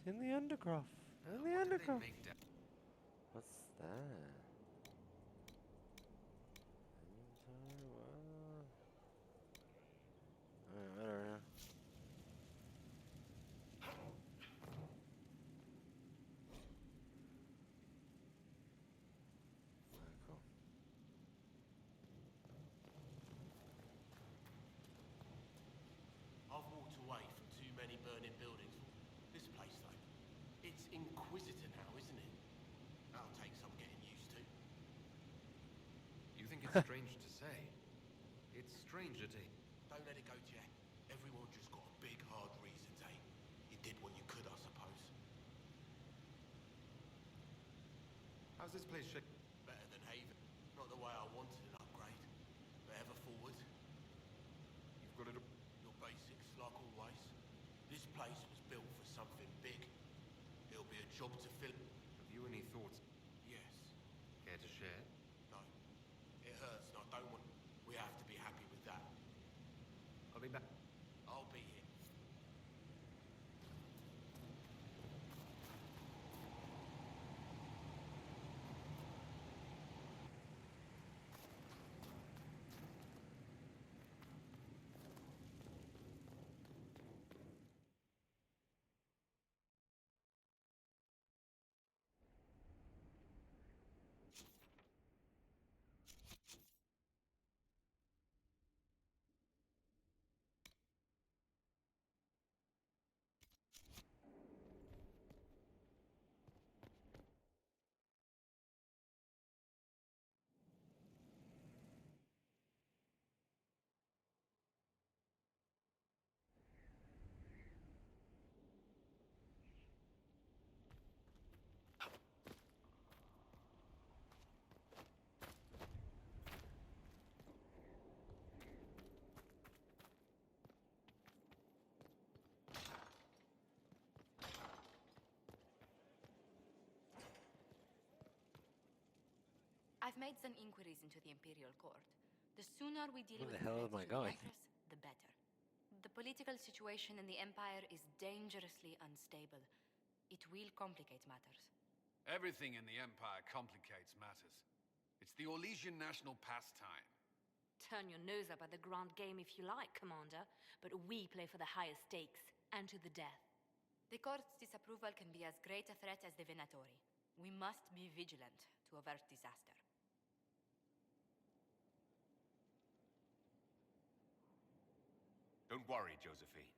In the Undercroft. In the Undercroft. What's that? I don't know. Cool. I've walked away from too many burning buildings. This place, though, it's Inquisitor now, isn't it? That'll take some getting used to. You think it's strange to say? It's stranger to... Don't let it go to your head. Everyone just got a big, hard reason, eh? You did what you could, I suppose. How's this place shaped? Better than Haven. Not the way I wanted an upgrade, but ever forward. You've got it... Your basics, like always. This place was built for something big. It'll be a job to fill. Have you any thoughts? Yes. Care to share? No. It hurts, and I don't want... I'll be back. I'll be here. I've made some inquiries into the Imperial Court. The sooner we deal Where with the hell threats am I to the going? Empress, the better. The political situation in the Empire is dangerously unstable. It will complicate matters. Everything in the Empire complicates matters. It's the Orlesian national pastime. Turn your nose up at the grand game if you like, Commander, but we play for the highest stakes, and to the death. The Court's disapproval can be as great a threat as the Venatori. We must be vigilant to avert disaster. Don't worry, Josephine.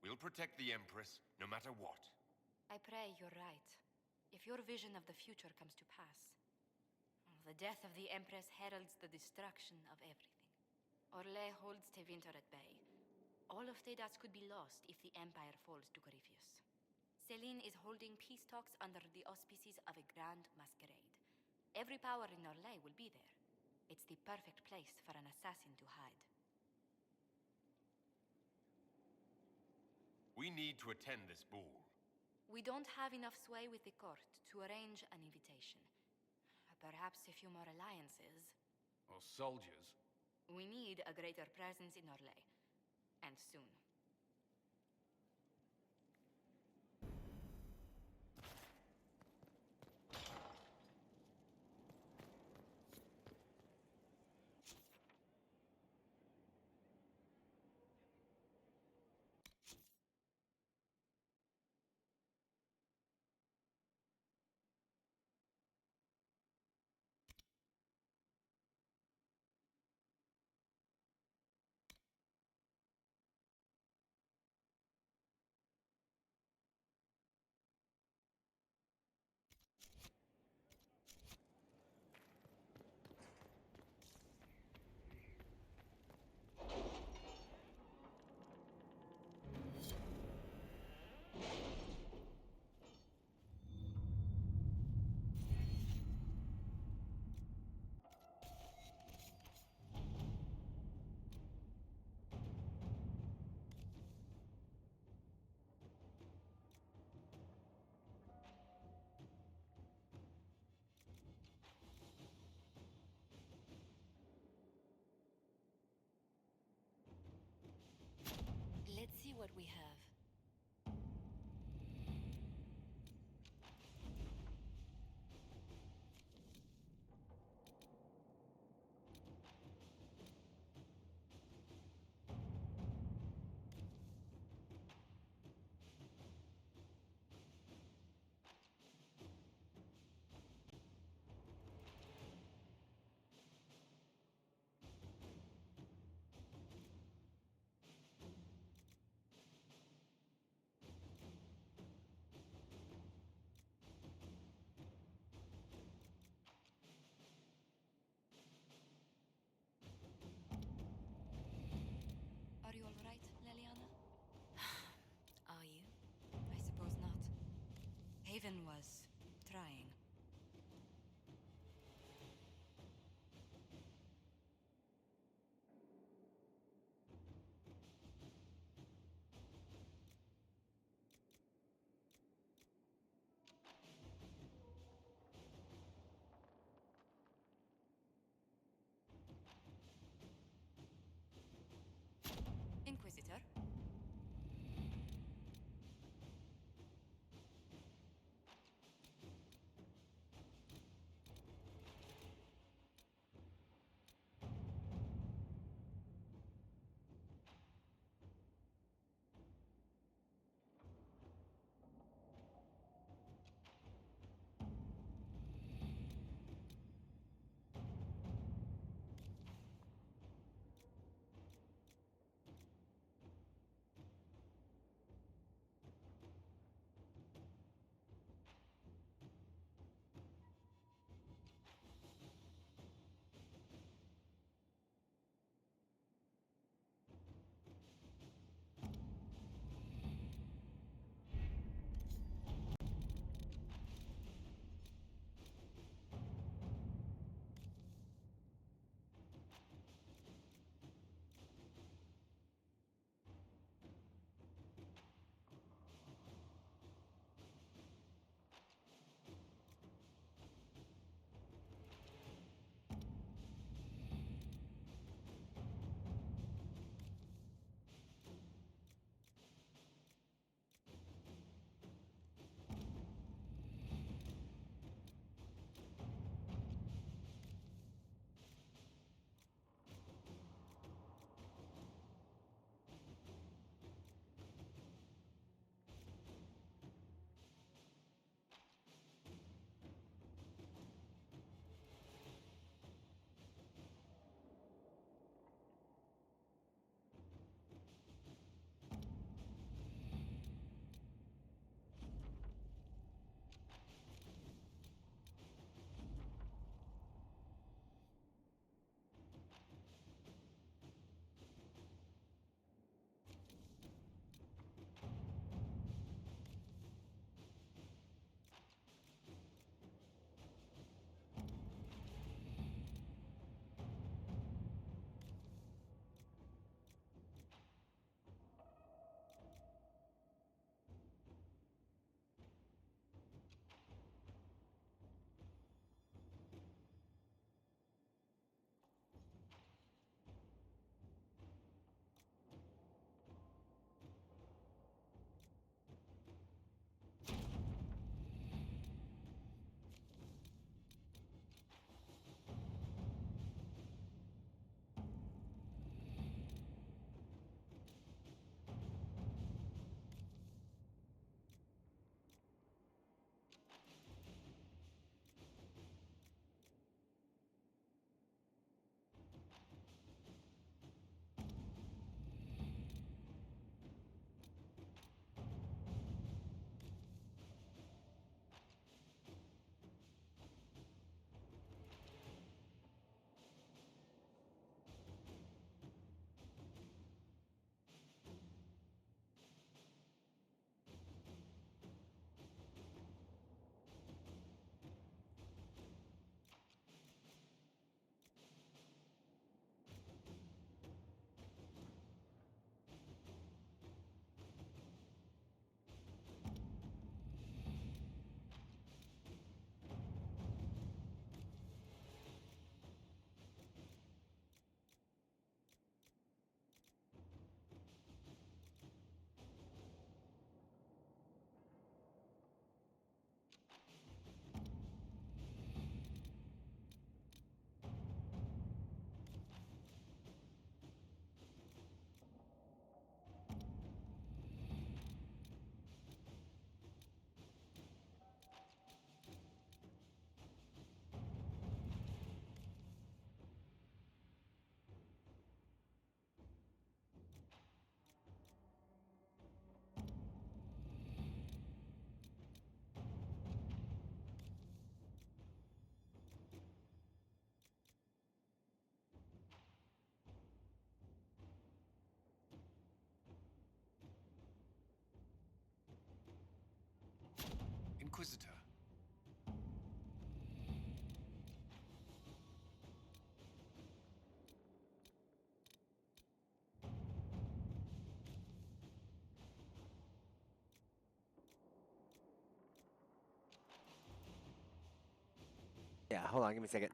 We'll protect the Empress, no matter what. I pray you're right. If your vision of the future comes to pass, the death of the Empress heralds the destruction of everything. Orlais holds Tevinter at bay. All of Tedas could be lost if the Empire falls to Corypheus. Celine is holding peace talks under the auspices of a grand masquerade. Every power in Orlais will be there. It's the perfect place for an assassin to hide. We need to attend this ball. We don't have enough sway with the court to arrange an invitation. Perhaps a few more alliances. Or soldiers. We need a greater presence in Orlais. And soon. Let's see what we have. Are you all right, Leliana? Are you? I suppose not. Haven was trying. Yeah, hold on, give me a second.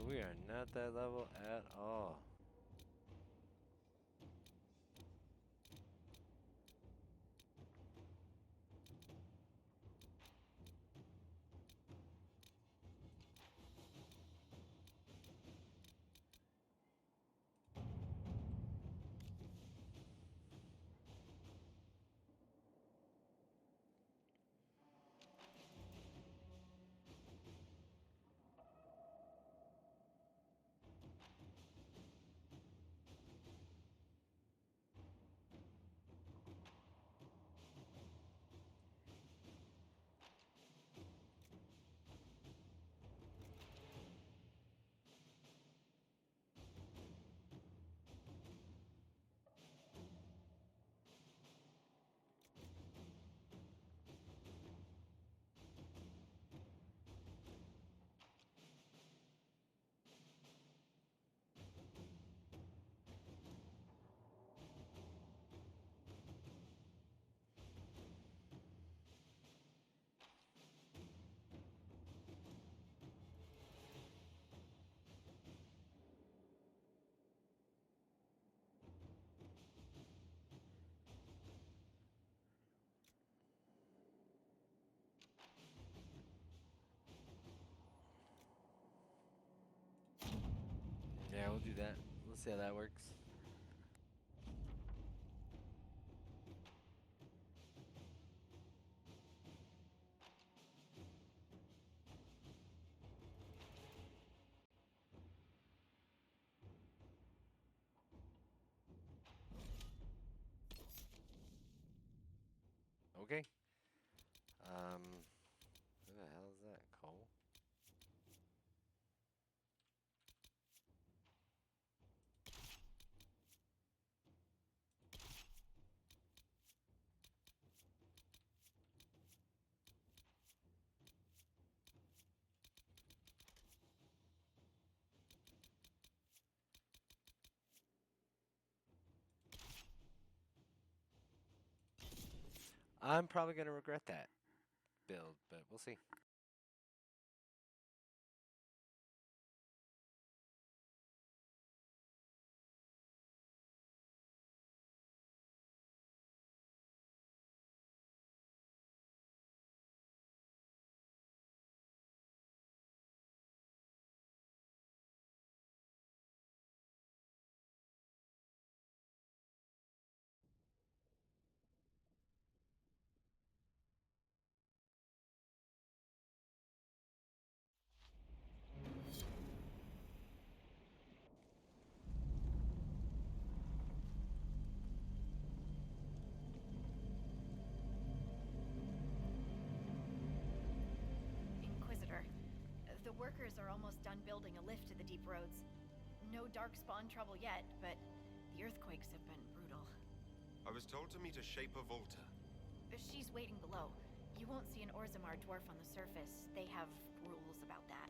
We are not that level at all. Yeah, we'll do that. We'll see how that works. Okay. Who the hell is that? Cole? I'm probably going to regret that build, but we'll see. Inquisitor, the workers are almost done building a lift to the deep roads. No darkspawn trouble yet, but the earthquakes have been brutal. I was told to meet a Shaper Volta. She's waiting below. You won't see an Orzammar dwarf on the surface. They have rules about that.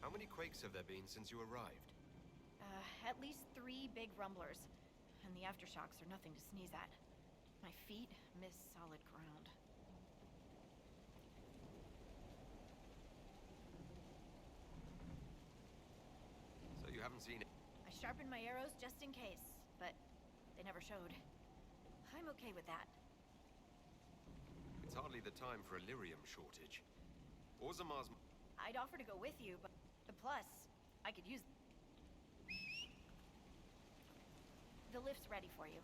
How many quakes have there been since you arrived? At least 3 big rumblers. And the aftershocks are nothing to sneeze at. My feet miss solid ground. So you haven't seen it? I sharpened my arrows just in case, but they never showed. I'm okay with that. It's hardly the time for a lyrium shortage. Orzammar's... I'd offer to go with you, but the plus, I could use... The lift's ready for you.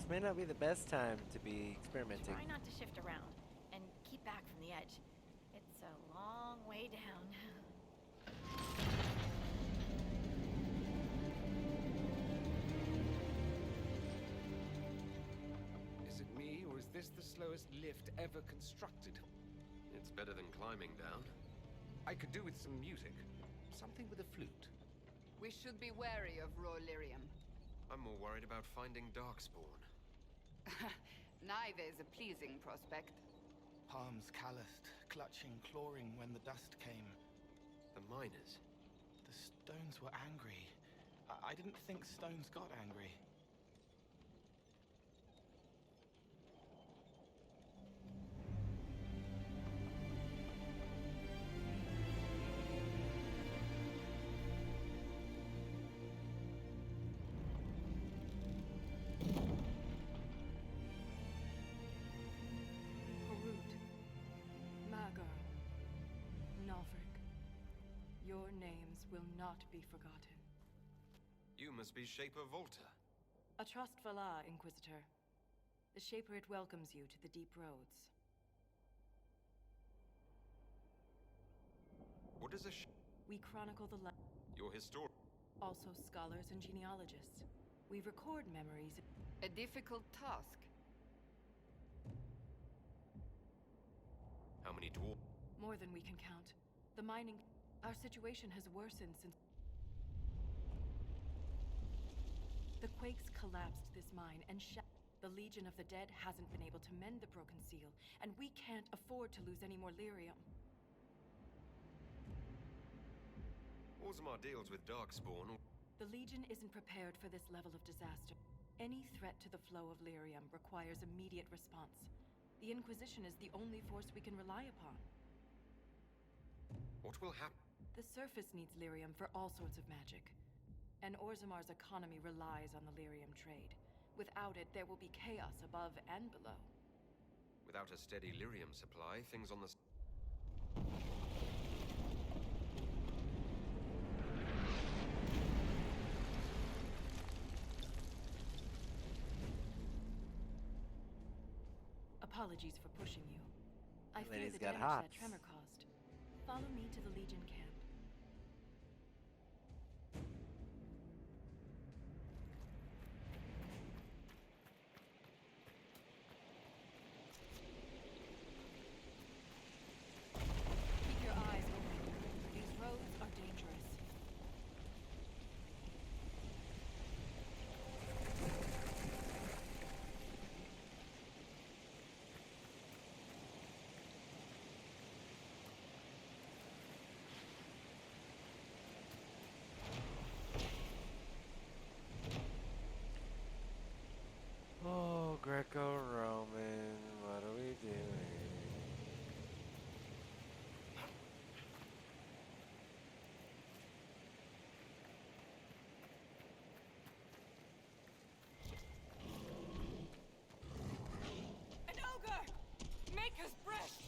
This may not be the best time to be experimenting. Try not to shift around, and keep back from the edge. It's a long way down. Is it me, or is this the slowest lift ever constructed? It's better than climbing down. I could do with some music. Something with a flute. We should be wary of raw lyrium. I'm more worried about finding Darkspawn. Neither is a pleasing prospect. Palms calloused, clutching, clawing when the dust came. The miners? The stones were angry. I didn't think stones got angry. Your names will not be forgotten. You must be Shaper Volta. A trust Valar, Inquisitor. The Shaper it welcomes you to the Deep Roads. What is a We chronicle the life. Your historian. Also scholars and genealogists. We record memories. A difficult task. How many dwarves? More than we can count. The mining... Our situation has worsened since... The quakes collapsed this mine and the Legion of the Dead hasn't been able to mend the broken seal, and we can't afford to lose any more lyrium. Orzammar deals with Darkspawn. The Legion isn't prepared for this level of disaster. Any threat to the flow of lyrium requires immediate response. The Inquisition is the only force we can rely upon. What will happen? The surface needs lyrium for all sorts of magic. And Orzammar's economy relies on the lyrium trade. Without it, there will be chaos above and below. Without a steady lyrium supply, things on the... Apologies for pushing you. I fear Lady's the got damage hops. that tremor caused. Follow me to the Legion camp. Keep your eyes open. These roads are dangerous. Oh, Greco-Roman, what are we doing? An ogre! Maker's breath!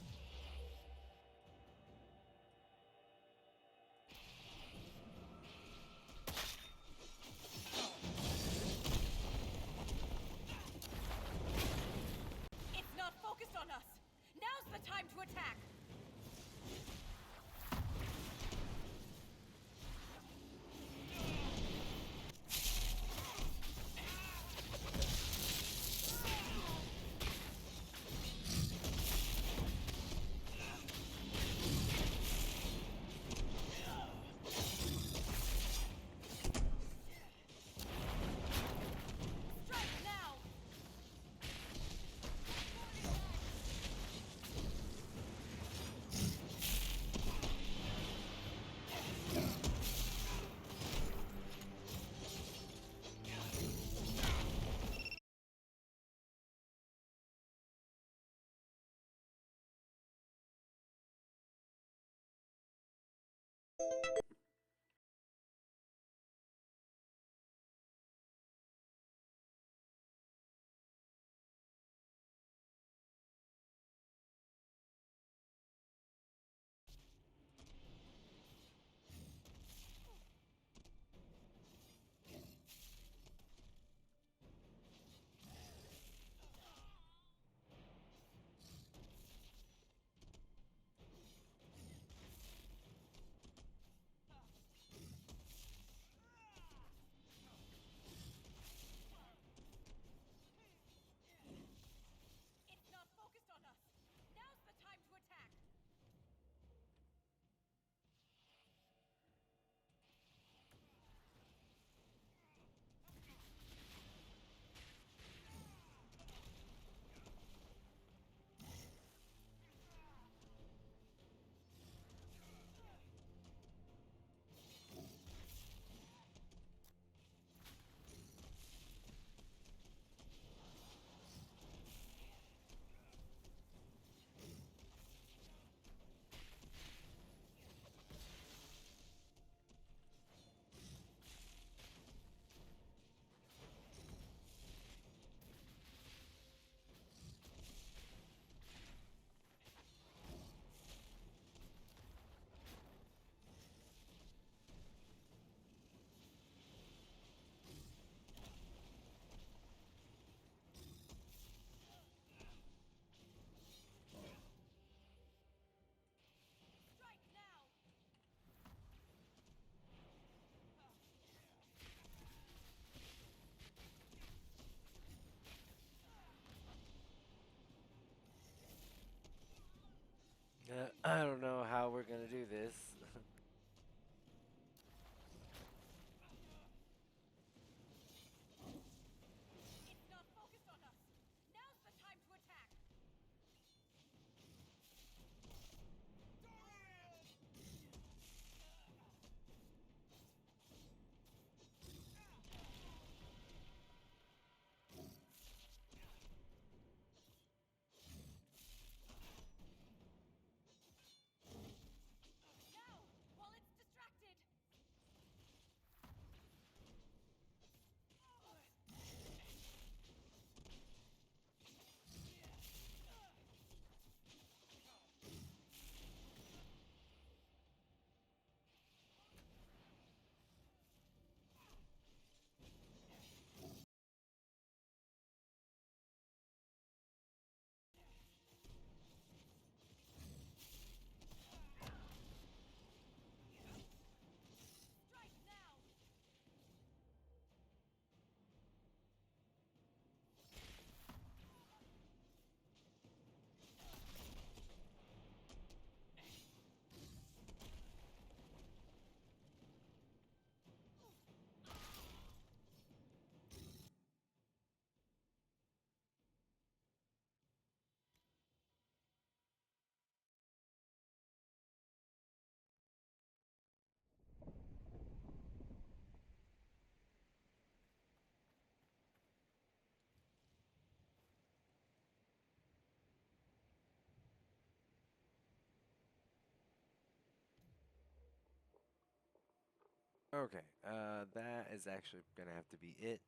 Okay, that is actually gonna have to be it.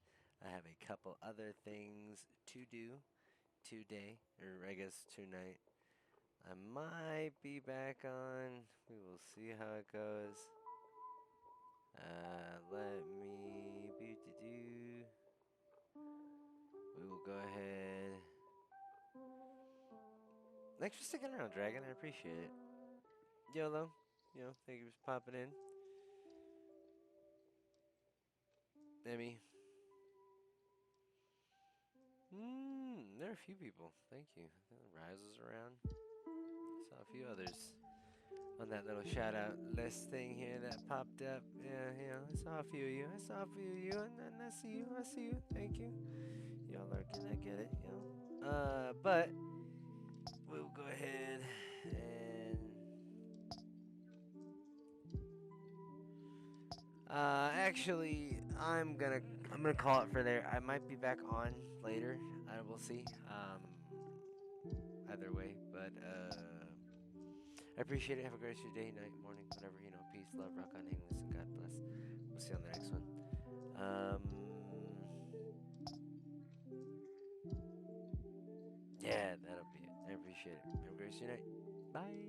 I have a couple other things to do today, or I guess tonight. I might be back on. We will see how it goes. Let me do. We will go ahead. Thanks for sticking around, Dragon. I appreciate it. YOLO, thank you for popping in. Emmy. There are a few people. Thank you. Rise is around. Saw a few others on that little shout out list thing here that popped up. Yeah, I saw a few of you. And I see you. Thank you. Y'all are gonna get it, But we'll go ahead and actually I'm gonna call it for there. I might be back on later. I will see. Either way, but I appreciate it. Have a great day, night, morning, whatever, peace, love, rock on, English, and God bless. We'll see you on the next one. Yeah, that'll be it. I appreciate it. Have a great night. Bye.